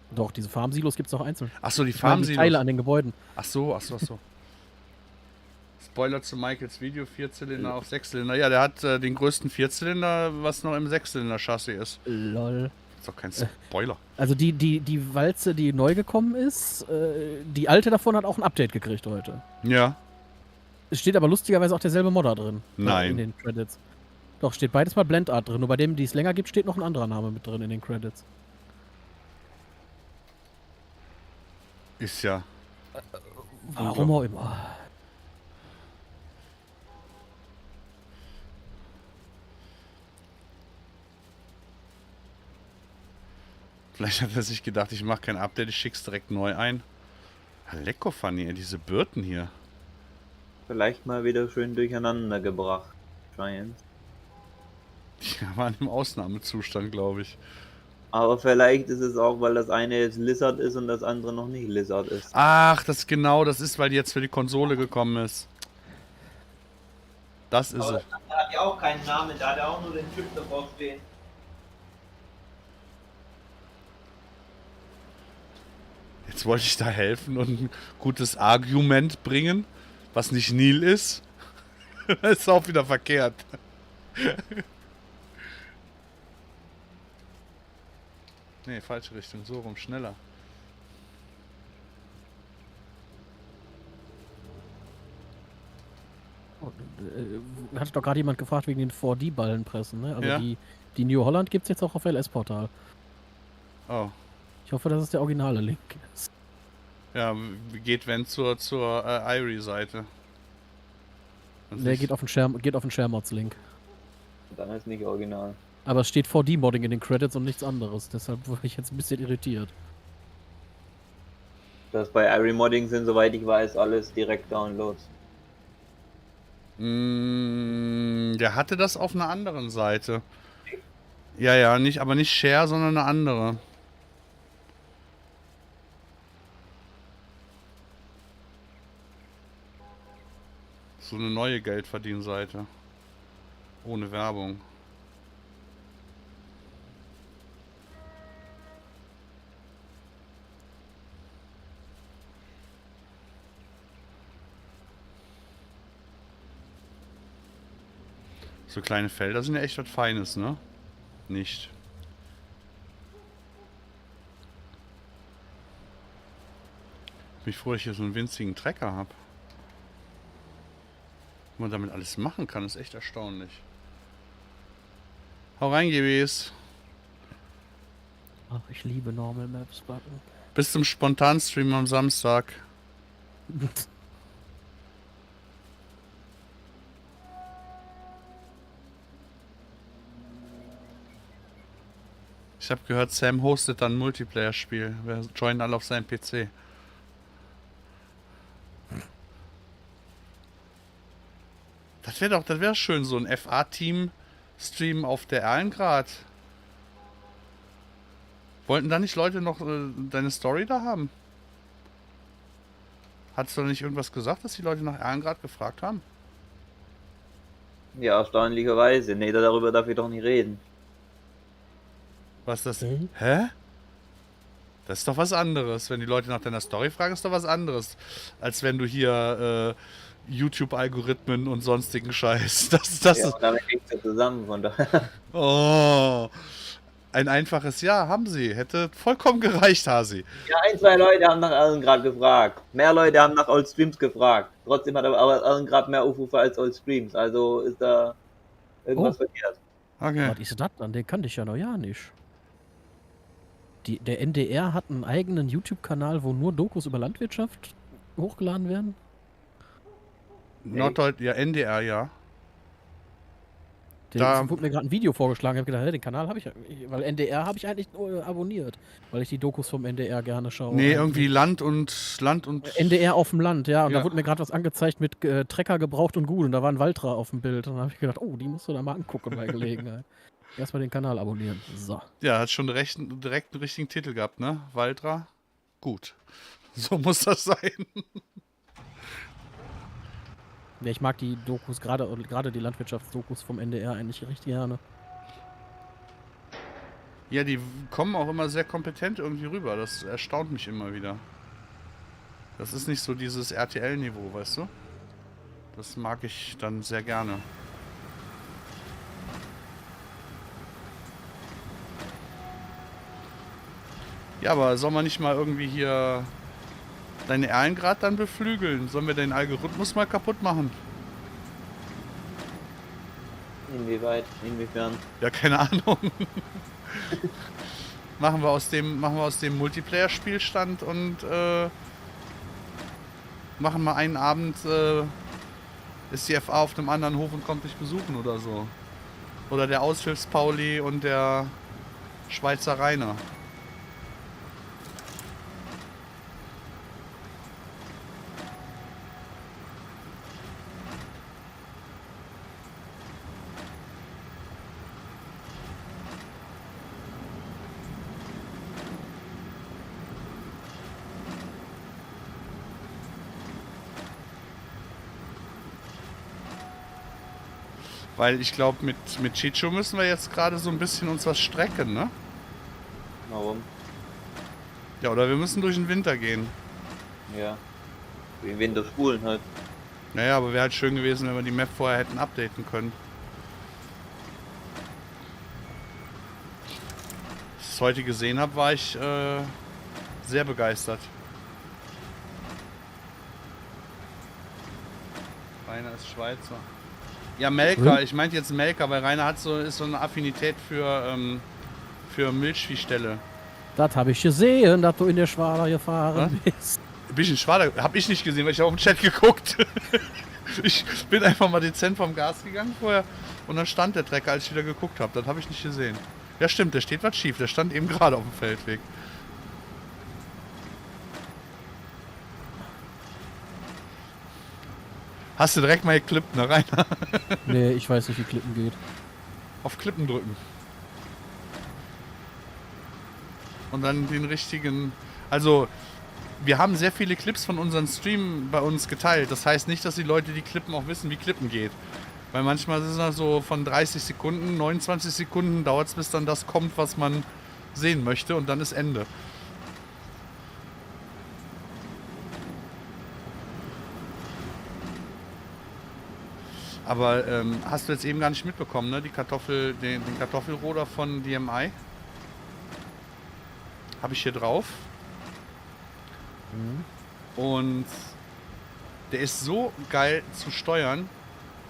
Doch, diese Farmsilos gibt es auch einzeln. Achso, die Ich meine, Farmsilos. die Teile an den Gebäuden. Ach so. Spoiler zu Michaels Video, 4-Zylinder auf 6-Zylinder. Ja, der hat den größten 4-Zylinder, was noch im 6-Zylinder-Chassis ist. Lol. Ist doch kein Spoiler. Also die Walze, die neu gekommen ist, die alte davon hat auch ein Update gekriegt heute. Ja. Es steht aber lustigerweise auch derselbe Modder drin. Nein. In den Credits. Doch, steht beides mal Blendart drin. Nur bei dem, die es länger gibt, steht noch ein anderer Name mit drin in den Credits. Ist ja. Warum auch immer. Vielleicht hat er sich gedacht, ich mache kein Update, ich schick's direkt neu ein. Lecker funny, diese Birten hier. Vielleicht mal wieder schön durcheinander gebracht. Scheint. Die waren im Ausnahmezustand, glaube ich. Aber vielleicht ist es auch, weil das eine jetzt Lizard ist und das andere noch nicht Lizard ist. Ach, das ist, weil die jetzt für die Konsole gekommen ist. Das ist es. Der hat ja auch keinen Namen, da hat er auch nur den Typ davor stehen. Jetzt wollte ich da helfen und ein gutes Argument bringen, was nicht Nil ist. Das ist auch wieder verkehrt. Nee, falsche Richtung, so rum, schneller. Hat doch gerade jemand gefragt wegen den 4D-Ballenpressen, ne? Also Ja. die New Holland gibt es jetzt auch auf LS-Portal. Oh. Ich hoffe, dass es der originale Link ist. Ja, geht wenn zur Irie-Seite. Der geht auf den Schermods-Link. Dann ist nicht original. Aber es steht VD-Modding in den Credits und nichts anderes. Deshalb war ich jetzt ein bisschen irritiert. Das bei iRemodding sind, soweit ich weiß, alles Direkt-Downloads. Der hatte das auf einer anderen Seite. Ja, ja, nicht, aber nicht Share, sondern eine andere. So eine neue Geldverdienseite. Ohne Werbung. So kleine Felder sind ja echt was Feines, ne? Nicht. Bin ich froh, dass ich hier so einen winzigen Trecker habe. Was man damit alles machen kann, ist echt erstaunlich. Hau rein, GWs. Ach, ich liebe Normal Maps Button. Bis zum Spontanstream am Samstag. Ich habe gehört, Sam hostet dann ein Multiplayer-Spiel. Wir joinen alle auf seinem PC. Das wäre schön, so ein FA-Team-Stream auf der Erlengrad. Wollten da nicht Leute noch deine Story da haben? Hattest du da nicht irgendwas gesagt, dass die Leute nach Erlengrad gefragt haben? Ja, erstaunlicherweise. Nee, darüber darf ich doch nicht reden. Was das? Mhm. Hä? Das ist doch was anderes. Wenn die Leute nach deiner Story fragen, ist doch was anderes. Als wenn du hier YouTube-Algorithmen und sonstigen Scheiß. Das Ja, ist. damit hängt es zusammen, von daher. Oh. Ein einfaches Ja haben sie. Hätte vollkommen gereicht, Hasi. Ja, ein, zwei Leute haben nach Erlengrad gefragt. Mehr Leute haben nach Old Streams gefragt. Trotzdem hat aber Erlengrad mehr Aufrufe als Old Streams. Also ist da irgendwas verkehrt. Okay. Was ist das dann? Den kannte ich ja noch ja nicht. Der NDR hat einen eigenen YouTube-Kanal, wo nur Dokus über Landwirtschaft hochgeladen werden. Norddeutsch, ja, NDR, ja. Da wurde mir gerade ein Video vorgeschlagen. Ich habe gedacht, den Kanal habe ich, weil NDR habe ich eigentlich nur abonniert, weil ich die Dokus vom NDR gerne schaue. Nee, irgendwie Land und. NDR auf dem Land, ja. Und Ja. da wurde mir gerade was angezeigt mit Trecker gebraucht und gut. Und da war ein Waltra auf dem Bild. Und dann habe ich gedacht, oh, die musst du da mal angucken bei Gelegenheit. Erstmal den Kanal abonnieren. So. Ja, hat schon direkt einen richtigen Titel gehabt, ne? Waltra. Gut. So muss das sein. Ja, ich mag die Dokus, gerade die Landwirtschaftsdokus vom NDR eigentlich richtig gerne. Ja, die kommen auch immer sehr kompetent irgendwie rüber. Das erstaunt mich immer wieder. Das ist nicht so dieses RTL-Niveau, weißt du? Das mag ich dann sehr gerne. Ja, aber soll man nicht mal irgendwie hier deine Erlengrad dann beflügeln? Sollen wir den Algorithmus mal kaputt machen? Inwieweit? Inwiefern? Ja, keine Ahnung. machen wir aus dem Multiplayer-Spielstand und machen mal einen Abend, ist die FA auf einem anderen Hof und kommt dich besuchen oder so. Oder der Aushilfs-Pauli und der Schweizer Rainer. Weil ich glaube, mit Chicho müssen wir jetzt gerade so ein bisschen uns was strecken, ne? Warum? Ja, oder wir müssen durch den Winter gehen. Ja. Wie im Winter spulen halt. Naja, aber wäre halt schön gewesen, wenn wir die Map vorher hätten updaten können. Als ich es heute gesehen habe, war ich sehr begeistert. Rainer ist Schweizer. Ja, Melker. Ich meinte jetzt Melker, weil Rainer hat ist so eine Affinität für Milchviehställe. Das habe ich gesehen, dass du in der Schwader gefahren bist. Ein bisschen schwader. Hab ich nicht gesehen, weil ich habe auf den Chat geguckt. Ich bin einfach mal dezent vom Gas gegangen vorher und dann stand der Trecker, als ich wieder geguckt habe. Das habe ich nicht gesehen. Ja stimmt, der steht was schief. Der stand eben gerade auf dem Feldweg. Hast du direkt mal geklippt, ne, Rainer? Nee, ich weiß nicht, wie Klippen geht. Auf Klippen drücken. Und dann den richtigen... Also, wir haben sehr viele Clips von unseren Stream bei uns geteilt. Das heißt nicht, dass die Leute, die klippen, auch wissen, wie Klippen geht. Weil manchmal ist es so von 30 Sekunden, 29 Sekunden dauert es, bis dann das kommt, was man sehen möchte. Und dann ist Ende. Aber hast du jetzt eben gar nicht mitbekommen, ne? Den Kartoffelroder von DMI habe ich hier drauf. Und der ist so geil zu steuern.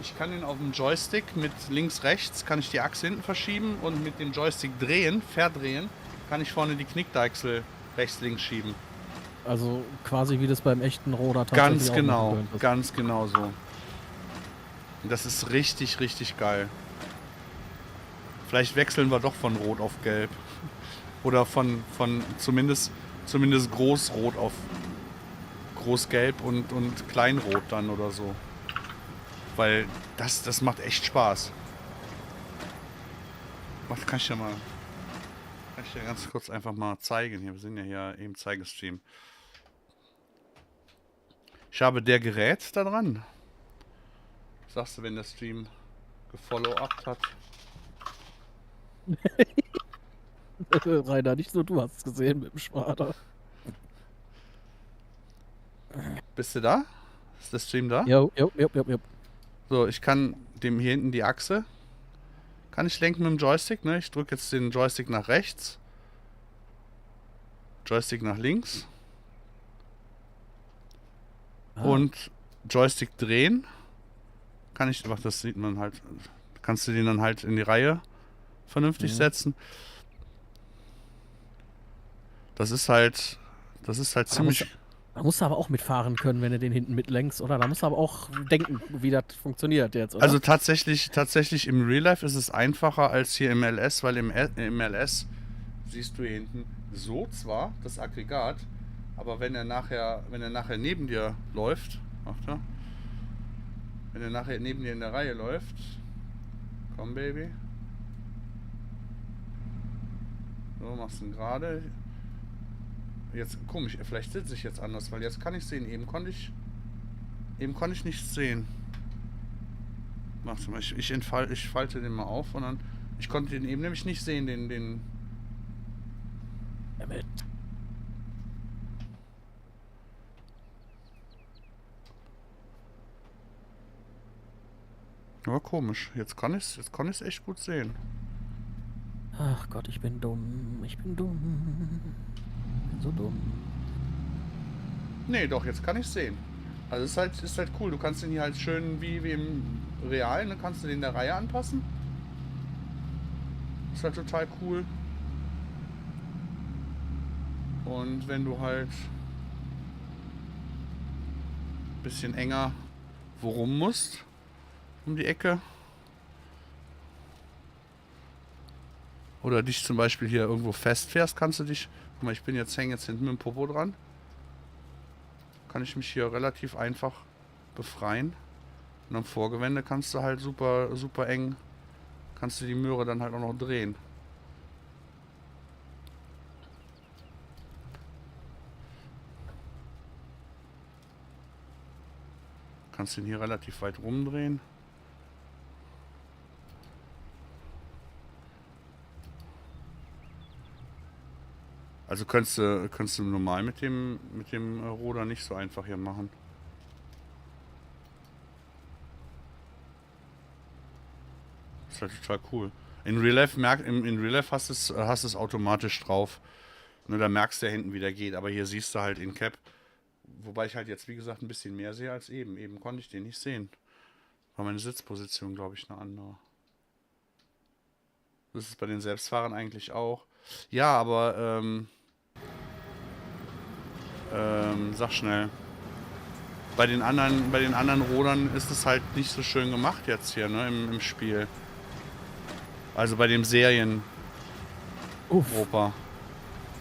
Ich kann ihn auf dem Joystick mit links, rechts, kann ich die Achse hinten verschieben und mit dem Joystick verdrehen, kann ich vorne die Knickdeichsel rechts, links schieben. Also quasi wie das beim echten Roder tatsächlich Ganz genau so. Und das ist richtig, richtig geil. Vielleicht wechseln wir doch von Rot auf Gelb. Oder von zumindest Großrot auf Großgelb und Kleinrot dann oder so. Weil das macht echt Spaß. Kann ich ja ganz kurz einfach mal zeigen. Hier, wir sind ja hier im Zeigestream. Ich habe der Gerät da dran. Was sagst du, wenn der Stream gefollow-upt hat? Rainer, nicht nur du hast es gesehen mit dem Schwader. Bist du da? Ist der Stream da? Jo. So, ich kann dem hier hinten die Achse. Kann ich lenken mit dem Joystick, ne? Ich drücke jetzt den Joystick nach rechts. Joystick nach links. Und Joystick drehen. Kann ich, ach, das sieht man halt. Kannst du den dann halt in die Reihe vernünftig setzen. Das ist halt ziemlich... Da musst du aber auch mitfahren können, wenn du den hinten mitlenkst, oder? Da musst du aber auch denken, wie das funktioniert jetzt, oder? Also tatsächlich im Real Life ist es einfacher als hier im LS, weil im LS siehst du hier hinten so zwar das Aggregat, aber wenn er nachher neben dir läuft, wenn er nachher neben dir in der Reihe läuft, komm Baby, so machst du ihn gerade. Jetzt komisch, vielleicht sitze ich jetzt anders, weil jetzt kann ich sehen. Eben konnte ich nichts sehen. Warte mal, ich falte den mal auf und dann. Ich konnte den eben nämlich nicht sehen, den. Aber komisch. Jetzt kann ich es echt gut sehen. Ach Gott, ich bin dumm. Ich bin so dumm. Nee, doch, jetzt kann ich sehen. Also ist halt cool. Du kannst den hier halt schön wie im Realen, dann kannst du den der Reihe anpassen. Ist halt total cool. Und wenn du halt ein bisschen enger worum musst, um die Ecke. Oder dich zum Beispiel hier irgendwo festfährst, kannst du dich... Guck mal, hänge jetzt hinten mit dem Popo dran. Kann ich mich hier relativ einfach befreien. Und am Vorgewende kannst du halt super eng, kannst du die Möhre dann halt auch noch drehen. Kannst den hier relativ weit rumdrehen. Also könntest du normal mit dem Ruder nicht so einfach hier machen. Das ist halt total cool. In Real Life hast du es automatisch drauf. Nur da merkst du ja hinten, wie der geht. Aber hier siehst du halt in Cap. Wobei ich halt jetzt, wie gesagt, ein bisschen mehr sehe als eben. Eben konnte ich den nicht sehen. War meine Sitzposition, glaube ich, eine andere. Das ist bei den Selbstfahrern eigentlich auch. Ja, aber sag schnell. Bei den anderen Rodern ist es halt nicht so schön gemacht jetzt hier, ne, im Spiel. Also bei dem Serien-Europa.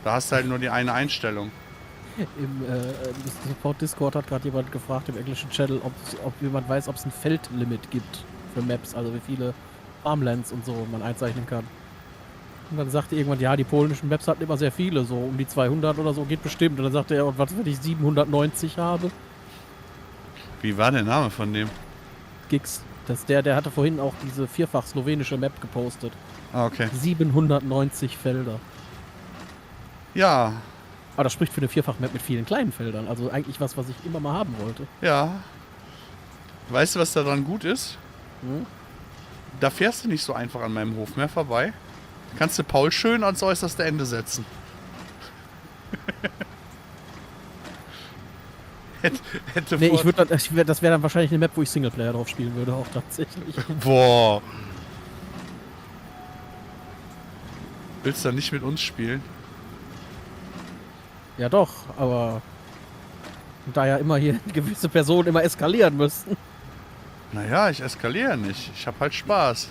Da hast du halt nur die eine Einstellung. Im Support Discord hat gerade jemand gefragt im englischen Channel, ob jemand weiß, ob es ein Feldlimit gibt für Maps, also wie viele Farmlands und so man einzeichnen kann. Und dann sagte irgendwann, ja, die polnischen Maps hatten immer sehr viele, so um die 200 oder so, geht bestimmt. Und dann sagte er, und was, wenn ich 790 habe? Wie war der Name von dem? Gix. Der hatte vorhin auch diese vierfach slowenische Map gepostet. Ah, okay. 790 Felder. Ja. Aber das spricht für eine Vierfach-Map mit vielen kleinen Feldern. Also eigentlich was ich immer mal haben wollte. Ja. Weißt du, was daran gut ist? Hm? Da fährst du nicht so einfach an meinem Hof mehr vorbei. Kannst du Paul schön ans äußerste Ende setzen. hätte Nee, das wäre dann wahrscheinlich eine Map, wo ich Singleplayer drauf spielen würde, auch tatsächlich. Boah. Willst du dann nicht mit uns spielen? Ja doch, aber da ja immer hier gewisse Personen immer eskalieren müssten. Naja, ich eskaliere nicht. Ich habe halt Spaß.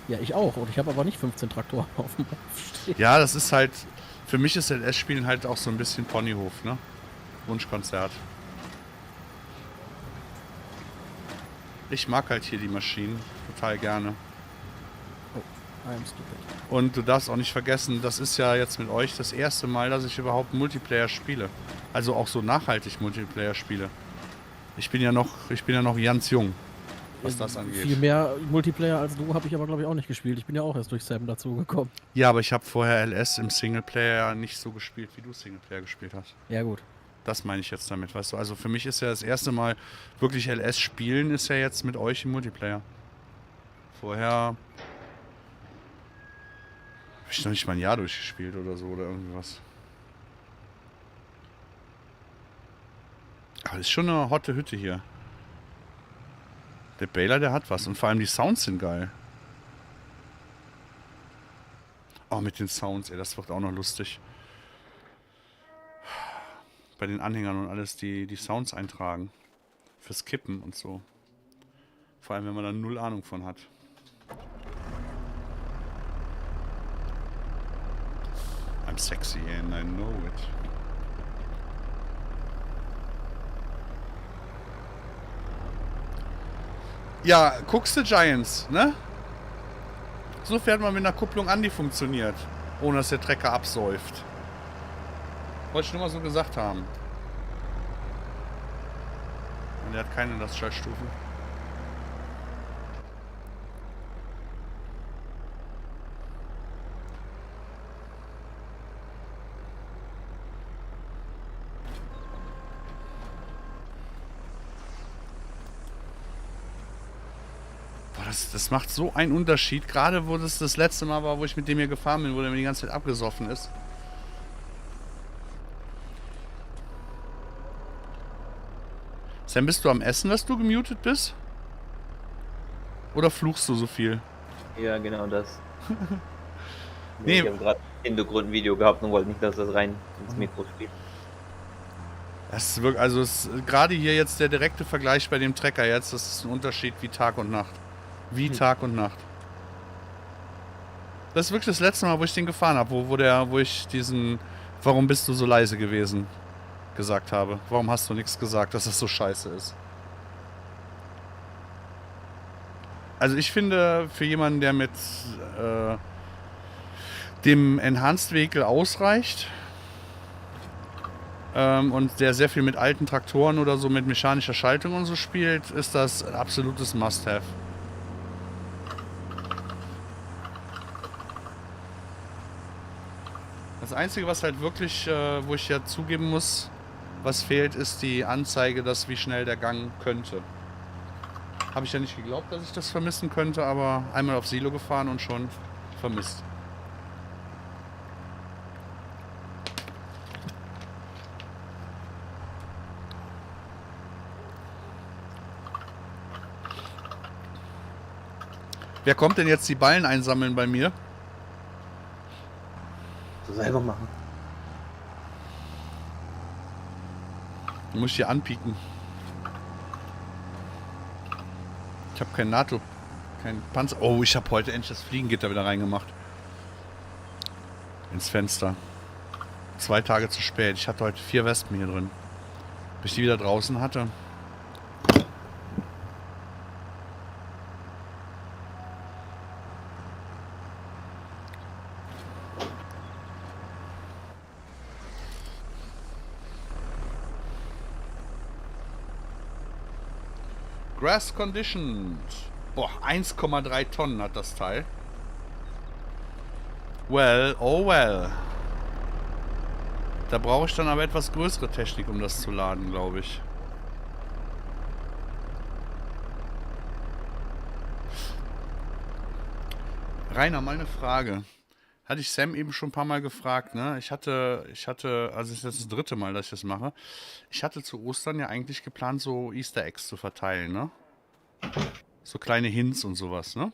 Ja, ich auch. Und ich habe aber nicht 15 Traktoren auf dem Hof stehen. Ja, das ist halt... Für mich ist LS-Spielen halt auch so ein bisschen Ponyhof, ne? Wunschkonzert. Ich mag halt hier die Maschinen total gerne. Oh, I am stupid. Und du darfst auch nicht vergessen, das ist ja jetzt mit euch das erste Mal, dass ich überhaupt Multiplayer spiele. Also auch so nachhaltig Multiplayer spiele. Ich bin ja noch ganz jung, was das angeht. Viel mehr Multiplayer als du habe ich aber, glaube ich, auch nicht gespielt. Ich bin ja auch erst durch Sam dazu gekommen. Ja, aber ich habe vorher LS im Singleplayer nicht so gespielt, wie du Singleplayer gespielt hast. Ja, gut. Das meine ich jetzt damit, weißt du. Also für mich ist ja das erste Mal wirklich LS spielen, ist ja jetzt mit euch im Multiplayer. Vorher habe ich noch nicht mal ein Jahr durchgespielt oder so oder irgendwas. Aber das ist schon eine hotte Hütte hier. Der Baylor, der hat was. Und vor allem die Sounds sind geil. Oh, mit den Sounds, ey, das wird auch noch lustig. Bei den Anhängern und alles, die Sounds eintragen. Fürs Kippen und so. Vor allem, wenn man da null Ahnung von hat. I'm sexy and I know it. Ja, guckst du Giants, ne? So fährt man mit einer Kupplung an, die funktioniert. Ohne dass der Trecker absäuft. Wollte ich nur mal so gesagt haben. Und der hat keine Lastschaltstufen. Das macht so einen Unterschied, gerade wo das letzte Mal war, wo ich mit dem hier gefahren bin, wo der mir die ganze Zeit abgesoffen ist. Sam, bist du am Essen, dass du gemutet bist? Oder fluchst du so viel? Ja, genau das. Nee. Ich habe gerade ein Hintergrundvideo gehabt und wollte nicht, dass das rein ins Mikro spielt. Das ist wirklich, also gerade hier jetzt der direkte Vergleich bei dem Trecker jetzt, das ist ein Unterschied wie Tag und Nacht. Wie Tag und Nacht. Das ist wirklich das letzte Mal, wo ich den gefahren habe, wo ich diesen "Warum bist du so leise gewesen?" gesagt habe. Warum hast du nichts gesagt, dass das so scheiße ist? Also ich finde, für jemanden, der mit dem Enhanced Vehicle ausreicht und der sehr viel mit alten Traktoren oder so mit mechanischer Schaltung und so spielt, ist das ein absolutes Must-Have. Das Einzige, was halt wirklich, wo ich ja zugeben muss, was fehlt, ist die Anzeige, dass wie schnell der Gang könnte. Habe ich ja nicht geglaubt, dass ich das vermissen könnte, aber einmal auf Silo gefahren und schon vermisst. Wer kommt denn jetzt die Ballen einsammeln bei mir? So selber machen. Muss ich hier anpieken. Ich habe kein NATO. Kein Panzer. Oh, ich habe heute endlich das Fliegengitter wieder reingemacht. Ins Fenster. 2 Tage zu spät. Ich hatte heute 4 Wespen hier drin. Bis ich die wieder draußen hatte. Grass Conditioned. Boah, 1,3 Tonnen hat das Teil. Well, oh well. Da brauche ich dann aber etwas größere Technik, um das zu laden, glaube ich. Rainer, mal eine Frage. Hatte ich Sam eben schon ein paar Mal gefragt, ne? Ich hatte, also es ist das 3. Mal, dass ich das mache. Ich hatte zu Ostern ja eigentlich geplant, so Easter Eggs zu verteilen, ne? So kleine Hints und sowas, ne?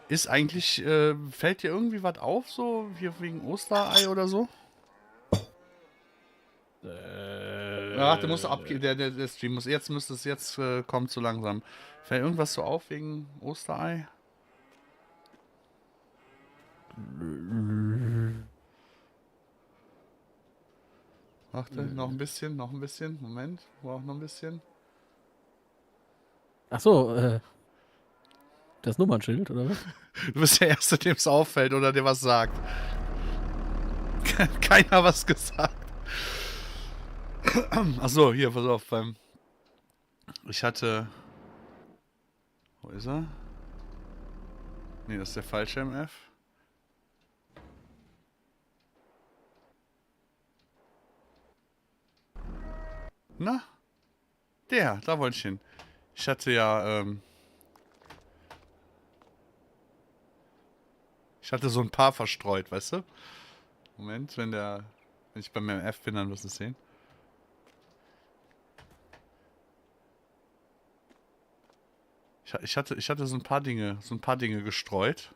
Ist eigentlich, fällt dir irgendwie was auf, so hier wegen Osterei oder so? Ach, der muss abgehen, der Stream muss, müsste es jetzt kommt so langsam. Fällt irgendwas so auf wegen Osterei? Warte, noch ein bisschen, Moment, braucht noch ein bisschen. Ach so, das Nummernschild, oder was? Du bist der Erste, dem es auffällt oder der was sagt. Keiner was gesagt. Achso, hier, pass auf. Ich hatte... Wo ist er? Nee, das ist der falsche MF. Na? Da wollte ich hin. Ich hatte ja, ich hatte so ein paar verstreut, weißt du? Moment, wenn ich beim MF bin, dann wirst du es sehen. Ich hatte so ein paar Dinge gestreut.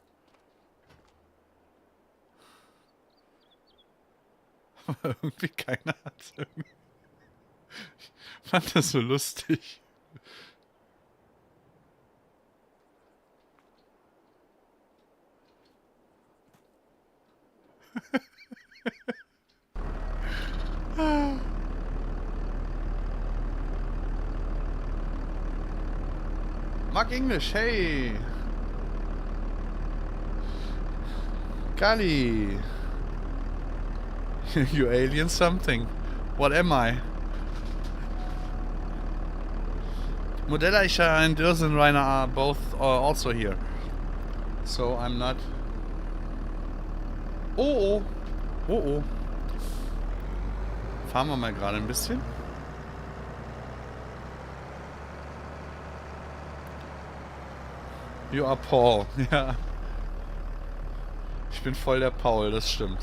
Aber irgendwie keiner hat es irgendwie. Ich fand das so lustig. Mark English, hey! Kali! You alien something. What am I? Modelleicher and Rainer are both also here. So I'm not... Oh, oh! Oh, oh! Fahren wir mal gerade ein bisschen. You are Paul, ja. Ich bin voll der Paul, das stimmt.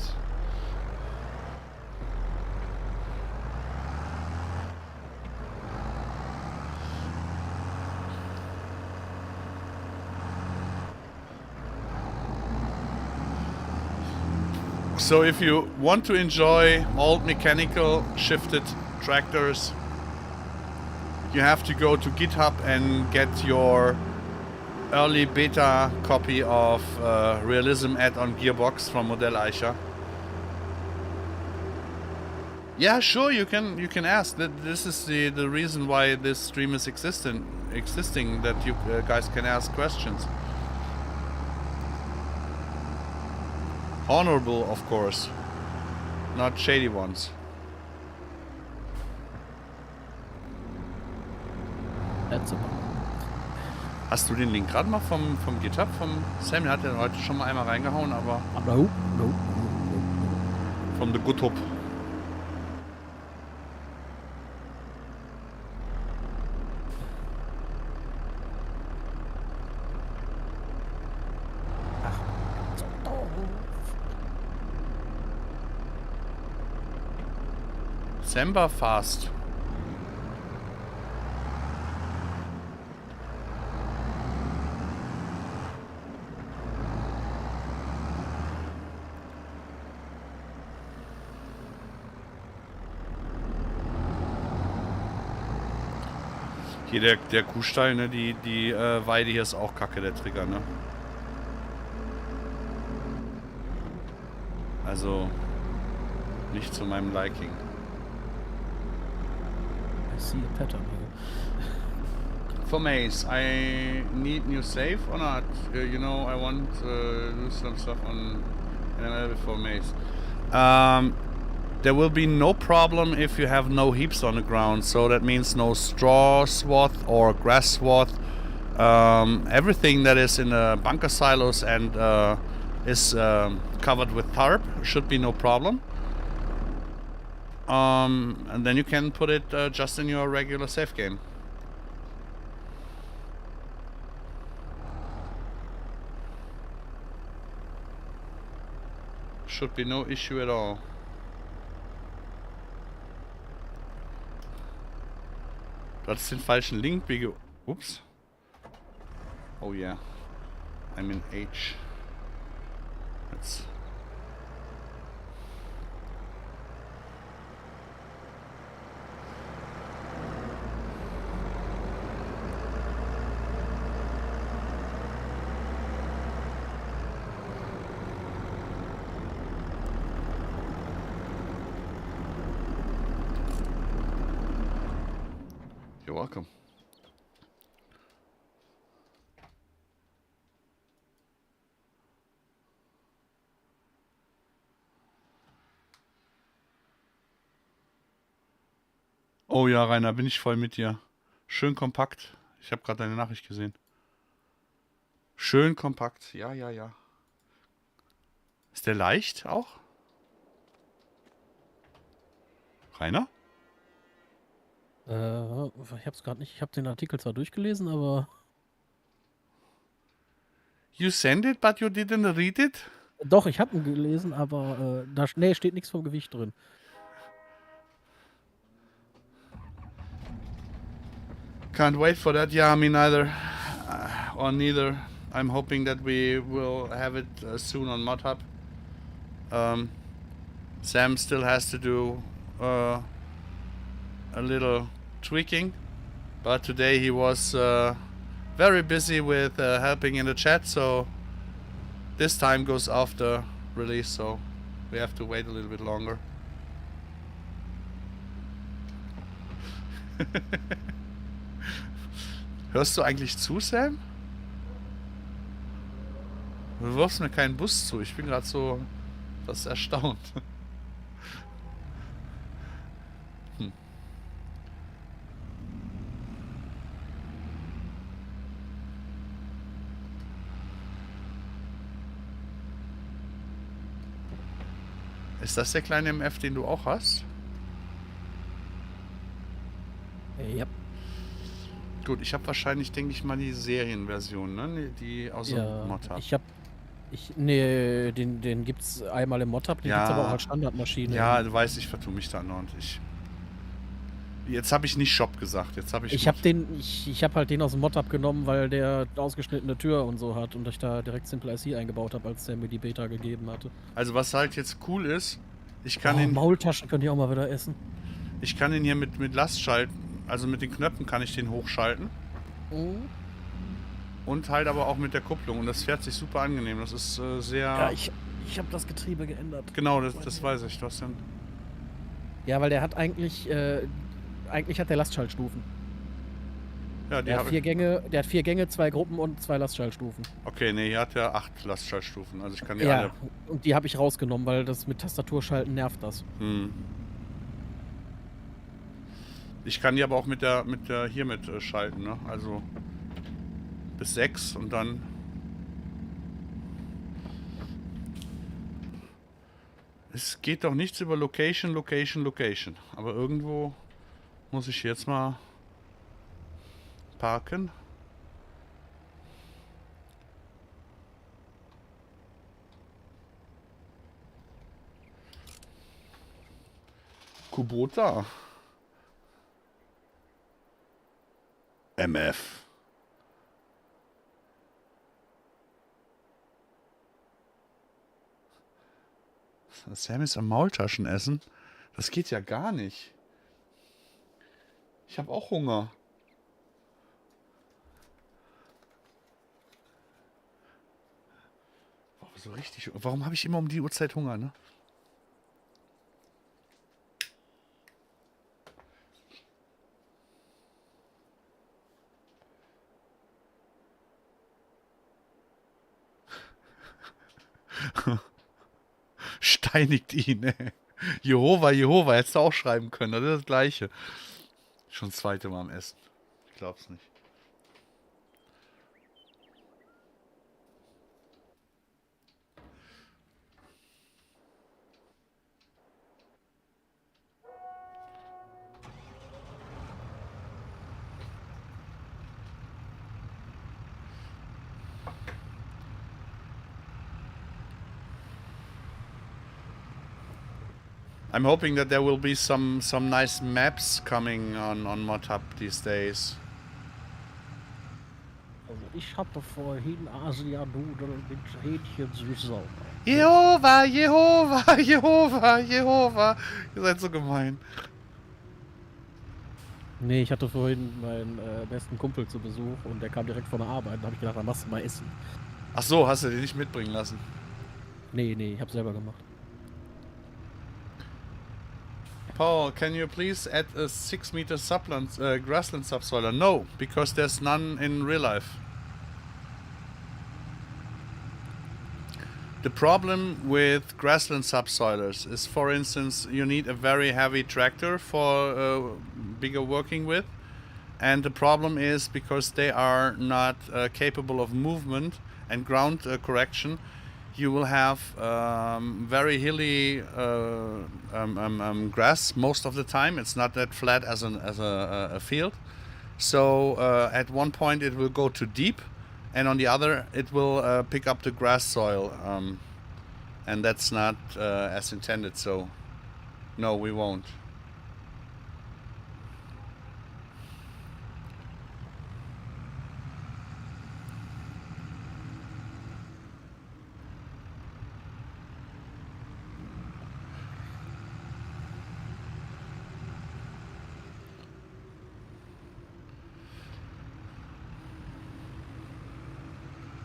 So if you want to enjoy old mechanical shifted tractors, you have to go to GitHub and get your early beta copy of realismAddonGearBox from Modelleicher. Yeah, sure, you can ask. This is the reason why this stream is existing, that you guys can ask questions. Honorable, of course, not shady ones. That's super. Hast du den Link gerade mal vom GitHub vom Sam? Der hat ja heute schon mal einmal reingehauen, aber... No. Von the GitHub. Samba fast. Hier der Kuhstall, ne, die Weide hier ist auch kacke, der Trigger, ne? Also nicht zu meinem Liking. I see a pattern here. For Maize, I need new save or not? You know, I want to do some stuff on ML before Maize. There will be no problem if you have no heaps on the ground, so that means no straw swath or grass swath. Everything that is in the bunker silos and is covered with tarp should be no problem. And then you can put it just in your regular save game. Should be no issue at all. Du hattest den falschen Link, ups. Oh yeah. I'm in H. Let's... You're welcome. Oh ja, Rainer, bin ich voll mit dir. Schön kompakt. Ich habe gerade deine Nachricht gesehen. Schön kompakt. Ja, ja, ja. Ist der leicht auch? Rainer? Ich hab's gerade nicht. Ich habe den Artikel zwar durchgelesen, aber... You send it, but you didn't read it? Doch, ich habe ihn gelesen, aber nee, steht nichts vom Gewicht drin. Can't wait for that. Yeah, me neither. Or neither. I'm hoping that we will have it soon on ModHub. Sam still has to do a little tweaking, but today he was very busy with helping in the chat, so this time goes after release, so we have to wait a little bit longer. Hörst du eigentlich zu, Sam? Du wirfst mir keinen Bus zu. Ich bin gerade so das erstaunt. Ist das der kleine MF, den du auch hast? Ja. Gut, ich habe wahrscheinlich, denke ich mal, die Serienversion, ne? Die aus dem Mod hat. Nee, den gibt's einmal im Mod-Hub, den gibt's aber auch als Standardmaschine. Ja, du weißt, ich vertue mich da noch und jetzt habe ich nicht Shop gesagt, jetzt habe ich... Ich habe halt den aus dem Mod-Hub genommen, weil der ausgeschnittene Tür und so hat und ich da direkt Simple IC eingebaut habe, als der mir die Beta gegeben hatte. Also was halt jetzt cool ist, ich kann den... Maultaschen könnt ihr auch mal wieder essen. Ich kann den hier mit Last schalten, also mit den Knöpfen kann ich den hochschalten. Mhm. Und halt aber auch mit der Kupplung und das fährt sich super angenehm, das ist sehr... Ja, ich habe das Getriebe geändert. Genau, das weiß ich, du hast dann... Ja, weil der hat eigentlich hat der Lastschaltstufen. Ja, der hat 4 Gänge, 2 Gruppen und 2 Lastschaltstufen. Okay, nee, hier hat er 8 Lastschaltstufen, also ich kann die ja, alle... und die habe ich rausgenommen, weil das mit Tastaturschalten nervt das. Ich kann die aber auch mit der hiermit schalten, ne? Also bis 6 und dann... Es geht doch nichts über Location. Aber irgendwo muss ich jetzt mal parken. Kubota. MF. Sam ist am Maultaschen essen. Das geht ja gar nicht. Ich habe auch Hunger. Oh, so richtig. Warum habe ich immer um die Uhrzeit Hunger, ne? Steinigt ihn, ey. Jehova, Jehova, hättest du auch schreiben können, das ist das Gleiche. Schon das zweite Mal am Essen. Ich glaub's nicht. I'm hoping that there will be some nice maps coming on ModHub these days. Also ich hatte vorhin Asia-Nudeln mit Hähnchensüßsauer. Jehova, Jehova, Jehova, Jehova. Ihr seid so gemein. Nee, ich hatte vorhin meinen besten Kumpel zu Besuch und der kam direkt von der Arbeit. Da habe ich gedacht, dann machst du mal Essen. Ach so, hast du den nicht mitbringen lassen? Nee, ich habe selber gemacht. Paul, can you please add a 6-meter grassland subsoiler? No, because there's none in real life. The problem with grassland subsoilers is, for instance, you need a very heavy tractor for bigger working with. And the problem is because they are not capable of movement and ground correction, you will have very hilly grass most of the time. It's not that flat as a field. So at one point it will go too deep, and on the other it will pick up the grass soil, and that's not as intended. So no, we won't.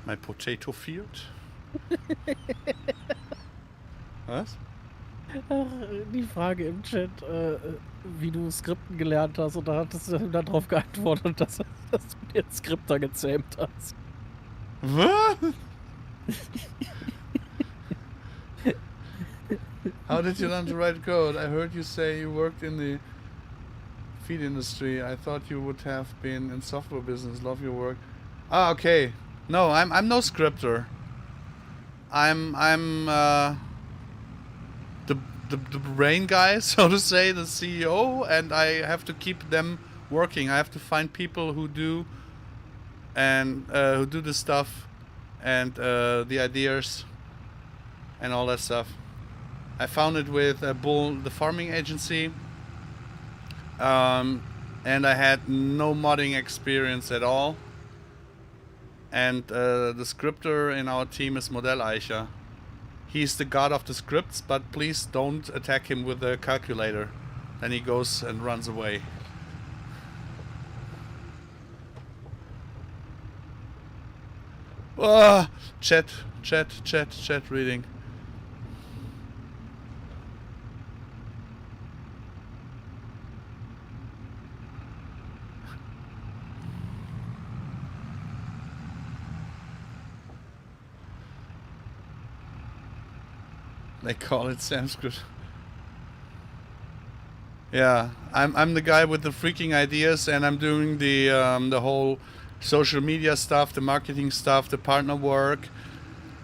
My potato field? Was? Ach, die Frage im Chat, wie du Skripten gelernt hast, und da hattest du dann darauf geantwortet, dass du den Skripter gezähmt hast. What? How did you learn to write code? I heard you say you worked in the feed industry. I thought you would have been in software business. Love your work. Ah, okay. No, I'm no scripter. I'm the brain guy, so to say, the CEO, and I have to keep them working. I have to find people who do the stuff and the ideas and all that stuff. I found it with Bull, the farming agency, and I had no modding experience at all. And the scripter in our team is Modelleicher. He's the god of the scripts, but please don't attack him with a calculator. Then he goes and runs away. Ah, chat reading. They call it Sanskrit. Yeah, I'm the guy with the freaking ideas, and I'm doing the whole social media stuff, the marketing stuff, the partner work.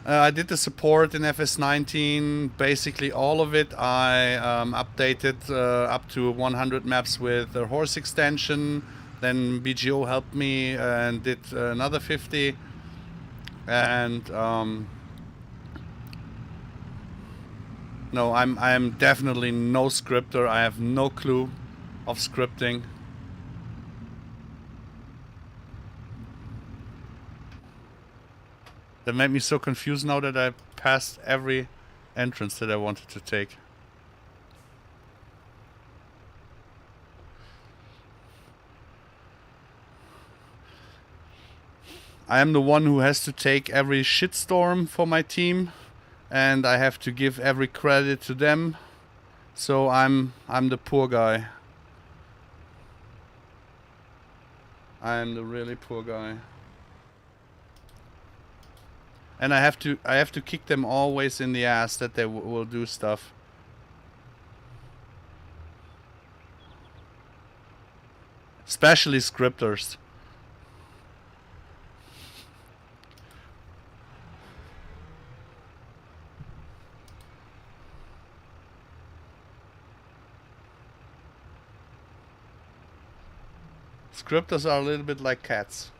I did the support in FS19, basically all of it. I updated up to 100 maps with the horse extension. Then BGO helped me and did another 50. And no, I'm definitely no scripter. I have no clue of scripting. That made me so confused now that I passed every entrance that I wanted to take. I am the one who has to take every shitstorm for my team, and I have to give every credit to them. So I'm the poor guy. I'm the really poor guy. And I have to kick them always in the ass that they will do stuff. Especially scripters. Scripters are a little bit like cats.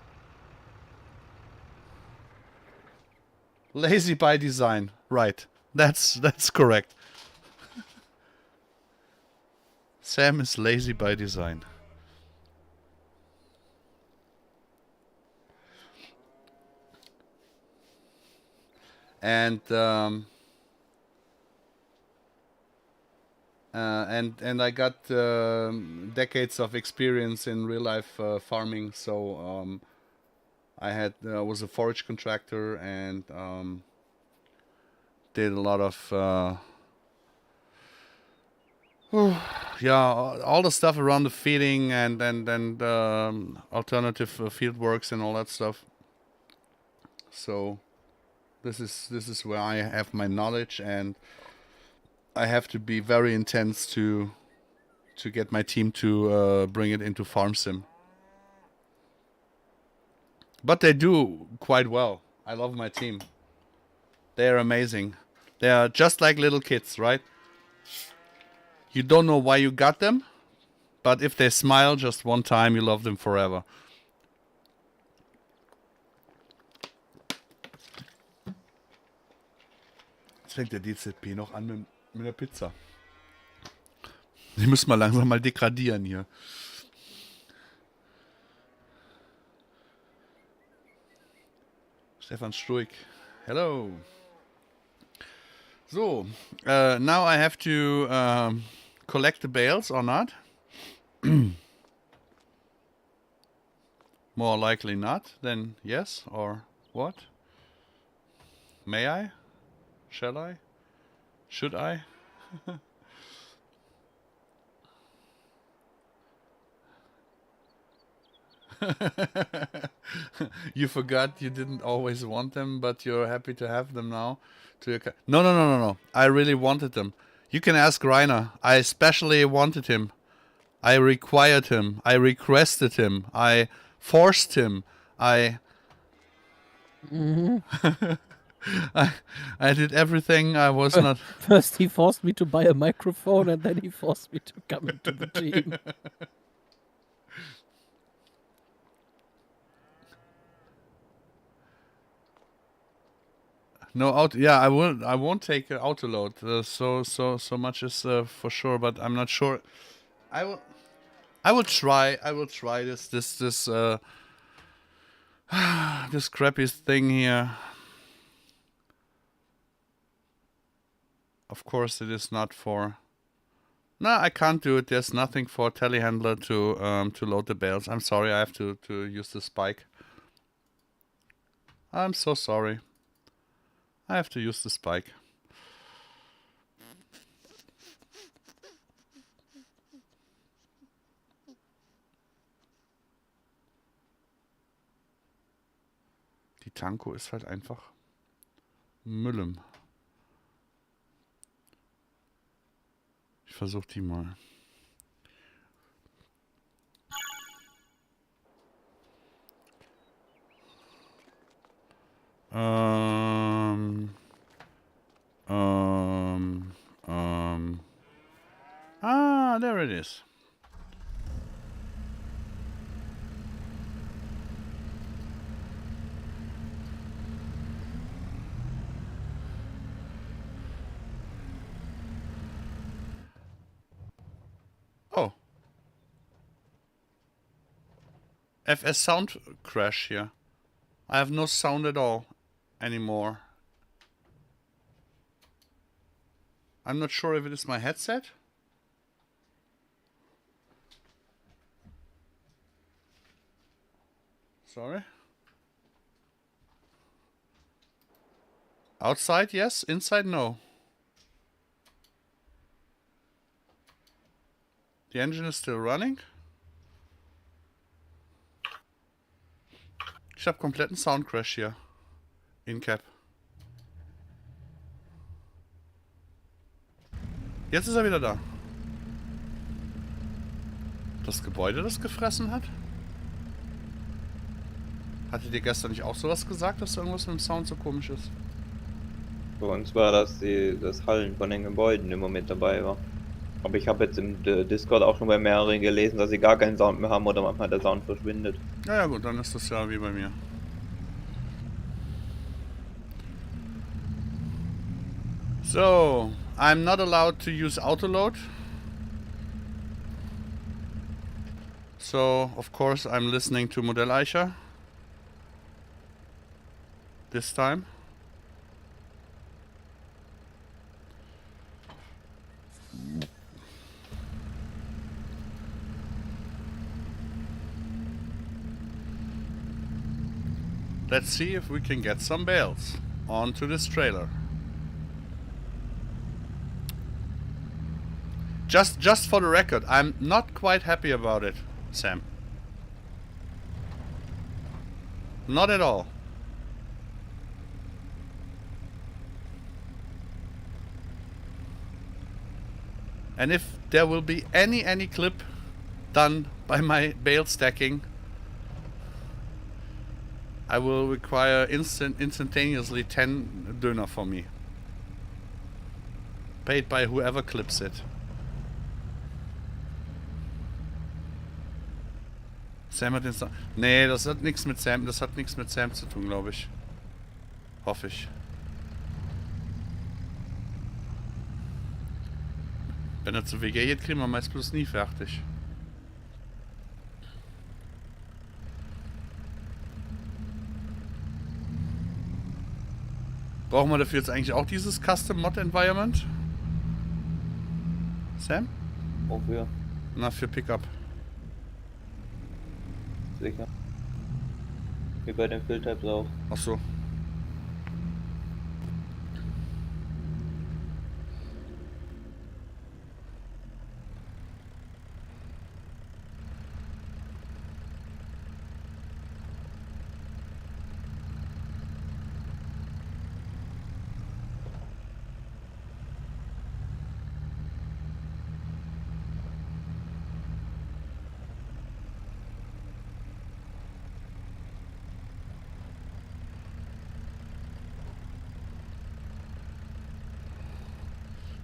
Lazy by design. Right. That's correct. Sam is lazy by design. And I got decades of experience in real life farming, so I was a forage contractor and did a lot of yeah, all the stuff around the feeding and alternative field works and all that stuff. So this is where I have my knowledge, and I have to be very intense to get my team to bring it into farm sim. But they do quite well. I love my team. They are amazing. They are just like little kids, right? You don't know why you got them, but if they smile just one time, you love them forever. Jetzt fängt der DZP noch an mit der Pizza. Die müssen wir langsam mal degradieren hier. Stefan Struik. Hello. So, now I have to collect the bales or not. More likely not than yes, or what? May I? Shall I? Should I? You forgot you didn't always want them, but you're happy to have them now. No. I really wanted them. You can ask Reiner. I especially wanted him. I required him. I requested him. I forced him. I did everything. I was not. First he forced me to buy a microphone, and then he forced me to come into the team. No auto. Yeah, I will. I won't take auto load. So much is for sure, but I'm not sure. I will. I will try. I will try this this crappy thing here. Of course, it is not for. No, I can't do it. There's nothing for telehandler to load the bales. I'm sorry. I have to use the spike. I'm so sorry. I have to use the spike. Die Tanko ist halt einfach Müllem. Ich versuche die mal. There it is. Oh. FS sound crash here. I have no sound at all anymore. I'm not sure if it is my headset. Sorry. Outside, yes. Inside, no. The engine is still running. Ich habe kompletten Soundcrash hier. In Cap. Jetzt ist er wieder da. Das Gebäude, das gefressen hat? Hattet ihr gestern nicht auch sowas gesagt, dass irgendwas mit dem Sound so komisch ist? Bei uns war das das Hallen von den Gebäuden immer mit dabei war. Aber ich habe jetzt im Discord auch schon bei mehreren gelesen, dass sie gar keinen Sound mehr haben oder manchmal der Sound verschwindet. Ja gut, dann ist das ja wie bei mir. So, I'm not allowed to use autoload. So, of course, I'm listening to Modelleicher. This time. Let's see if we can get some bales onto this trailer. Just for the record, I'm not quite happy about it, Sam. Not at all. And if there will be any clip done by my bale stacking, I will require instantaneously 10 döner for me. Paid by whoever clips it. Sam hat den Sound. Nee, das hat nichts mit Sam. Das hat nichts mit Sam zu tun, glaube ich. Hoffe ich. Wenn er zu WG geht, kriegen wir MaizePlus nie fertig. Brauchen wir dafür jetzt eigentlich auch dieses Custom Mod Environment? Sam? Wofür? Na, für Pickup. Sicher. Wie bei den Fill-Tabs auch. Ach so.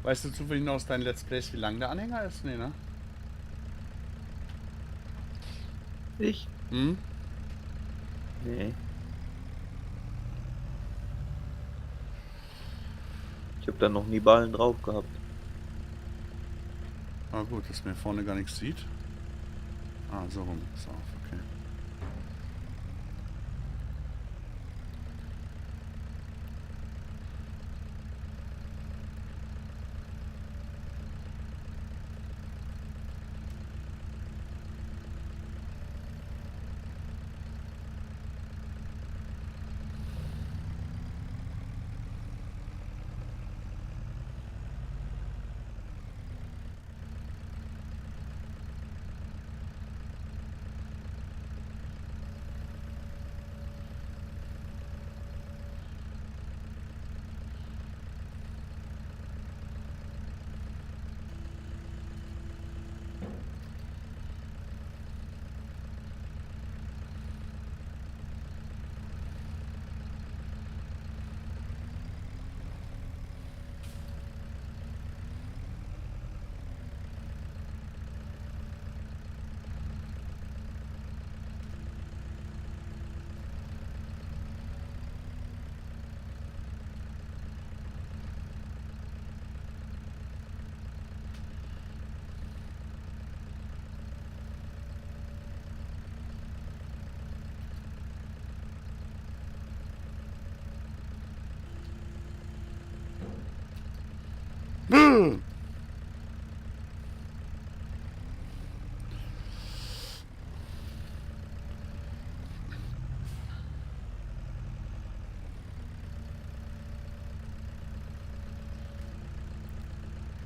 Weißt du zufällig noch aus deinen Let's Plays, wie lang der Anhänger ist? Nee, ne? Ich? Hm? Nee. Ich habe da noch nie Ballen drauf gehabt. Ah gut, dass man vorne gar nichts sieht. Ah, so rum. So, okay.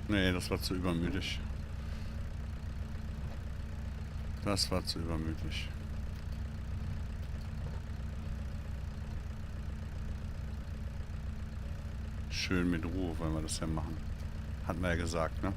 Nee, das war zu übermütig. Das war zu übermütig. Schön mit Ruhe wollen wir das ja machen. Hatten wir ja gesagt, ne?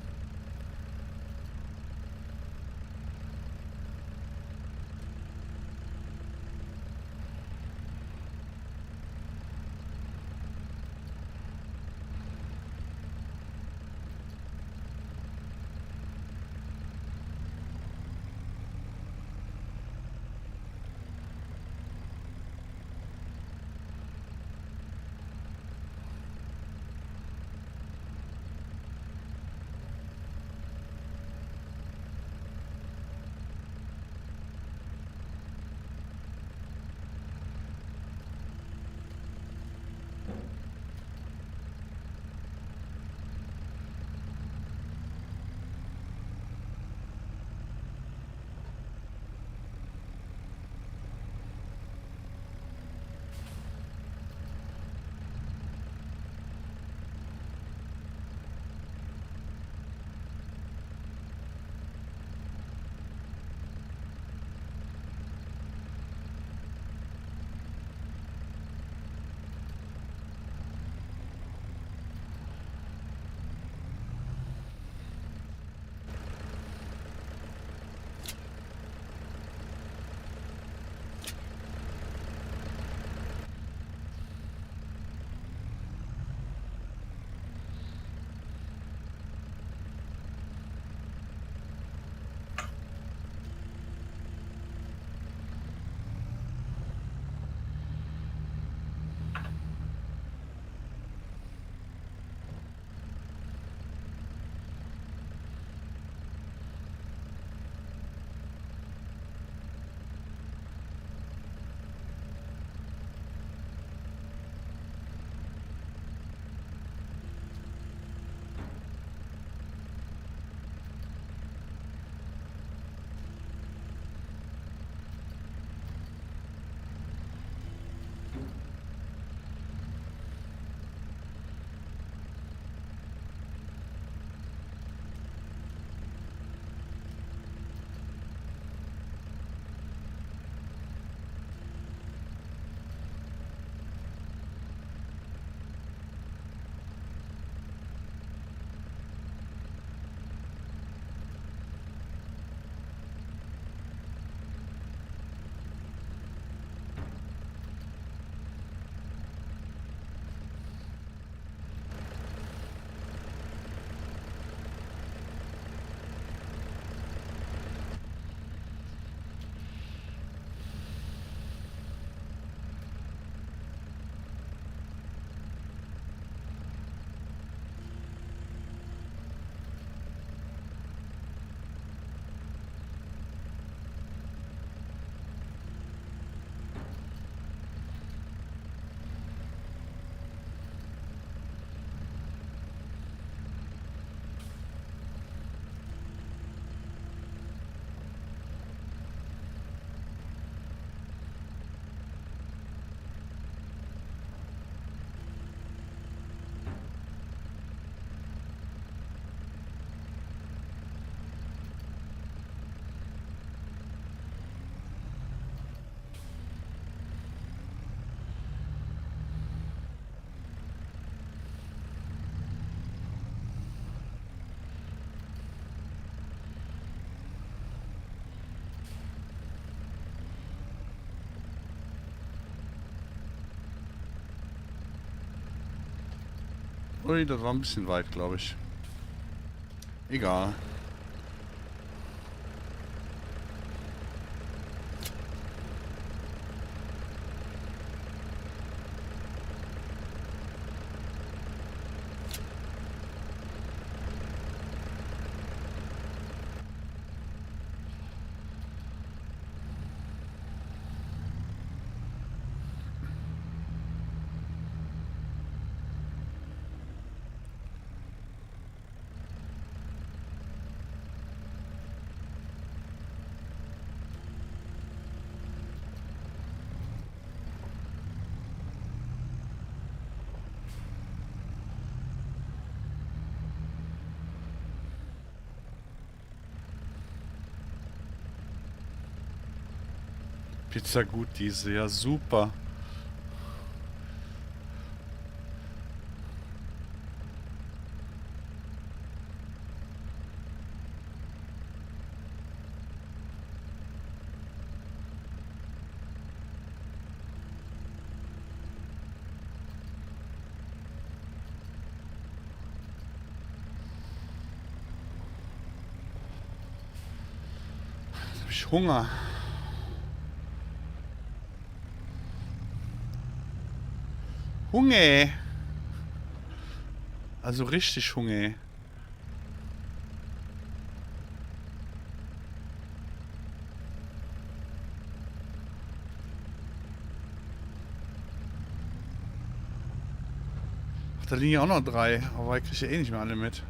Ui, das war ein bisschen weit, glaube ich. Egal. Pizza gut diese, ja super. Jetzt hab ich Hunger. Hunger. Also richtig Hunger. Ach, da liegen ja auch noch 3, aber ich kriege ja eh nicht mehr alle mit.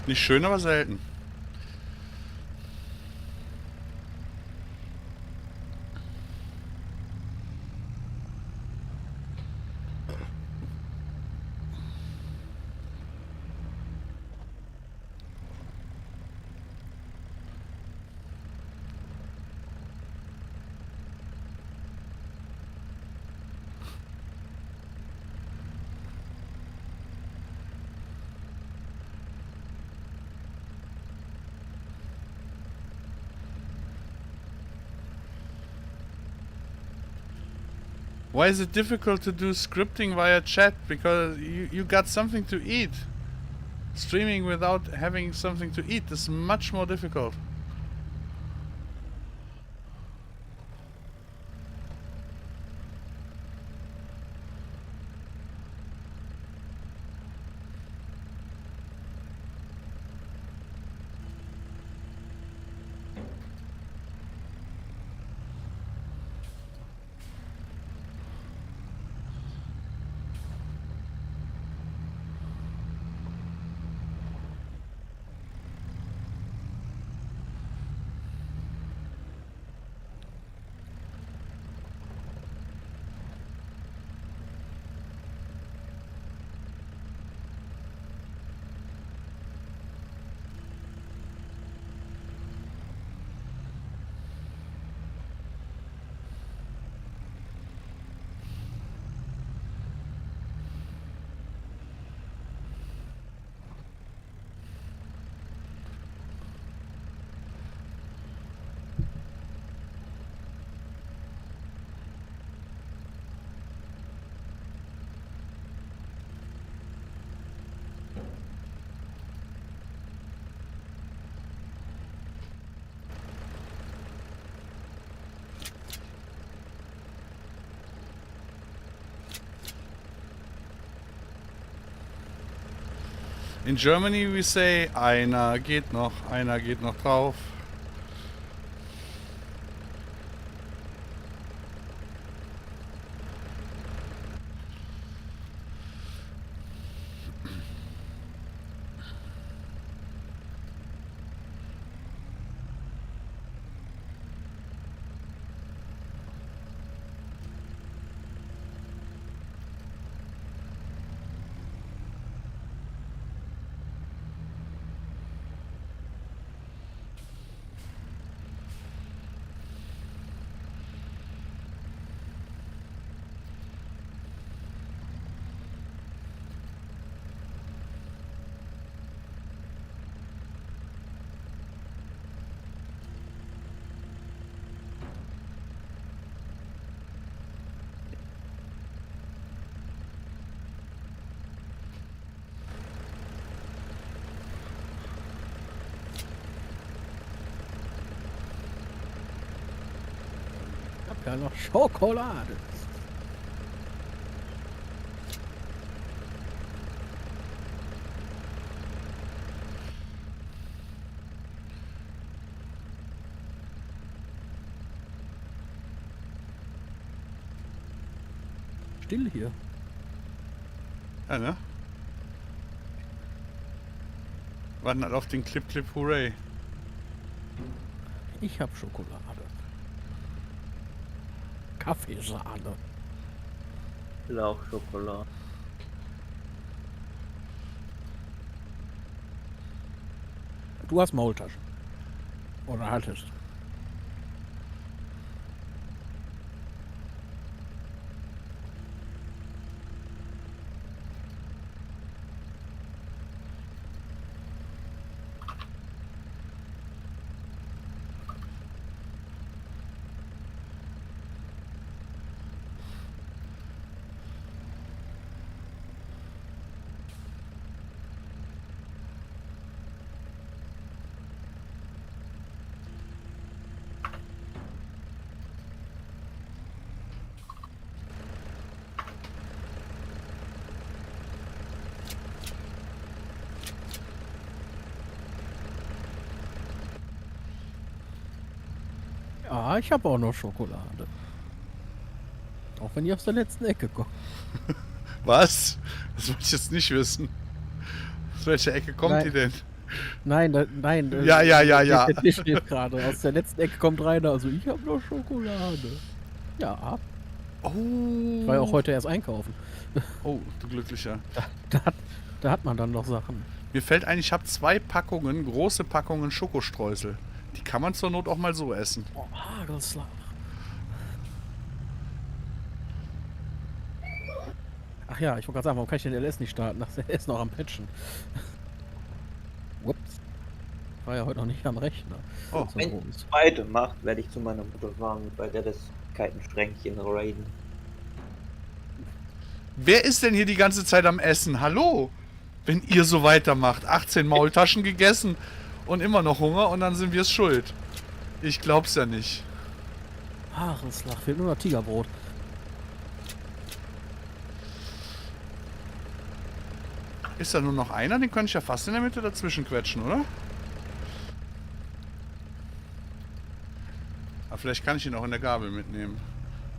Nicht schön, aber selten. Why is it difficult to do scripting via chat? Because you got something to eat. Streaming without having something to eat is much more difficult. In Germany we say, einer geht noch drauf. Ja, noch Schokolade. Still hier. Ja, ne? Warten halt auf den Clip Clip Hooray. Ich hab Schokolade. Kaffeesahne. Lauchschokolade. Du hast Maultaschen. Oder hattest. Ja, ich habe auch noch Schokolade. Auch wenn die aus der letzten Ecke kommt. Was? Das wollte ich jetzt nicht wissen. Aus welcher Ecke kommt Nein. die denn? Nein, nein. Ja. Der Tisch steht gerade. Aus der letzten Ecke kommt rein. Also ich habe noch Schokolade. Ja. Oh. Ich war ja auch heute erst einkaufen. Oh, du Glücklicher. Da hat man dann noch Sachen. Mir fällt ein, ich habe 2 Packungen, große Packungen Schokostreusel. Die kann man zur Not auch mal so essen. Oh, Hagelslag. Ach ja, ich wollte gerade sagen, warum kann ich den LS nicht starten? Der ist noch am Patchen. Ups. War ja heute noch nicht am Rechner. Oh. So Wenn groß. die zweite macht, werde ich zu meiner Mutter fahren, bei der das Kaltenschränkchen raiden. Wer ist denn hier die ganze Zeit am Essen? Hallo? Wenn ihr so weitermacht. 18 Maultaschen gegessen und immer noch Hunger und dann sind wir es schuld. Ich glaub's ja nicht. Hagelslag, fehlt nur noch Tigerbrot. Ist da nur noch einer? Den könnte ich ja fast in der Mitte dazwischen quetschen, oder? Aber vielleicht kann ich ihn auch in der Gabel mitnehmen.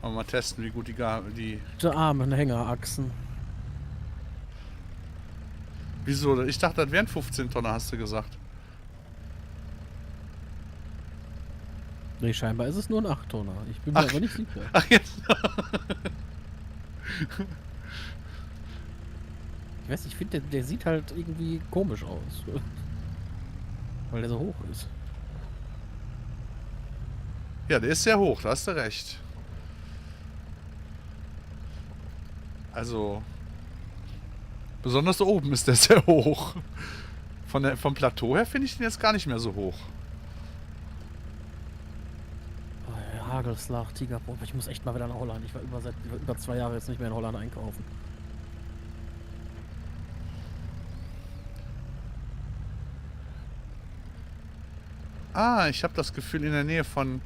Mal testen, wie gut die Gabel... Die armen Hängerachsen. Wieso? Ich dachte, das wären 15 Tonnen, hast du gesagt. Nee, scheinbar ist es nur ein 8-Tonner. Ich bin mir aber nicht sicher. Ach, jetzt... Ich weiß, ich finde, der sieht halt irgendwie komisch aus. Weil der so hoch ist. Ja, der ist sehr hoch, da hast du recht. Also... Besonders da oben ist der sehr hoch. Vom Plateau her finde ich den jetzt gar nicht mehr so hoch. Oh, ja, Hagelslag, Tigerbrot. Ich muss echt mal wieder nach Holland. Ich war seit über 2 Jahren jetzt nicht mehr in Holland einkaufen. Ah, ich habe das Gefühl, in der Nähe von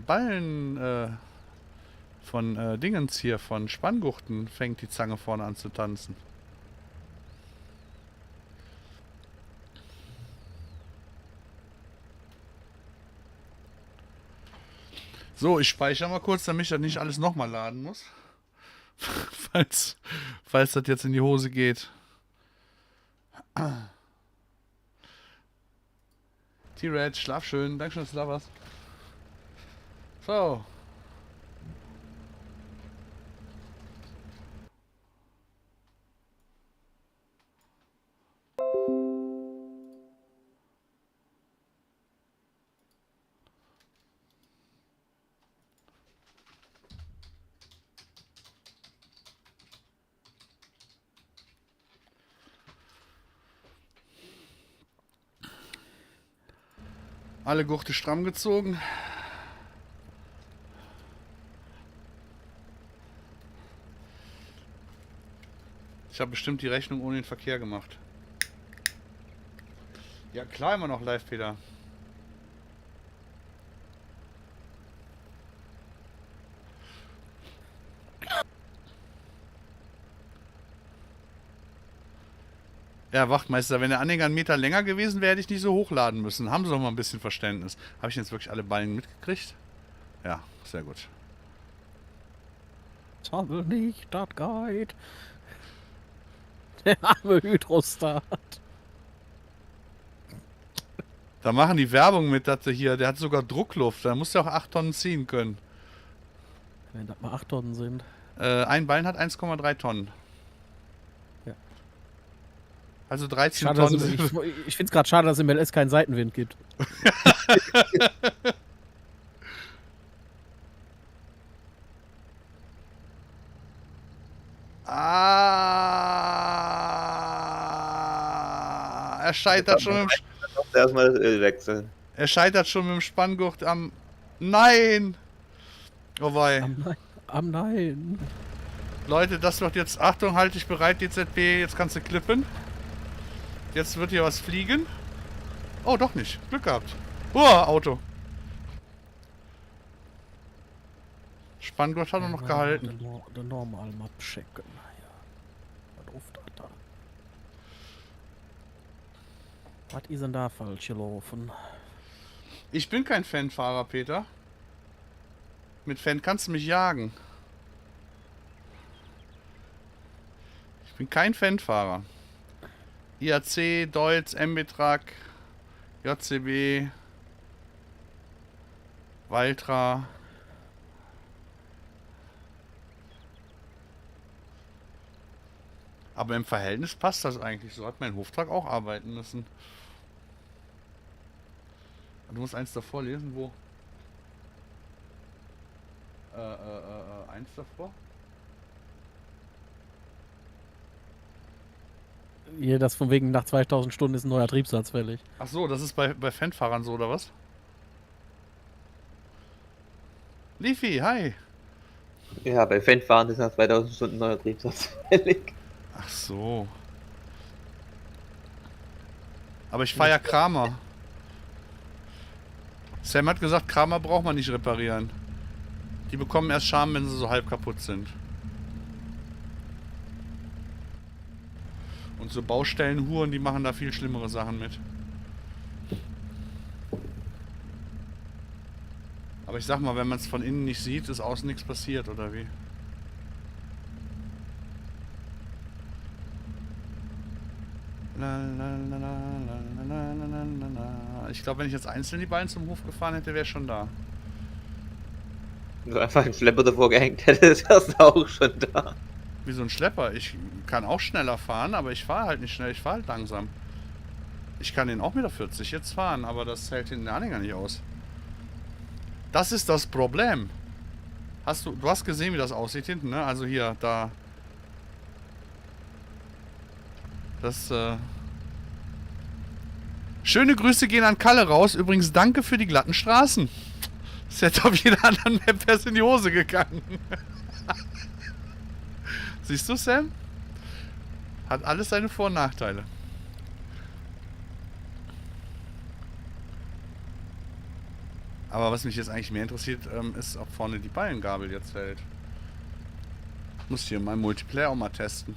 Ballen, von Dingens hier, von Spanngurten fängt die Zange vorne an zu tanzen. So, ich speichere mal kurz, damit ich das nicht alles nochmal laden muss. falls das jetzt in die Hose geht. T-Red, schlaf schön. Dankeschön, dass du da warst. So. Alle Gurte stramm gezogen. Ich habe bestimmt die Rechnung ohne den Verkehr gemacht. Ja klar, immer noch live, Peter. Ja, Wachtmeister, wenn der Anhänger einen Meter länger gewesen wäre, hätte ich nicht so hochladen müssen. Haben Sie doch mal ein bisschen Verständnis. Habe ich jetzt wirklich alle Ballen mitgekriegt? Ja, sehr gut. Zappel nicht, das geht. Der arme Hydrostat. Da machen die Werbung mit, dass der hat sogar Druckluft. Da muss der auch 8 Tonnen ziehen können. Wenn das mal 8 Tonnen sind. Ein Ballen hat 1,3 Tonnen. Ja. Also 13 Schade, Tonnen. ich finde es gerade schade, dass es im LS keinen Seitenwind gibt. Er scheitert schon im Erstmal das Öl wechseln. Er scheitert schon mit dem Spanngurt am... Nein! Oh wei. Am Nein. Leute, das wird jetzt... Achtung, halt dich bereit, DZB. Jetzt kannst du klippen. Jetzt wird hier was fliegen. Oh, doch nicht. Glück gehabt. Auto. Spanngurt hat er noch gehalten. Der normal mal checken. Ja. Was ruft er da? Was ist denn da falsch gelaufen? Ich bin kein Fanfahrer, Peter. Mit Fan kannst du mich jagen. Ich bin kein Fanfahrer. IAC, Deutz, MB-Truck, JCB, Valtra. Aber im Verhältnis passt das eigentlich. So hat mein Hoftruck auch arbeiten müssen. Du musst eins davor lesen, wo? Eins davor? Hier, das von wegen nach 2000 Stunden ist ein neuer Triebsatz fällig. Ach so, das ist bei Fanfahrern so, oder was? Leafy, hi! Ja, bei Fanfahren ist nach 2000 Stunden neuer Triebsatz fällig. Ach so. Aber ich fahre ja Kramer. Sam hat gesagt, Kramer braucht man nicht reparieren. Die bekommen erst Schaden, wenn sie so halb kaputt sind. Und so Baustellenhuren, die machen da viel schlimmere Sachen mit. Aber ich sag mal, wenn man es von innen nicht sieht, ist außen nichts passiert, oder wie? Ich glaube, wenn ich jetzt einzeln die beiden zum Hof gefahren hätte, wäre schon da. Wenn du einfach einen Schlepper davor gehängt hättest, wärst du auch schon da. Wie so ein Schlepper. Ich kann auch schneller fahren, aber ich fahre halt nicht schnell, ich fahre halt langsam. Ich kann den auch mit der 40 jetzt fahren, aber das hält den Anhänger nicht aus. Das ist das Problem. Du hast gesehen, wie das aussieht hinten, ne? Also hier, da. Das, Schöne Grüße gehen an Kalle raus. Übrigens, danke für die glatten Straßen. Das hätte auf jeder anderen Map erst in die Hose gegangen. Siehst du, Sam? Hat alles seine Vor- und Nachteile. Aber was mich jetzt eigentlich mehr interessiert, ist, ob vorne die Ballengabel jetzt hält. Ich muss hier mal Multiplayer auch mal testen.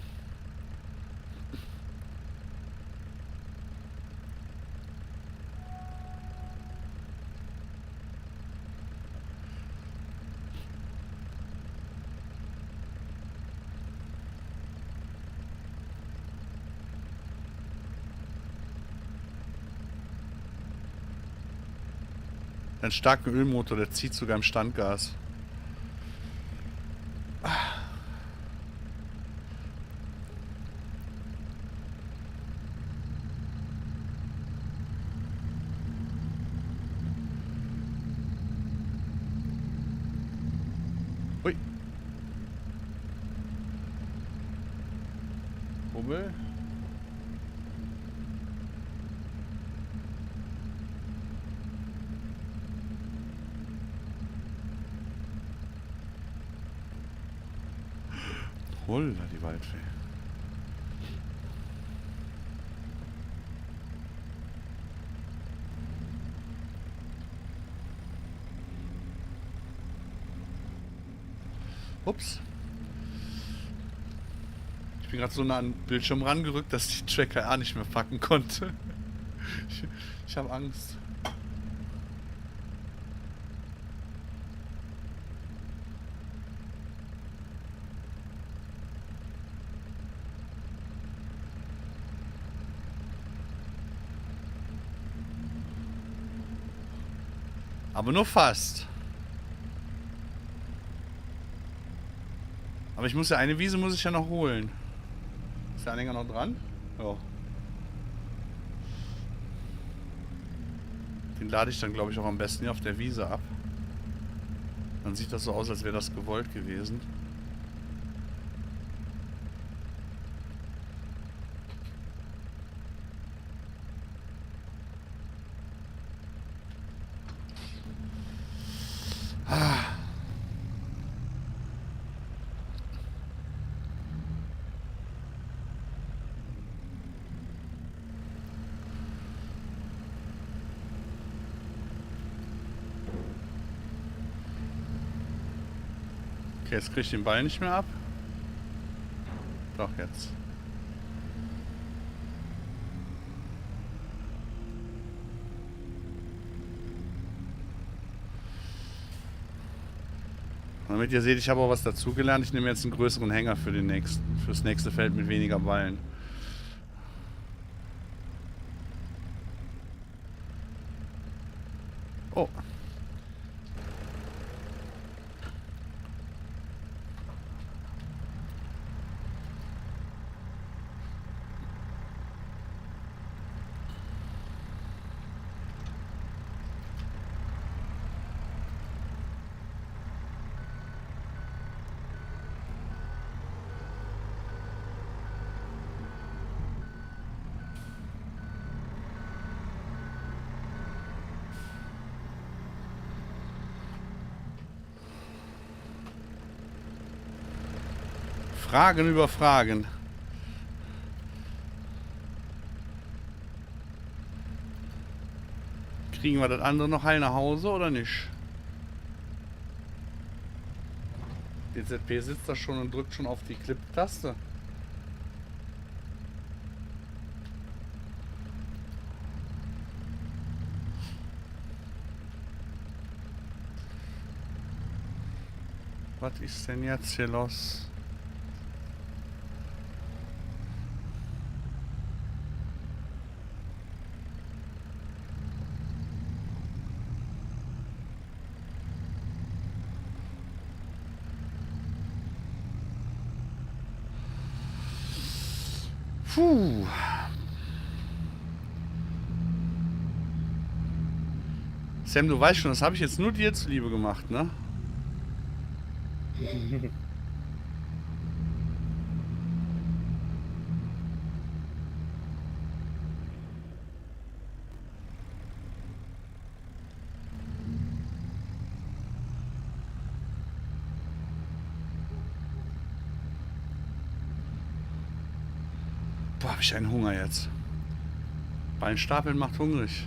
Einen starken Ölmotor, der zieht sogar im Standgas. Ui. Hummel. Holla, die Waldfee. Ups. Ich bin gerade so nah an den Bildschirm rangerückt, dass ich den Tracker nicht mehr packen konnte. Ich habe Angst. Aber nur fast. Aber ich muss ja eine Wiese muss ich ja noch holen. Ist der Anhänger noch dran? Ja. Den lade ich dann, glaube ich, auch am besten hier auf der Wiese ab. Dann sieht das so aus, als wäre das gewollt gewesen. Okay, jetzt kriege ich den Ball nicht mehr ab. Doch, jetzt. Damit ihr seht, ich habe auch was dazugelernt. Ich nehme jetzt einen größeren Hänger für den fürs nächste Feld mit weniger Ballen. Oh. Fragen über Fragen. Kriegen wir das andere noch heil nach Hause oder nicht? DZP sitzt da schon und drückt schon auf die Clip-Taste. Was ist denn jetzt hier los? Puh. Sam, du weißt schon, das habe ich jetzt nur dir zuliebe gemacht, ne? Boah, hab ich einen Hunger jetzt. Ballenstapeln macht hungrig.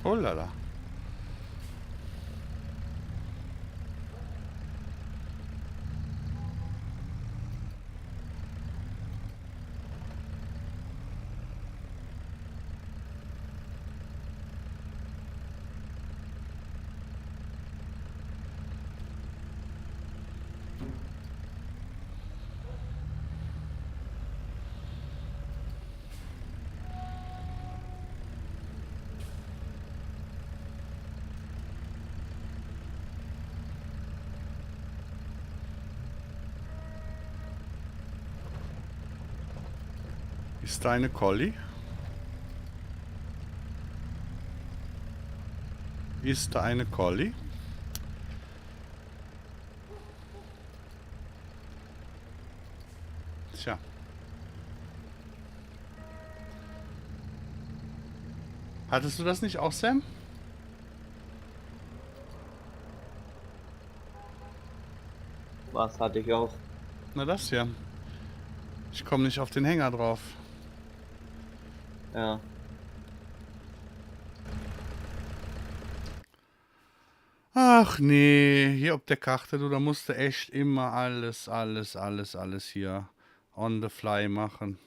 Oh lala. Ist da eine Collie? Ist da eine Collie? Tja. Hattest du das nicht auch, Sam? Was hatte ich auch? Na das hier. Ich komme nicht auf den Hänger drauf. Ja. Ach nee, hier auf der Karte, du, da musst du echt immer alles hier on the fly machen.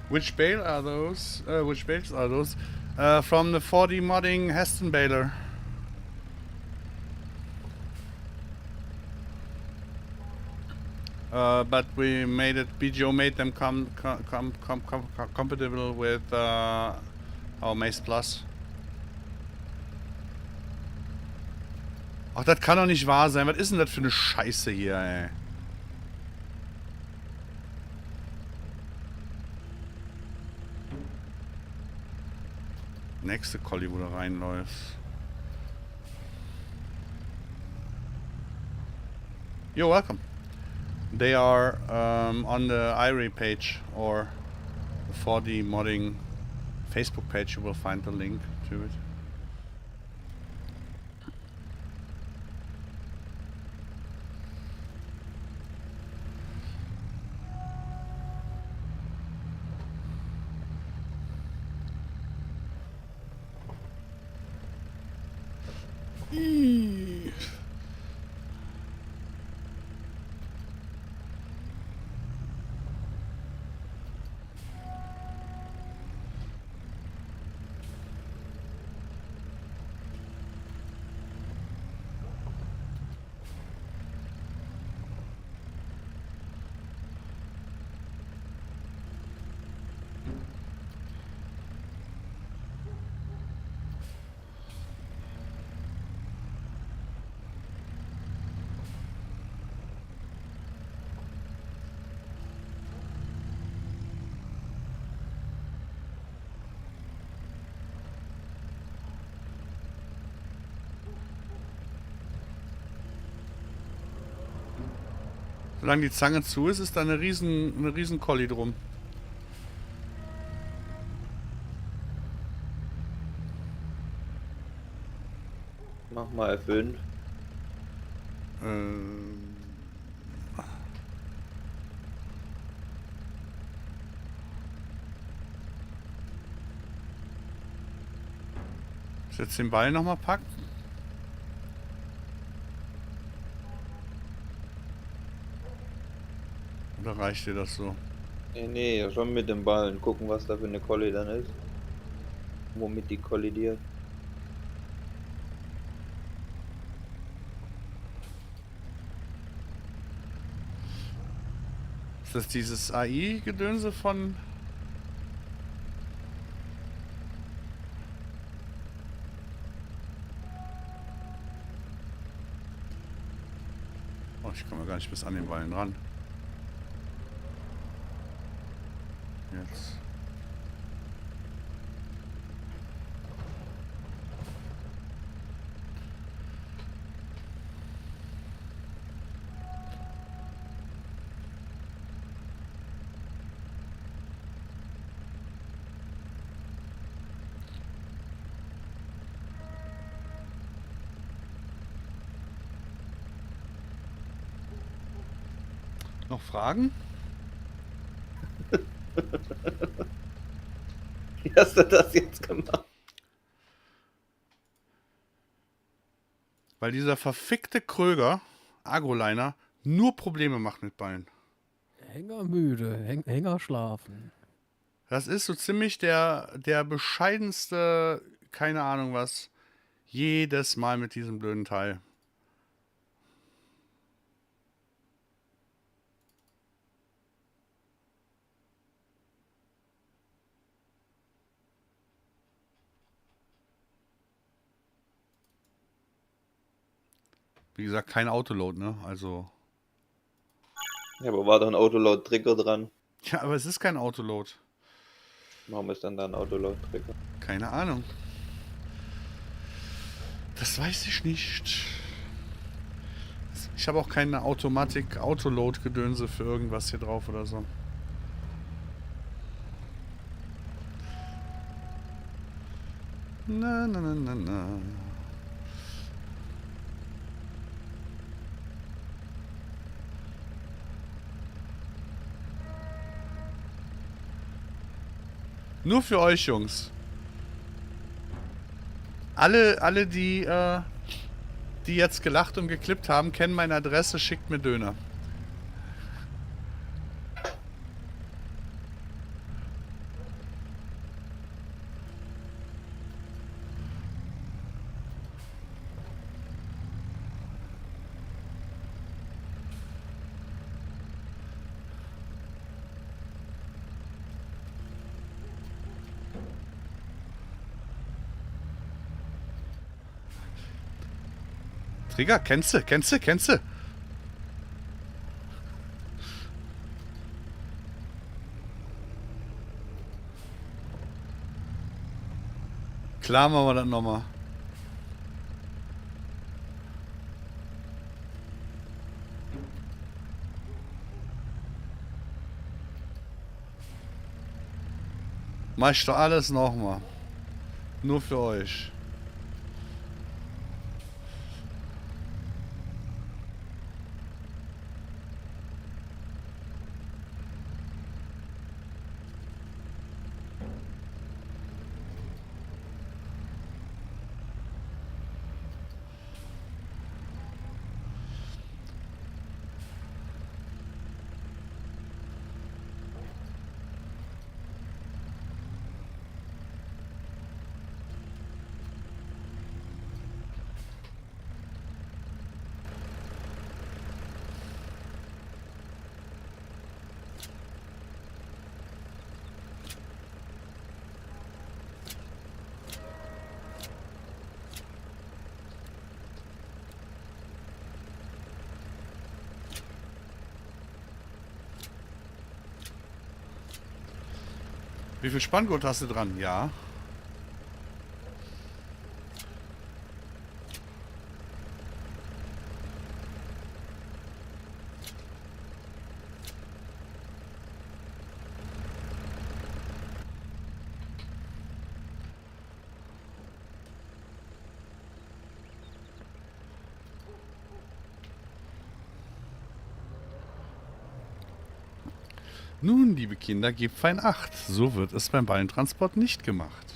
Which bale are those? Which bales are those? From the 4D modding Heston baler. But we made it. BGO made them compatible with our MaizePlus. Ach, das kann doch nicht wahr sein. Was ist denn das für eine Scheiße hier, ey? Nächste Collie, wo du reinläufst. You're welcome. They are on the IRI page or the 4D modding Facebook page. You will find the link to it. Solange die Zange zu ist, ist da eine riesen Collie drum. Mach mal F5. Äh, Jetzt den Ball nochmal packen. Oder reicht dir das so? Nee, schon mit dem Ballen. Gucken, was da für eine Kolli dann ist. Womit die kollidiert. Ist das dieses AI-Gedönse von... Oh, ich komme gar nicht bis an den Ballen ran. Jetzt. Noch Fragen? Wie hast du das jetzt gemacht? Weil dieser verfickte Kröger, Agroliner, nur Probleme macht mit Ballen. Hänger müde, Hänger schlafen. Das ist so ziemlich der bescheidenste, keine Ahnung was, jedes Mal mit diesem blöden Teil. Wie gesagt, kein Autoload, ne? Also. Ja, aber war doch ein Autoload-Trigger dran. Ja, aber es ist kein Autoload. Warum ist dann da ein Autoload-Trigger? Keine Ahnung. Das weiß ich nicht. Ich habe auch keine Automatik-Autoload-Gedönse für irgendwas hier drauf oder so. Na, na, na, na, na. Nur für euch, Jungs. Alle die jetzt gelacht und geklippt haben, kennen meine Adresse, schickt mir Döner. Trigger, kennst du? Klar machen wir das nochmal. Mach ich doch alles nochmal. Nur für euch. Wie viel Spanngurt hast du dran? Ja. Nun, liebe Kinder, gebt fein Acht. So wird es beim Ballentransport nicht gemacht.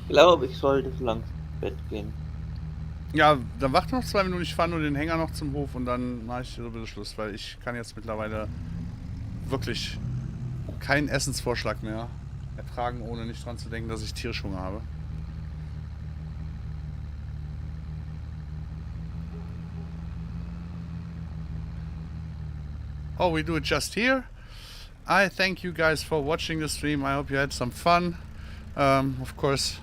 Ich glaube, ich sollte so langsam ins Bett gehen. Ja, dann warte noch 2 Minuten, ich fahre nur den Hänger noch zum Hof und dann mache ich so bitte Schluss, weil ich kann jetzt mittlerweile wirklich keinen Essensvorschlag mehr ertragen, ohne nicht dran zu denken, dass ich Tierhunger habe. Oh, we do it just here? I thank you guys for watching the stream. I hope you had some fun. Of course,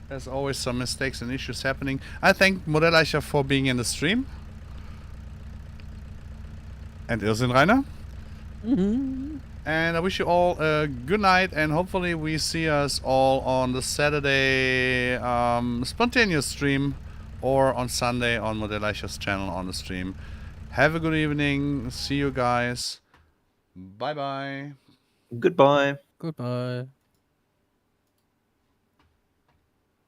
there's always some mistakes and issues happening. I thank Modelleicher for being in the stream. And Irrsinn Rainer. And I wish you all a good night, and hopefully we see us all on the Saturday spontaneous stream or on Sunday on Modelleicher's channel on the stream. Have a good evening. See you guys. Bye bye. Goodbye. Goodbye.